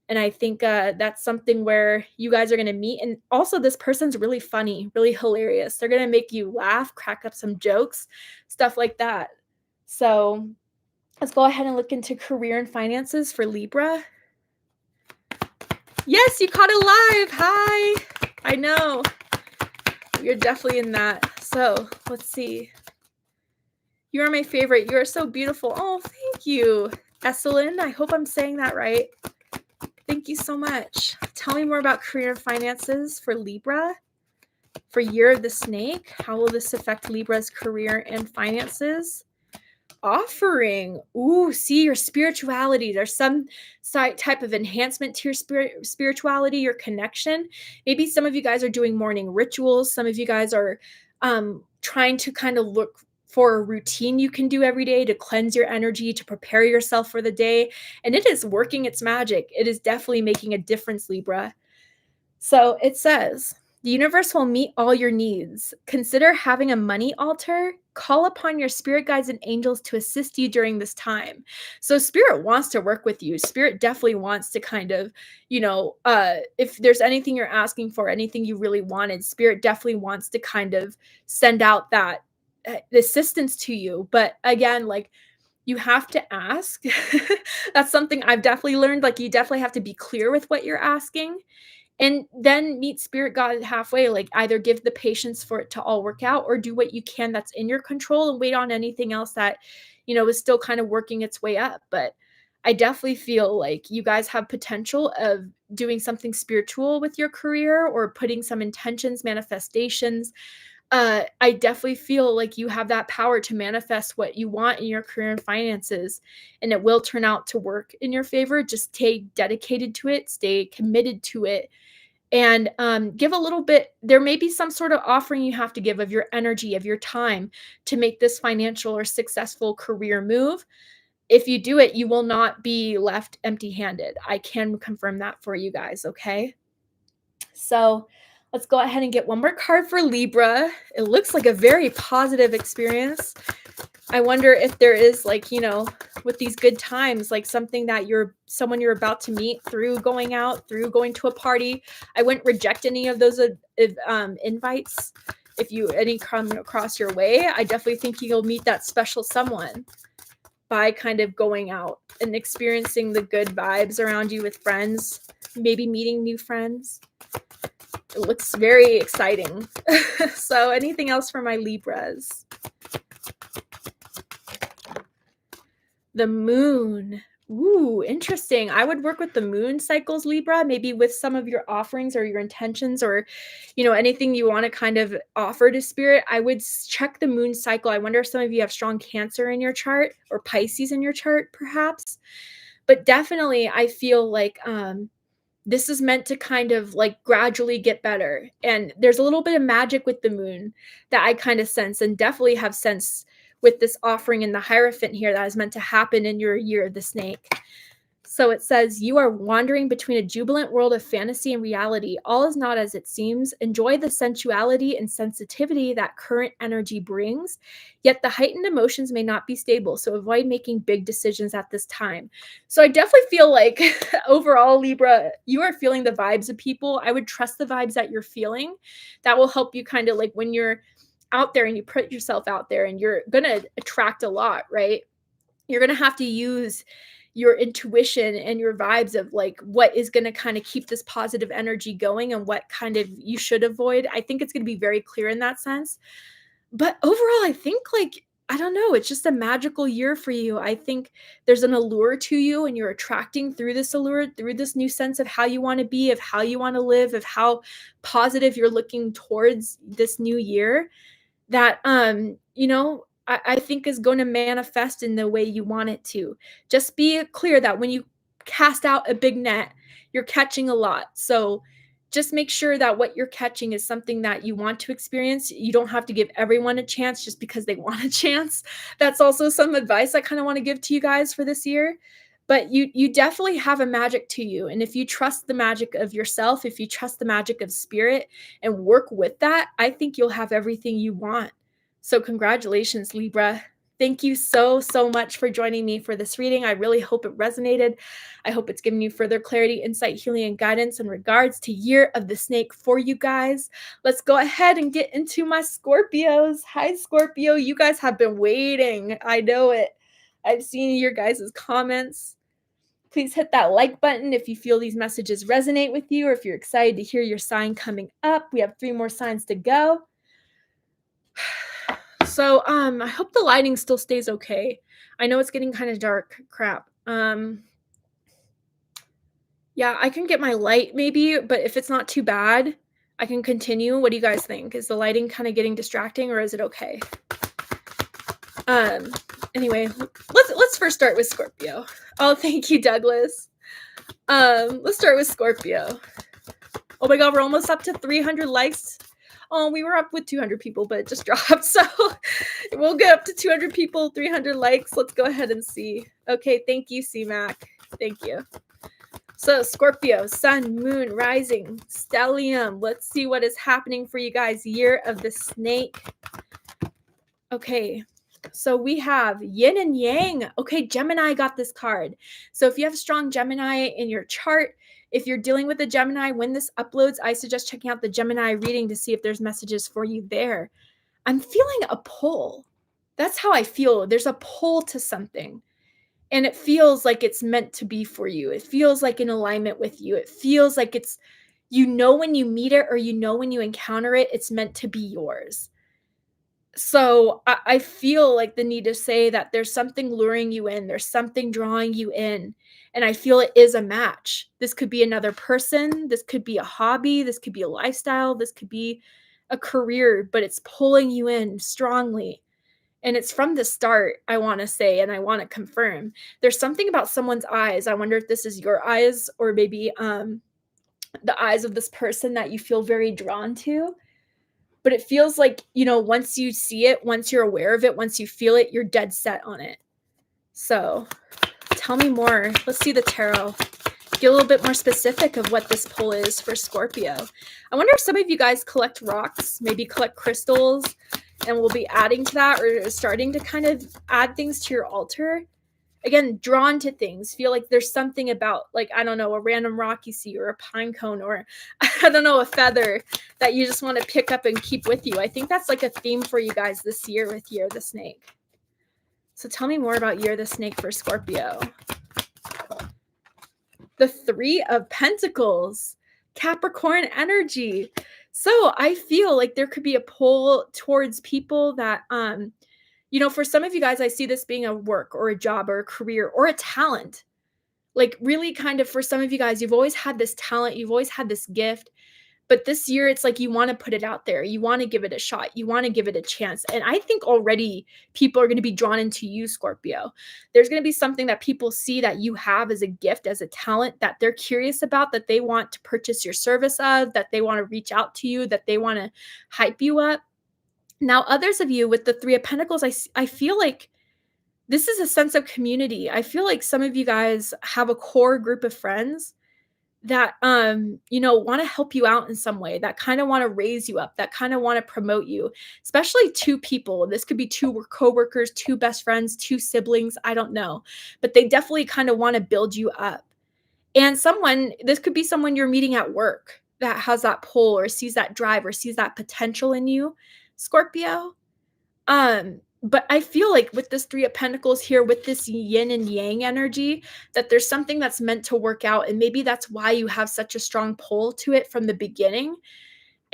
And I think that's something where you guys are going to meet. And also, this person's really funny, really hilarious. They're going to make you laugh, crack up some jokes, stuff like that. So let's go ahead and look into career and finances for Libra. Yes, you caught it live. Hi. I know. You're definitely in that. So let's see. You are my favorite. You are so beautiful. Oh, thank you, Esselin. I hope I'm saying that right. Thank you so much. Tell me more about career and finances for Libra for Year of the Snake. How will this affect Libra's career and finances? Offering. Ooh, see, your spirituality. There's some type of enhancement to your spirituality, your connection. Maybe some of you guys are doing morning rituals. Some of you guys are trying to kind of look for a routine you can do every day to cleanse your energy, to prepare yourself for the day. And it is working its magic. It is definitely making a difference, Libra. So it says, the universe will meet all your needs. Consider having a money altar. Call upon your spirit guides and angels to assist you during this time. So spirit wants to work with you. Spirit definitely wants to kind of, if there's anything you're asking for, anything you really wanted, spirit definitely wants to kind of send out that assistance to you. But again, like, you have to ask. That's something I've definitely learned. Like, you definitely have to be clear with what you're asking, and then meet spirit God halfway. Like, either give the patience for it to all work out, or do what you can that's in your control and wait on anything else that, is still kind of working its way up. But I definitely feel like you guys have potential of doing something spiritual with your career, or putting some intentions, manifestations. I definitely feel like you have that power to manifest what you want in your career and finances, and it will turn out to work in your favor. Just stay dedicated to it, stay committed to it, and give a little bit. There may be some sort of offering you have to give of your energy, of your time, to make this financial or successful career move. If you do it, you will not be left empty-handed. I can confirm that for you guys, okay? So let's go ahead and get one more card for Libra. It looks like a very positive experience. I wonder if there is, like, with these good times, like something that someone you're about to meet through going out, through going to a party. I wouldn't reject any of those invites. If any come across your way, I definitely think you'll meet that special someone by kind of going out and experiencing the good vibes around you with friends, maybe meeting new friends. It looks very exciting. So anything else for my Libras? The moon. Ooh, interesting. I would work with the moon cycles, Libra, maybe with some of your offerings or your intentions, or, anything you want to kind of offer to spirit. I would check the moon cycle. I wonder if some of you have strong Cancer in your chart, or Pisces in your chart, perhaps. But definitely, I feel like this is meant to kind of like gradually get better. And there's a little bit of magic with the moon that I kind of sense, and definitely have sense with this offering in the Hierophant here that is meant to happen in your year of the snake. So it says, you are wandering between a jubilant world of fantasy and reality. All is not as it seems. Enjoy the sensuality and sensitivity that current energy brings. Yet the heightened emotions may not be stable, so avoid making big decisions at this time. So I definitely feel like overall, Libra, you are feeling the vibes of people. I would trust the vibes that you're feeling. That will help you kind of, like, when you're out there and you put yourself out there and you're going to attract a lot, right? You're going to have to use your intuition and your vibes of like what is going to kind of keep this positive energy going, and what kind of you should avoid. I think it's going to be very clear in that sense. But overall, I think, like, I don't know, it's just a magical year for you. I think there's an allure to you, and you're attracting through this allure, through this new sense of how you want to be, of how you want to live, of how positive you're looking towards this new year, that I think is going to manifest in the way you want it to. Just be clear that when you cast out a big net, you're catching a lot. So just make sure that what you're catching is something that you want to experience. You don't have to give everyone a chance just because they want a chance. That's also some advice I kind of want to give to you guys for this year. But you definitely have a magic to you. And if you trust the magic of yourself, if you trust the magic of spirit and work with that, I think you'll have everything you want. So congratulations, Libra. Thank you so, so much for joining me for this reading. I really hope it resonated. I hope it's given you further clarity, insight, healing, and guidance in regards to Year of the Snake for you guys. Let's go ahead and get into my Scorpios. Hi, Scorpio. You guys have been waiting. I know it. I've seen your guys' comments. Please hit that like button if you feel these messages resonate with you, or if you're excited to hear your sign coming up. We have 3 more signs to go. So, I hope the lighting still stays okay. I know it's getting kind of dark. Crap. Yeah, I can get my light maybe, but if it's not too bad, I can continue. What do you guys think? Is the lighting kind of getting distracting, or is it okay? Anyway, let's first start with Scorpio. Oh, thank you, Douglas. Let's start with Scorpio. Oh my God, we're almost up to 300 likes. Oh, we were up with 200 people, but it just dropped. So we'll get up to 200 people, 300 likes. Let's go ahead and see. Okay, thank you, C-Mac. Thank you. So Scorpio, Sun, Moon, Rising, Stellium. Let's see what is happening for you guys. Year of the Snake. Okay, so we have Yin and Yang. Okay, Gemini got this card. So if you have strong Gemini in your chart, if you're dealing with a Gemini, when this uploads, I suggest checking out the Gemini reading to see if there's messages for you there. I'm feeling a pull. That's how I feel. There's a pull to something. And it feels like it's meant to be for you. It feels like in alignment with you. It feels like it's, when you meet it or when you encounter it, it's meant to be yours. So I feel like the need to say that there's something luring you in, there's something drawing you in. And I feel it is a match. This could be another person, this could be a hobby, this could be a lifestyle, this could be a career, but it's pulling you in strongly. And it's from the start, I want to say, and I want to confirm. There's something about someone's eyes. I wonder if this is your eyes or maybe the eyes of this person that you feel very drawn to. But it feels like, once you see it, once you're aware of it, once you feel it, you're dead set on it. So tell me more. Let's see the tarot. Get a little bit more specific of what this pull is for Scorpio. I wonder if some of you guys collect rocks, maybe collect crystals, and we'll be adding to that or starting to kind of add things to your altar. Again, drawn to things, feel like there's something about, like, I don't know, a random rock you see or a pine cone or, I don't know, a feather that you just want to pick up and keep with you. I think that's like a theme for you guys this year with Year of the Snake. So tell me more about Year of the Snake for Scorpio. The Three of Pentacles, Capricorn energy. So I feel like there could be a pull towards people that, for some of you guys, I see this being a work or a job or a career or a talent. Like really kind of for some of you guys, you've always had this talent, you've always had this gift, but this year it's like you want to put it out there. You want to give it a shot. You want to give it a chance. And I think already people are going to be drawn into you, Scorpio. There's going to be something that people see that you have as a gift, as a talent that they're curious about, that they want to purchase your service of, that they want to reach out to you, that they want to hype you up. Now, others of you with the Three of Pentacles, I feel like this is a sense of community. I feel like some of you guys have a core group of friends that, want to help you out in some way, that kind of want to raise you up, that kind of want to promote you, especially two people. This could be two coworkers, two best friends, two siblings. I don't know, but they definitely kind of want to build you up. And this could be someone you're meeting at work that has that pull or sees that drive or sees that potential in you, Scorpio. But I feel like with this Three of Pentacles here, with this yin and yang energy, that there's something that's meant to work out. And maybe that's why you have such a strong pull to it from the beginning.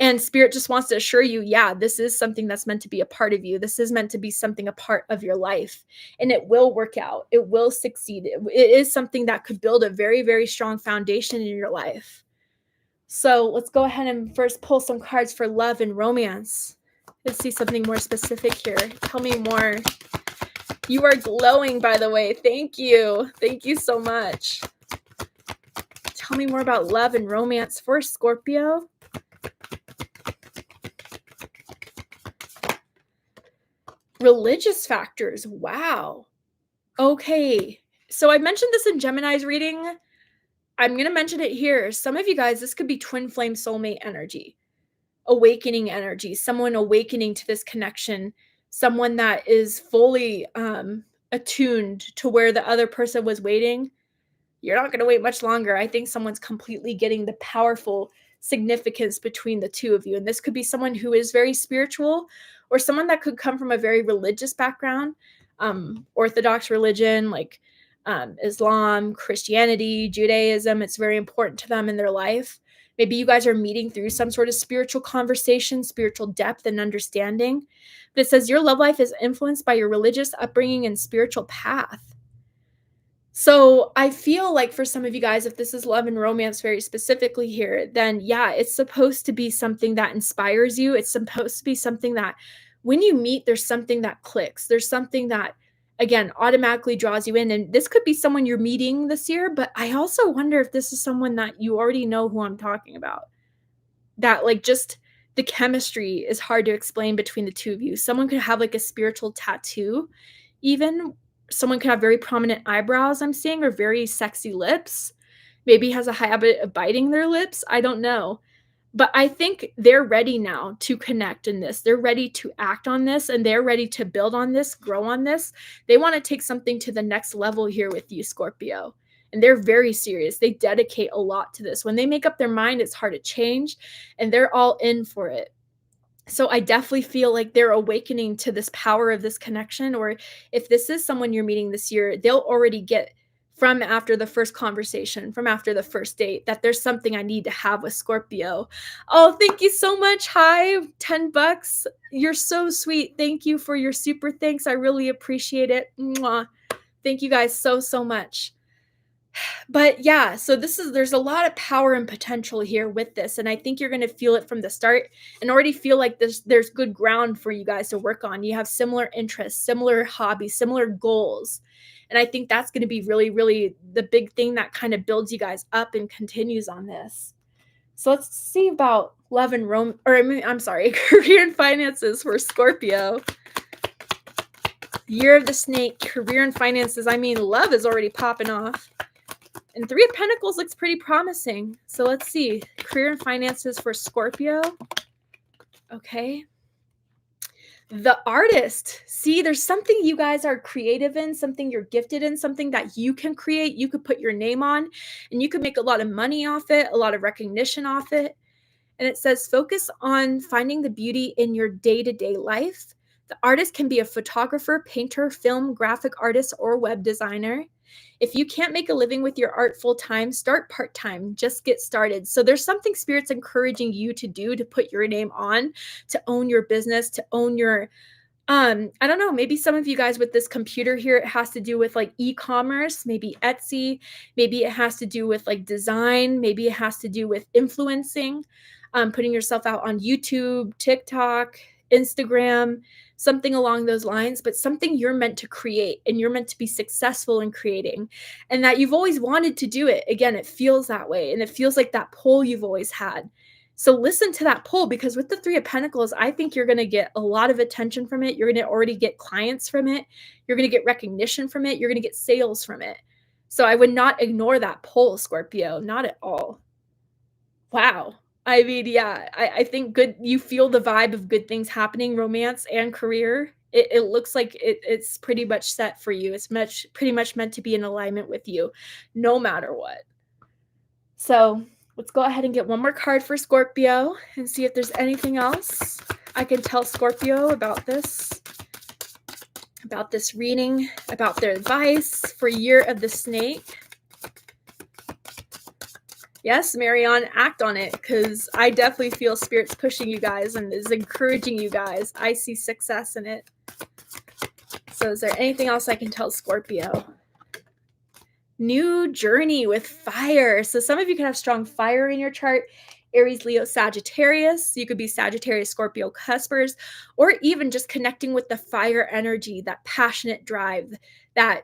And Spirit just wants to assure you, yeah, this is something that's meant to be a part of you. This is meant to be something a part of your life. And it will work out. It will succeed. It is something that could build a very, very strong foundation in your life. So let's go ahead and first pull some cards for love and romance. Let's see something more specific here. Tell me more. You are glowing, by the way. Thank you. Thank you so much. Tell me more about love and romance for Scorpio. Religious factors. Wow. Okay. So I mentioned this in Gemini's reading. I'm going to mention it here. Some of you guys, this could be twin flame soulmate energy. Awakening energy, someone awakening to this connection, someone that is fully attuned to where the other person was waiting. You're not going to wait much longer. I think someone's completely getting the powerful significance between the two of you. And this could be someone who is very spiritual or someone that could come from a very religious background, Orthodox religion, like Islam, Christianity, Judaism. It's very important to them in their life. Maybe you guys are meeting through some sort of spiritual conversation, spiritual depth and understanding. But it says your love life is influenced by your religious upbringing and spiritual path. So I feel like for some of you guys, if this is love and romance very specifically here, then yeah, it's supposed to be something that inspires you. It's supposed to be something that when you meet, there's something that clicks. There's something that, again, automatically draws you in. And this could be someone you're meeting this year, but I also wonder if this is someone that you already know who I'm talking about. That like just the chemistry is hard to explain between the two of you. Someone could have like a spiritual tattoo, even. Someone could have very prominent eyebrows, I'm seeing, or very sexy lips. Maybe has a habit of biting their lips. I don't know. But I think they're ready now to connect in this. They're ready to act on this, and they're ready to build on this, grow on this. They want to take something to the next level here with you, Scorpio. And they're very serious. They dedicate a lot to this. When they make up their mind, it's hard to change, and they're all in for it. So I definitely feel like they're awakening to this power of this connection, or if this is someone you're meeting this year, they'll already get from after the first conversation, from after the first date, that there's something I need to have with Scorpio. Oh, thank you so much. Hi, $10. You're so sweet. Thank you for your super thanks. I really appreciate it. Mwah. Thank you guys so, so much. But yeah, so there's a lot of power and potential here with this, and I think you're going to feel it from the start and already feel like there's good ground for you guys to work on. You have similar interests, similar hobbies, similar goals. And I think that's going to be really, really the big thing that kind of builds you guys up and continues on this. So let's see about love and I'm sorry, career and finances for Scorpio. Year of the Snake, career and finances. I mean, love is already popping off. And Three of Pentacles looks pretty promising. So let's see. Career and finances for Scorpio. Okay. The Artist. See, there's something you guys are creative in, something you're gifted in, something that you can create, you could put your name on, and you could make a lot of money off it, a lot of recognition off it. And it says, focus on finding the beauty in your day-to-day life. The artist can be a photographer, painter, film, graphic artist, or web designer. If you can't make a living with your art full-time, start part-time. Just get started. So there's something Spirit's encouraging you to do, to put your name on, to own your business, to own your I don't know, maybe some of you guys with this computer here, it has to do with like e-commerce, maybe Etsy, maybe it has to do with like design, maybe it has to do with influencing, putting yourself out on YouTube, TikTok, Instagram, something along those lines, but something you're meant to create and you're meant to be successful in creating, and that you've always wanted to do it. Again, it feels that way, and it feels like that pull you've always had. So listen to that pull, because with the Three of Pentacles, I think you're going to get a lot of attention from it. You're going to already get clients from it. You're going to get recognition from it. You're going to get sales from it. So I would not ignore that pull, Scorpio, not at all. Wow. I mean, yeah, I think you feel the vibe of good things happening, romance and career. It looks like it's pretty much set for you. It's pretty much meant to be in alignment with you, no matter what. So let's go ahead and get one more card for Scorpio and see if there's anything else I can tell Scorpio about this reading, about their advice for Year of the Snake. Yes, Marianne, act on it, because I definitely feel Spirit's pushing you guys and is encouraging you guys. I see success in it. So is there anything else I can tell Scorpio? New journey with fire. So some of you can have strong fire in your chart. Aries, Leo, Sagittarius. You could be Sagittarius, Scorpio, Cuspers, or even just connecting with the fire energy, that passionate drive, that,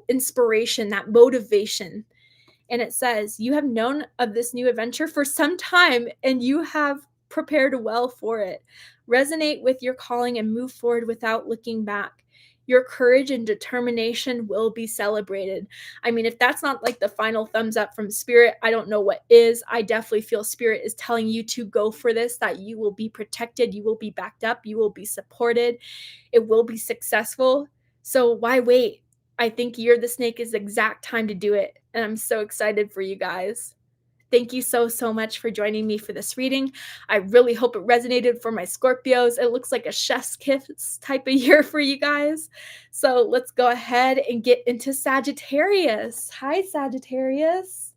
inspiration, that motivation. And it says, you have known of this new adventure for some time, and you have prepared well for it. Resonate with your calling and move forward without looking back. Your courage and determination will be celebrated. I mean, if that's not like the final thumbs up from Spirit, I don't know what is. I definitely feel Spirit is telling you to go for this, that you will be protected, you will be backed up, you will be supported, it will be successful. So why wait? I think Year of the Snake is the exact time to do it. And I'm so excited for you guys. Thank you so, so much for joining me for this reading. I really hope it resonated for my Scorpios. It looks like a chef's kiss type of year for you guys. So let's go ahead and get into Sagittarius. Hi, Sagittarius.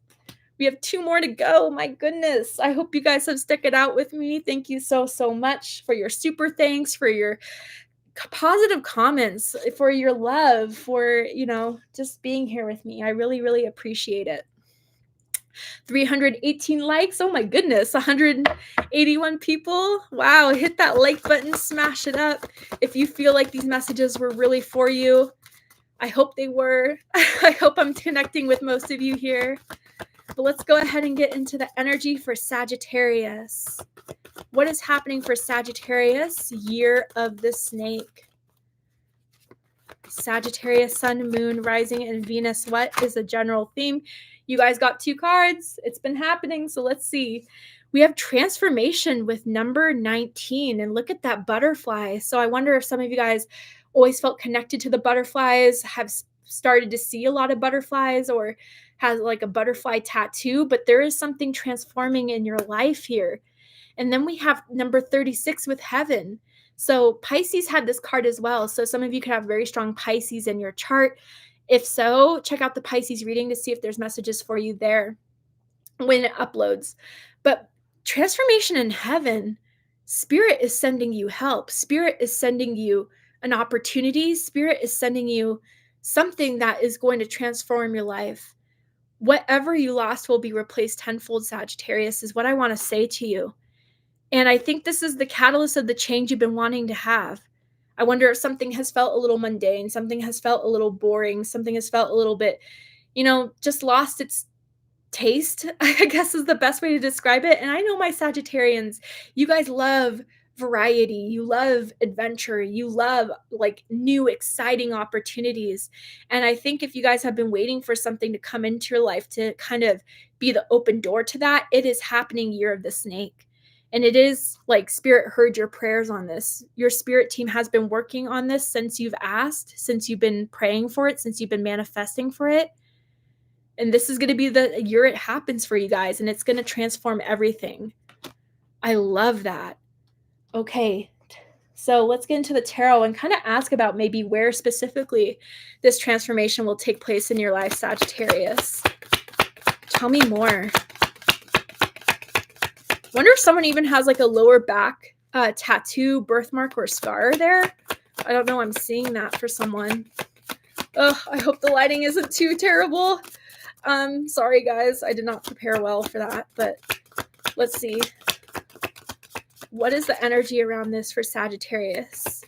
We have 2 more to go. My goodness. I hope you guys have stuck it out with me. Thank you so, so much for your super thanks, for your positive comments, for your love, for, just being here with me. I really, really appreciate it. 318 likes. Oh my goodness. 181 people. Wow. Hit that like button, smash it up. If you feel like these messages were really for you, I hope they were. I hope I'm connecting with most of you here. But let's go ahead and get into the energy for Sagittarius. What is happening for Sagittarius, Year of the Snake? Sagittarius, Sun, Moon, Rising, and Venus. What is the general theme? You guys got 2 cards. It's been happening. So let's see. We have transformation with number 19. And look at that butterfly. So I wonder if some of you guys always felt connected to the butterflies, have started to see a lot of butterflies, or has like a butterfly tattoo. But there is something transforming in your life here. And then we have number 36 with heaven. So Pisces had this card as well. So some of you could have very strong Pisces in your chart. If so, check out the Pisces reading to see if there's messages for you there when it uploads. But transformation in heaven, Spirit is sending you help. Spirit is sending you an opportunity. Spirit is sending you something that is going to transform your life. Whatever you lost will be replaced tenfold, Sagittarius, is what I want to say to you. And I think this is the catalyst of the change you've been wanting to have. I wonder if something has felt a little mundane, something has felt a little boring, something has felt a little bit, just lost its taste, I guess is the best way to describe it. And I know my Sagittarians, you guys love variety, you love adventure, you love like new exciting opportunities. And I think if you guys have been waiting for something to come into your life to kind of be the open door to that, it is happening, year of the snake. And it is like Spirit heard your prayers on this. Your spirit team has been working on this since you've asked, since you've been praying for it, since you've been manifesting for it. And this is going to be the year it happens for you guys, and it's going to transform everything. I love that. Okay, so let's get into the tarot and kind of ask about maybe where specifically this transformation will take place in your life, Sagittarius. Tell me more. Wonder if someone even has like a lower back tattoo, birthmark, or scar there. I don't know. I'm seeing that for someone. Oh, I hope the lighting isn't too terrible. Sorry guys, I did not prepare well for that, but let's see. What is the energy around this for Sagittarius?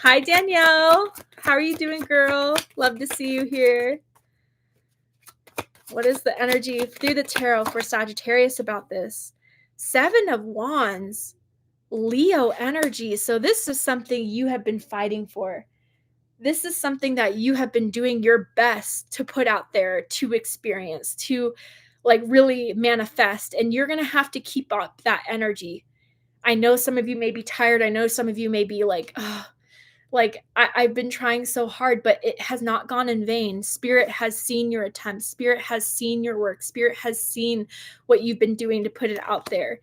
Hi Danielle, how are you doing, girl? Love to see you here. What is the energy through the tarot for Sagittarius about this? 7 of Wands, Leo energy. So this is something you have been fighting for. This is something that you have been doing your best to put out there, to experience, to like really manifest. And you're going to have to keep up that energy. I know some of you may be tired. I know some of you may be like, oh, I've been trying so hard, but it has not gone in vain. Spirit has seen your attempts. Spirit has seen your work. Spirit has seen what you've been doing to put it out there.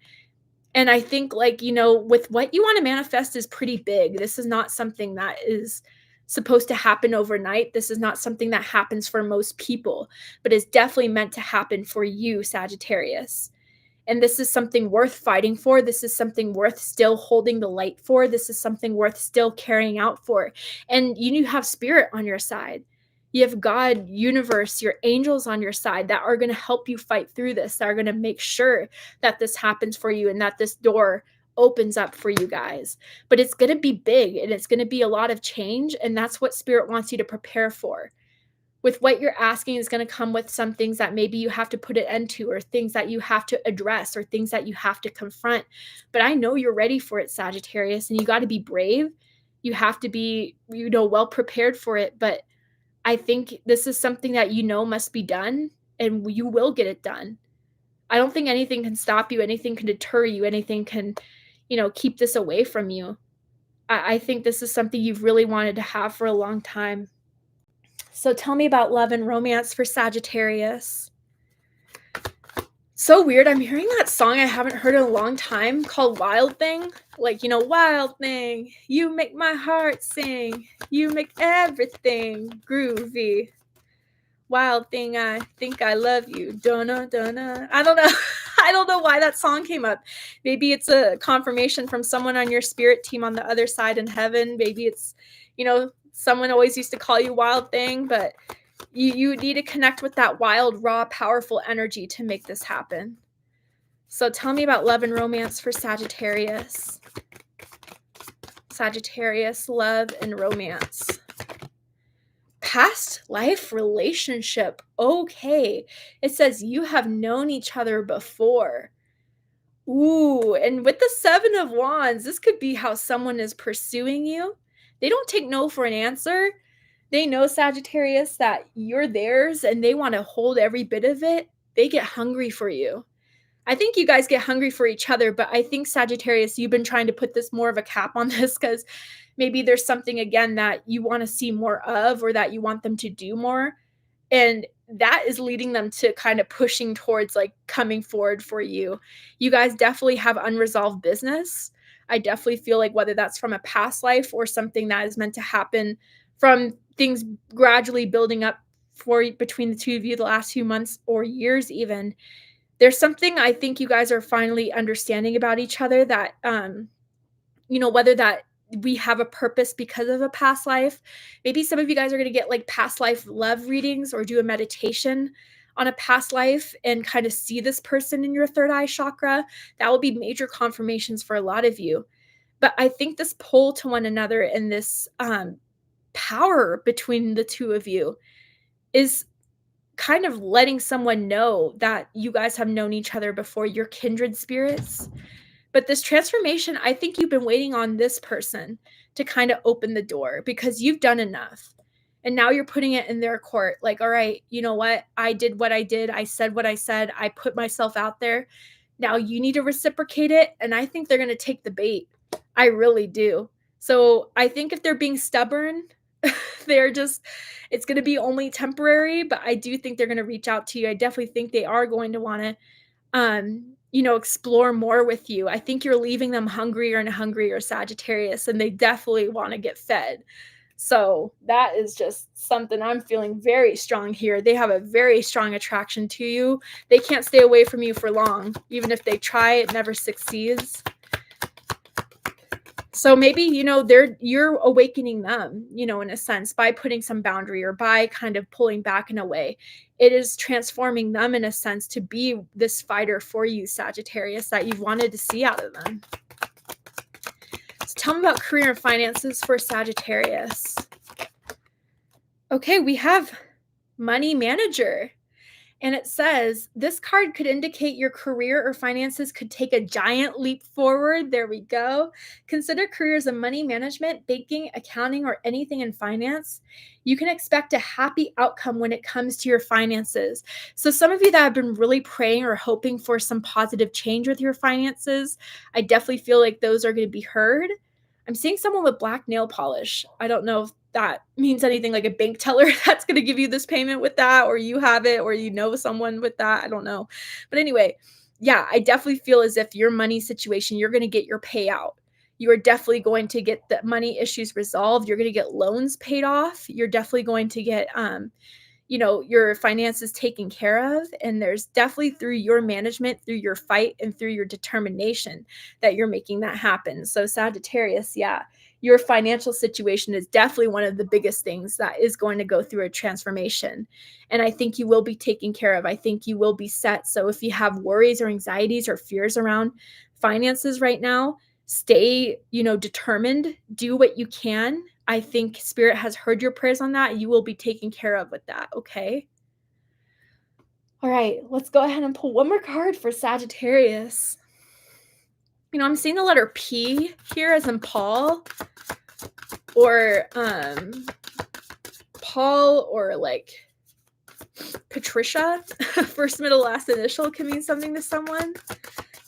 And I think with what you want to manifest is pretty big. This is not something that is supposed to happen overnight. This is not something that happens for most people, but is definitely meant to happen for you, Sagittarius. And this is something worth fighting for. This is something worth still holding the light for. This is something worth still carrying out for. And you have Spirit on your side. You have God, universe, your angels on your side that are going to help you fight through this, that are going to make sure that this happens for you and that this door opens up for you guys. But it's going to be big and it's going to be a lot of change. And that's what Spirit wants you to prepare for. With what you're asking is going to come with some things that maybe you have to put an end to, or things that you have to address, or things that you have to confront. But I know you're ready for it, Sagittarius, and you got to be brave. You have to be, well prepared for it. But I think this is something that must be done, and you will get it done. I don't think anything can stop you. Anything can deter you. Anything can, keep this away from you. I think this is something you've really wanted to have for a long time. So tell me about love and romance for Sagittarius. So weird. I'm hearing that song I haven't heard in a long time called Wild Thing. Wild Thing. You make my heart sing. You make everything groovy. Wild Thing, I think I love you. Donna. I don't know. I don't know why that song came up. Maybe it's a confirmation from someone on your spirit team on the other side in heaven. Maybe it's, someone always used to call you Wild Thing, but you need to connect with that wild, raw, powerful energy to make this happen. So tell me about love and romance for Sagittarius. Sagittarius, love and romance. Past life relationship. Okay. It says you have known each other before. Ooh, and with the 7 of Wands, this could be how someone is pursuing you. They don't take no for an answer. They know, Sagittarius, that you're theirs and they want to hold every bit of it. They get hungry for you. I think you guys get hungry for each other, but I think, Sagittarius, you've been trying to put this more of a cap on this because maybe there's something, again, that you want to see more of, or that you want them to do more. And that is leading them to kind of pushing towards like coming forward for you. You guys definitely have unresolved business. I definitely feel like whether that's from a past life or something that is meant to happen from things gradually building up for between the two of you the last few months or years even, there's something I think you guys are finally understanding about each other that whether that we have a purpose because of a past life. Maybe some of you guys are going to get like past life love readings or do a meditation on a past life and kind of see this person in your third eye chakra. That will be major confirmations for a lot of you. But I think this pull to one another and this power between the two of you is kind of letting someone know that you guys have known each other before. You're kindred spirits. But this transformation, I think you've been waiting on this person to kind of open the door because you've done enough. And now you're putting it in their court. Like, all right, you know what? I did what I did. I said what I said. I put myself out there. Now you need to reciprocate it. And I think they're going to take the bait. I really do. So I think if they're being stubborn, it's going to be only temporary. But I do think they're going to reach out to you. I definitely think they are going to want to explore more with you. I think you're leaving them hungrier and hungrier, Sagittarius, and they definitely want to get fed. So that is just something I'm feeling very strong here. They have a very strong attraction to you. They can't stay away from you for long. Even if they try, it never succeeds. So maybe, you're awakening them, in a sense, by putting some boundary or by kind of pulling back in a way. It is transforming them in a sense to be this fighter for you, Sagittarius, that you've wanted to see out of them. So tell me about career and finances for Sagittarius. Okay, we have Money Manager. And it says, this card could indicate your career or finances could take a giant leap forward. There we go. Consider careers in money management, banking, accounting, or anything in finance. You can expect a happy outcome when it comes to your finances. So some of you that have been really praying or hoping for some positive change with your finances, I definitely feel like those are going to be heard. I'm seeing someone with black nail polish. I don't know if that means anything, like a bank teller that's going to give you this payment with that, or you have it, or someone with that. I don't know. But anyway, yeah, I definitely feel as if your money situation, you're going to get your payout. You are definitely going to get the money issues resolved. You're going to get loans paid off. You're definitely going to get, your finances taken care of. And there's definitely through your management, through your fight, and through your determination that you're making that happen. So Sagittarius, yeah, your financial situation is definitely one of the biggest things that is going to go through a transformation. And I think you will be taken care of. I think you will be set. So if you have worries or anxieties or fears around finances right now, stay, determined, do what you can. I think Spirit has heard your prayers on that. You will be taken care of with that. Okay. All right, let's go ahead and pull one more card for Sagittarius. I'm seeing the letter P here as in Paul or Paul or like Patricia. First, middle, last initial can mean something to someone.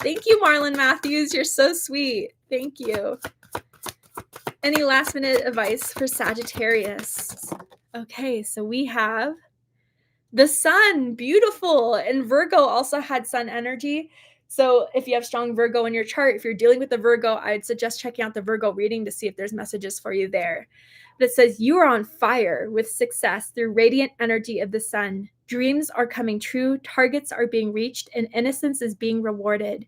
Thank you, Marlon Matthews. You're so sweet. Thank you. Any last minute advice for Sagittarius? Okay, so we have the sun. Beautiful. And Virgo also had sun energy. So if you have strong Virgo in your chart, if you're dealing with the Virgo, I'd suggest checking out the Virgo reading to see if there's messages for you there. But it says, you are on fire with success through radiant energy of the sun. Dreams are coming true, targets are being reached, and innocence is being rewarded.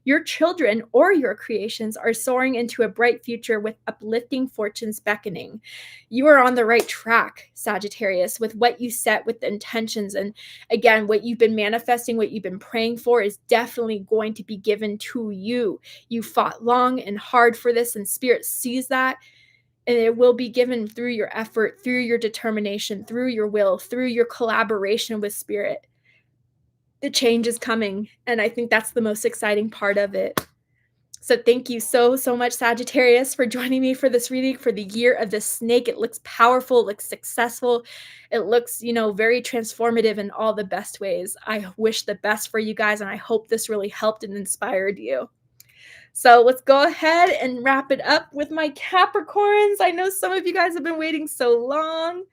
Your children or your creations are soaring into a bright future with uplifting fortunes beckoning. You are on the right track, Sagittarius, with what you set with the intentions. And again, what you've been manifesting, what you've been praying for is definitely going to be given to you. You fought long and hard for this, and Spirit sees that. And it will be given through your effort, through your determination, through your will, through your collaboration with Spirit. The change is coming. And I think that's the most exciting part of it. So thank you so much, Sagittarius, for joining me for this reading for the year of the snake. It looks powerful, it looks successful. It looks, very transformative in all the best ways. I wish the best for you guys, and I hope this really helped and inspired you. So let's go ahead and wrap it up with my Capricorns. I know some of you guys have been waiting so long.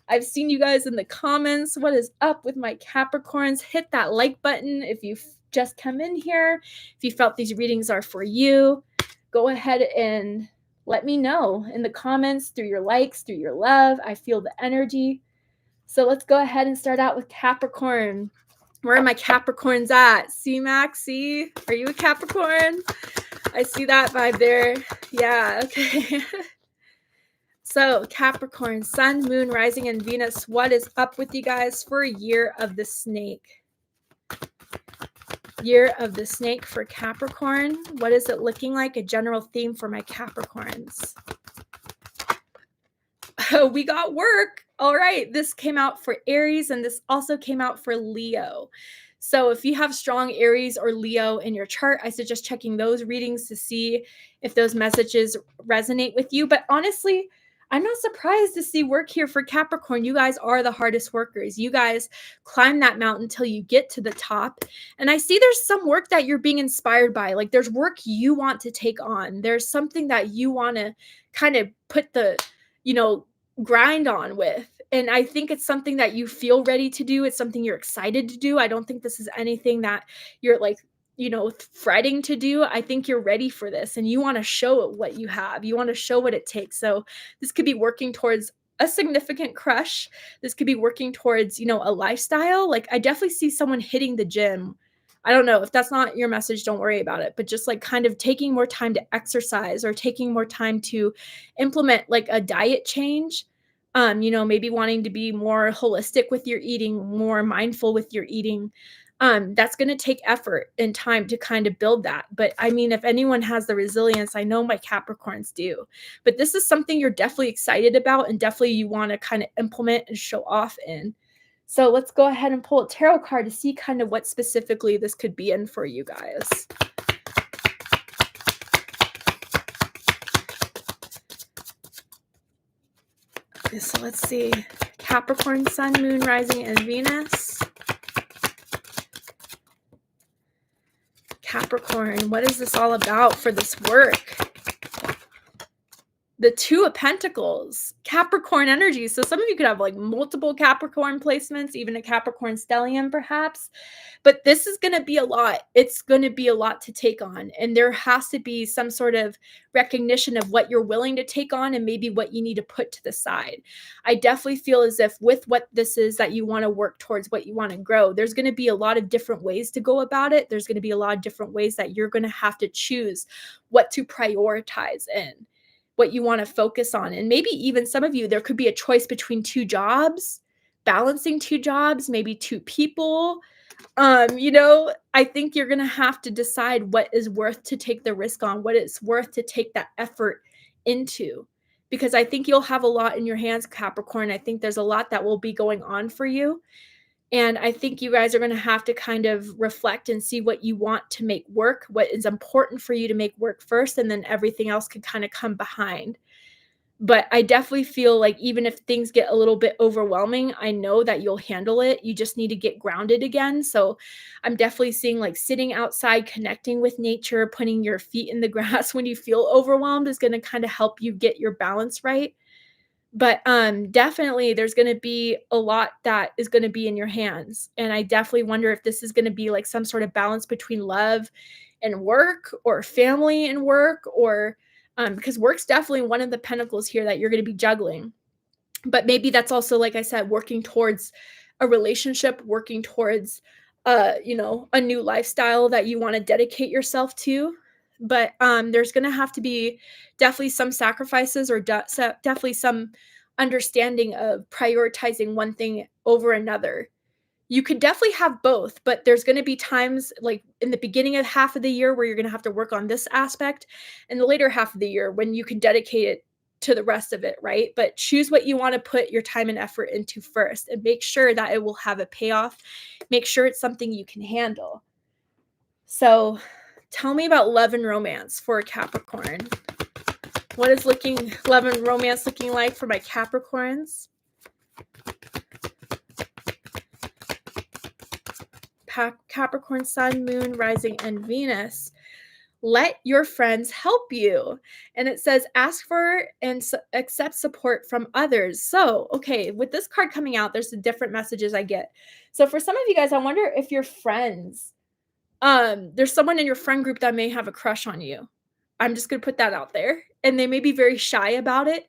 I've seen you guys in the comments. What is up with my Capricorns? Hit that like button if you've just come in here. If you felt these readings are for you, go ahead and let me know in the comments, through your likes, through your love. I feel the energy. So let's go ahead and start out with Capricorn. Where are my Capricorns at? See, Maxie? Are you a Capricorn? I see that vibe there. Yeah, okay. So Capricorn, Sun, Moon, Rising, and Venus. What is up with you guys for Year of the Snake? Year of the Snake for Capricorn. What is it looking like? A general theme for my Capricorns. Oh, we got work. All right. This came out for Aries, and this also came out for Leo. So if you have strong Aries or Leo in your chart, I suggest checking those readings to see if those messages resonate with you. But honestly, I'm not surprised to see work here for Capricorn. You guys are the hardest workers. You guys climb that mountain till you get to the top. And I see there's some work that you're being inspired by. Like there's work you want to take on. There's something that you want to kind of put the, grind on with. And I think it's something that you feel ready to do. It's something you're excited to do. I don't think this is anything that you're like, fretting to do. I think you're ready for this and you want to show what you have. You want to show what it takes. So this could be working towards a significant crush. This could be working towards, a lifestyle. Like I definitely see someone hitting the gym. I don't know if that's not your message, don't worry about it, but just like kind of taking more time to exercise or taking more time to implement like a diet change. Maybe wanting to be more holistic with your eating, more mindful with your eating. That's going to take effort and time to kind of build that. But I mean, if anyone has the resilience, I know my Capricorns do, but this is something you're definitely excited about and definitely you want to kind of implement and show off in. So let's go ahead and pull a tarot card to see kind of what specifically this could be in for you guys. Okay, so let's see. Capricorn, Sun, Moon, Rising, and Venus. Capricorn, what is this all about for this work? The Two of Pentacles, Capricorn energy. So some of you could have like multiple Capricorn placements, even a Capricorn stellium perhaps, but this is going to be a lot. It's going to be a lot to take on. And there has to be some sort of recognition of what you're willing to take on and maybe what you need to put to the side. I definitely feel as if with what this is that you want to work towards, what you want to grow, there's going to be a lot of different ways to go about it. There's going to be a lot of different ways that you're going to have to choose what to prioritize in, what you want to focus on. And maybe even some of you, there could be a choice between two jobs, balancing two jobs, maybe two people. I think you're going to have to decide what is worth to take the risk on, what it's worth to take that effort into, because I think you'll have a lot in your hands, Capricorn. I think there's a lot that will be going on for you. And I think you guys are going to have to kind of reflect and see what you want to make work, what is important for you to make work first, and then everything else can kind of come behind. But I definitely feel like even if things get a little bit overwhelming, I know that you'll handle it. You just need to get grounded again. So I'm definitely seeing like sitting outside, connecting with nature, putting your feet in the grass when you feel overwhelmed is going to kind of help you get your balance right. But definitely there's going to be a lot that is going to be in your hands. And I definitely wonder if this is going to be like some sort of balance between love and work, or family and work, or because work's definitely one of the pentacles here that you're going to be juggling. But maybe that's also, like I said, working towards a relationship, working towards a new lifestyle that you want to dedicate yourself to. But there's going to have to be definitely some sacrifices, or definitely some understanding of prioritizing one thing over another. You could definitely have both, but there's going to be times like in the beginning of half of the year where you're going to have to work on this aspect, and the later half of the year when you can dedicate it to the rest of it, right? But choose what you want to put your time and effort into first, and make sure that it will have a payoff. Make sure it's something you can handle. So tell me about love and romance for Capricorn. What is love and romance looking like for my Capricorns? Capricorn, Sun, Moon, Rising, and Venus. Let your friends help you. And it says, ask for and accept support from others. So, okay, with this card coming out, there's the different messages I get. So, for some of you guys, I wonder if your friends, there's someone in your friend group that may have a crush on you. I'm just going to put that out there. And they may be very shy about it,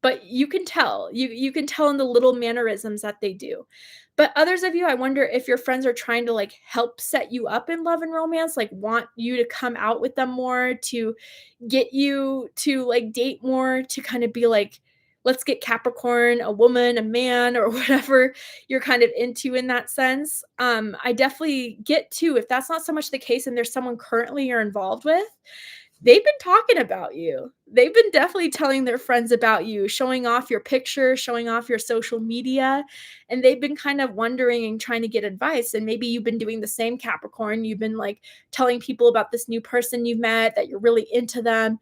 but you can tell. You can tell in the little mannerisms that they do. But others of you, I wonder if your friends are trying to like help set you up in love and romance, like want you to come out with them more, to get you to like date more, to kind of be like, let's get Capricorn, a woman, a man, or whatever you're kind of into in that sense. I definitely get too, if that's not so much the case and there's someone currently you're involved with, they've been talking about you. They've been definitely telling their friends about you, showing off your picture, showing off your social media, and they've been kind of wondering and trying to get advice. And maybe you've been doing the same, Capricorn. You've been like telling people about this new person you've met, that you're really into them.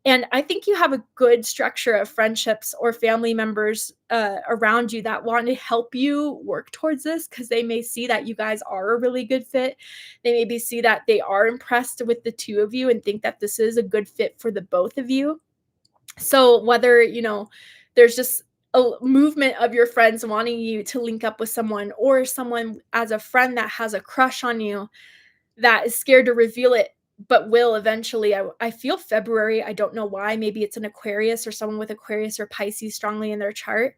And I think you have a good structure of friendships or family members around you that want to help you work towards this, because they may see that you guys are a really good fit. They maybe see that they are impressed with the two of you and think that this is a good fit for the both of you. So whether, there's just a movement of your friends wanting you to link up with someone, or someone as a friend that has a crush on you that is scared to reveal it but will eventually. I feel February. I don't know why. Maybe it's an Aquarius or someone with Aquarius or Pisces strongly in their chart.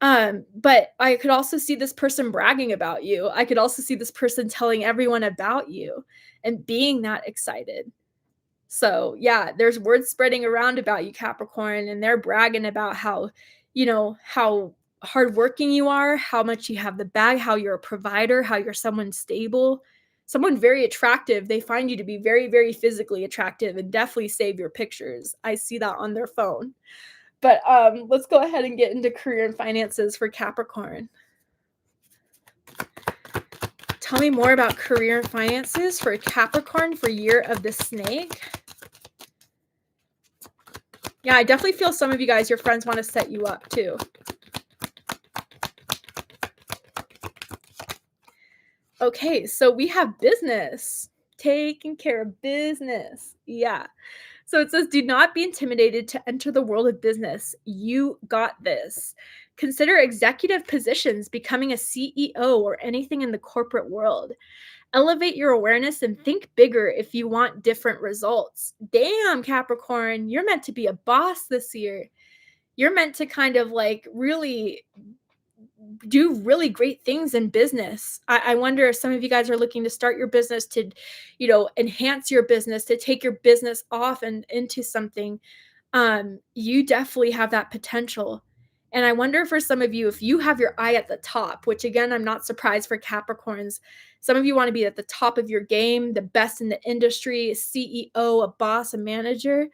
But I could also see this person bragging about you. I could also see this person telling everyone about you and being that excited. So yeah, there's words spreading around about you, Capricorn, and they're bragging about how hardworking you are, how much you have the bag, how you're a provider, how you're someone stable, someone very attractive. They find you to be very, very physically attractive and definitely save your pictures. I see that on their phone. But let's go ahead and get into career and finances for Capricorn. Tell me more about career and finances for Capricorn for Year of the Snake. Yeah, I definitely feel some of you guys, your friends want to set you up too. Okay, so we have business. Taking care of business. Yeah. So it says, do not be intimidated to enter the world of business. You got this. Consider executive positions, becoming a CEO, or anything in the corporate world. Elevate your awareness and think bigger if you want different results. Damn, Capricorn, you're meant to be a boss this year. You're meant to kind of like really do really great things in business. I wonder if some of you guys are looking to start your business, to, enhance your business, to take your business off and into something. You definitely have that potential. And I wonder for some of you, if you have your eye at the top, which again, I'm not surprised for Capricorns. Some of you want to be at the top of your game, the best in the industry, a CEO, a boss, a manager.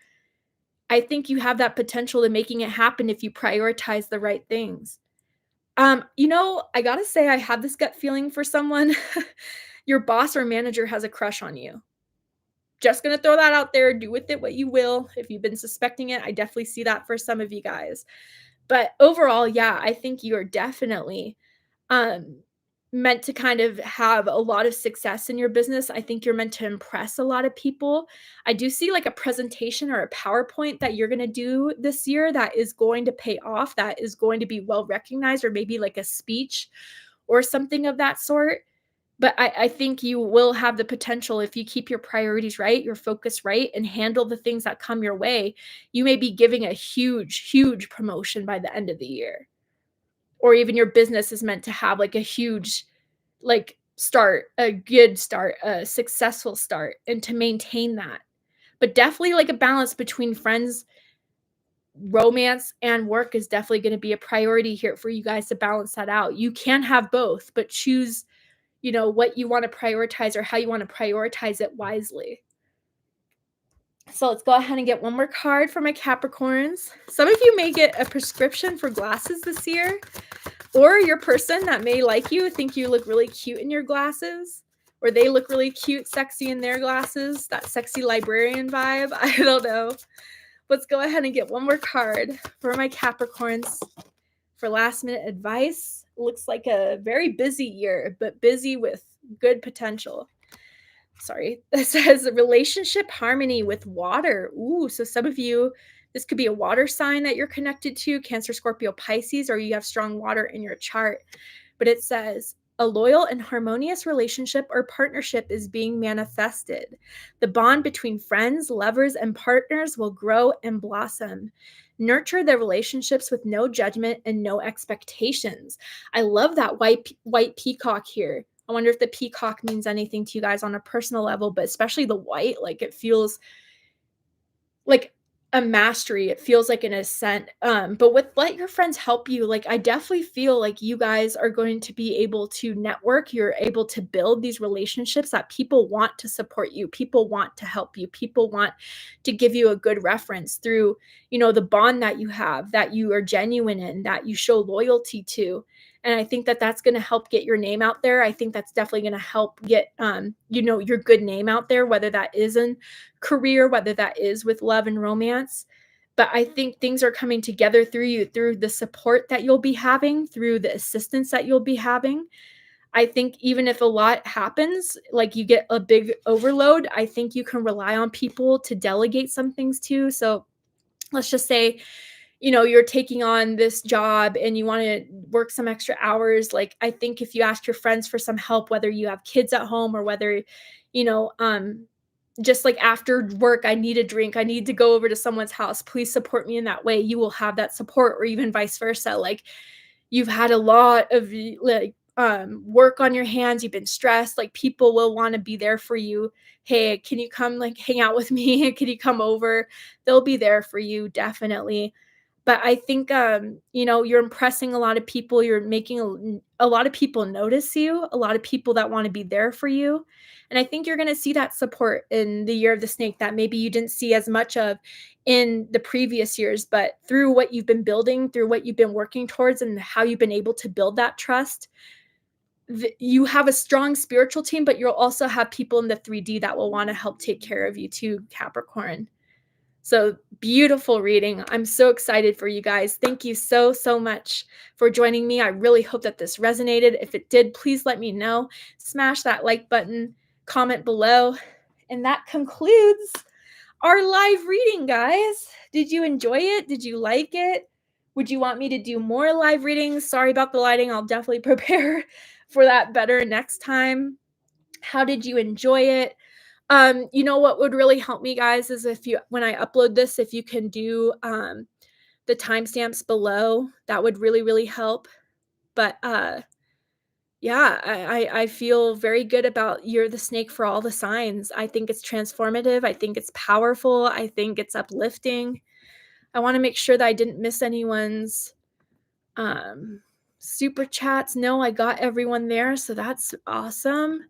I think you have that potential to making it happen if you prioritize the right things. I gotta say, I have this gut feeling for someone. Your boss or manager has a crush on you. Just gonna throw that out there. Do with it what you will. If you've been suspecting it, I definitely see that for some of you guys. But overall, yeah, I think you are definitely um meant to kind of have a lot of success in your business. I think you're meant to impress a lot of people. I do see like a presentation or a PowerPoint that you're going to do this year that is going to pay off, that is going to be well recognized, or maybe like a speech or something of that sort. But I think you will have the potential, if you keep your priorities right, your focus right, and handle the things that come your way. You may be giving a huge, huge promotion by the end of the year. Or even your business is meant to have like a huge like start, a good start, a successful start, and to maintain that. But definitely like a balance between friends, romance, and work is definitely going to be a priority here for you guys to balance that out. You can have both, but choose, what you want to prioritize or how you want to prioritize it wisely. So let's go ahead and get one more card for my Capricorns. Some of you may get a prescription for glasses this year. Or your person that may like you, think you look really cute in your glasses, or they look really cute, sexy in their glasses, that sexy librarian vibe. I don't know. Let's go ahead and get one more card for my Capricorns for last minute advice. Looks like a very busy year, but busy with good potential. sorry, that says relationship harmony with water. Ooh, so some of you, this could be a water sign that you're connected to, Cancer, Scorpio, Pisces, or you have strong water in your chart. But it says, a loyal and harmonious relationship or partnership is being manifested. The bond between friends, lovers, and partners will grow and blossom. Nurture the relationships with no judgment and no expectations. I love that white peacock here. I wonder if the peacock means anything to you guys on a personal level, but especially the white, like it feels like a mastery. It feels like an ascent. But with let your friends help you, like I definitely feel like you guys are going to be able to network. You're able to build these relationships that people want to support you. People want to help you. People want to give you a good reference through, the bond that you have, that you are genuine in, that you show loyalty to. And I think that that's going to help get your name out there. I think that's definitely going to help get, your good name out there, whether that is in career, whether that is with love and romance. But I think things are coming together through you, through the support that you'll be having, through the assistance that you'll be having. I think even if a lot happens, like you get a big overload, I think you can rely on people to delegate some things to. So let's just say, you're taking on this job and you want to work some extra hours. Like, I think if you ask your friends for some help, whether you have kids at home or whether, you know, um, just like after work, I need a drink, I need to go over to someone's house, please support me in that way. You will have that support, or even vice versa. Like, you've had a lot of work on your hands, you've been stressed, like people will want to be there for you. Hey, can you come like hang out with me? Can you come over? They'll be there for you, definitely. But I think, you're impressing a lot of people. You're making a lot of people notice you, a lot of people that want to be there for you. And I think you're going to see that support in the year of the snake that maybe you didn't see as much of in the previous years. But through what you've been building, through what you've been working towards, and how you've been able to build that trust, you have a strong spiritual team, but you'll also have people in the 3D that will want to help take care of you too, Capricorn. So beautiful reading. I'm so excited for you guys. Thank you so, so much for joining me. I really hope that this resonated. If it did, please let me know. Smash that like button, comment below. And that concludes our live reading, guys. Did you enjoy it? Did you like it? Would you want me to do more live readings? Sorry about the lighting. I'll definitely prepare for that better next time. How did you enjoy it? What would really help me, guys, is when I upload this, if you can do the timestamps below, that would really, really help. But yeah, I feel very good about You're the Snake for all the signs. I think it's transformative. I think it's powerful. I think it's uplifting. I want to make sure that I didn't miss anyone's super chats. No, I got everyone there, so that's awesome.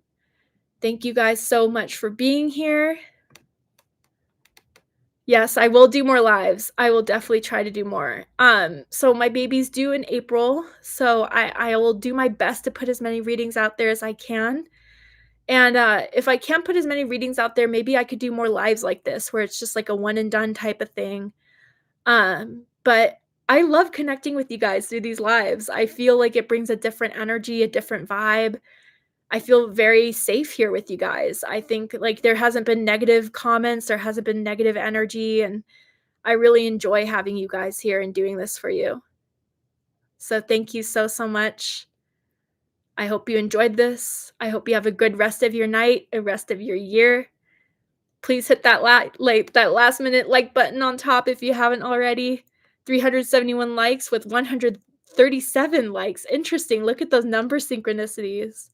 Thank you guys so much for being here. Yes, I will do more lives. I will definitely try to do more. So my baby's due in April, so I will do my best to put as many readings out there as I can. And if I can't put as many readings out there, maybe I could do more lives like this, where it's just like a one and done type of thing. But I love connecting with you guys through these lives. I feel like it brings a different energy, a different vibe. I feel very safe here with you guys. I think like there hasn't been negative comments, there hasn't been negative energy, and I really enjoy having you guys here and doing this for you. So thank you so, so much. I hope you enjoyed this. I hope you have a good rest of your night, a rest of your year. Please hit that that last minute like button on top if you haven't already. 371 likes with 137 likes. Interesting. Look at those number synchronicities.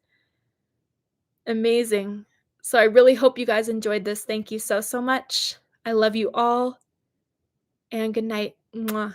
Amazing. So I really hope you guys enjoyed this. Thank you so, so much. I love you all. And good night. Mwah.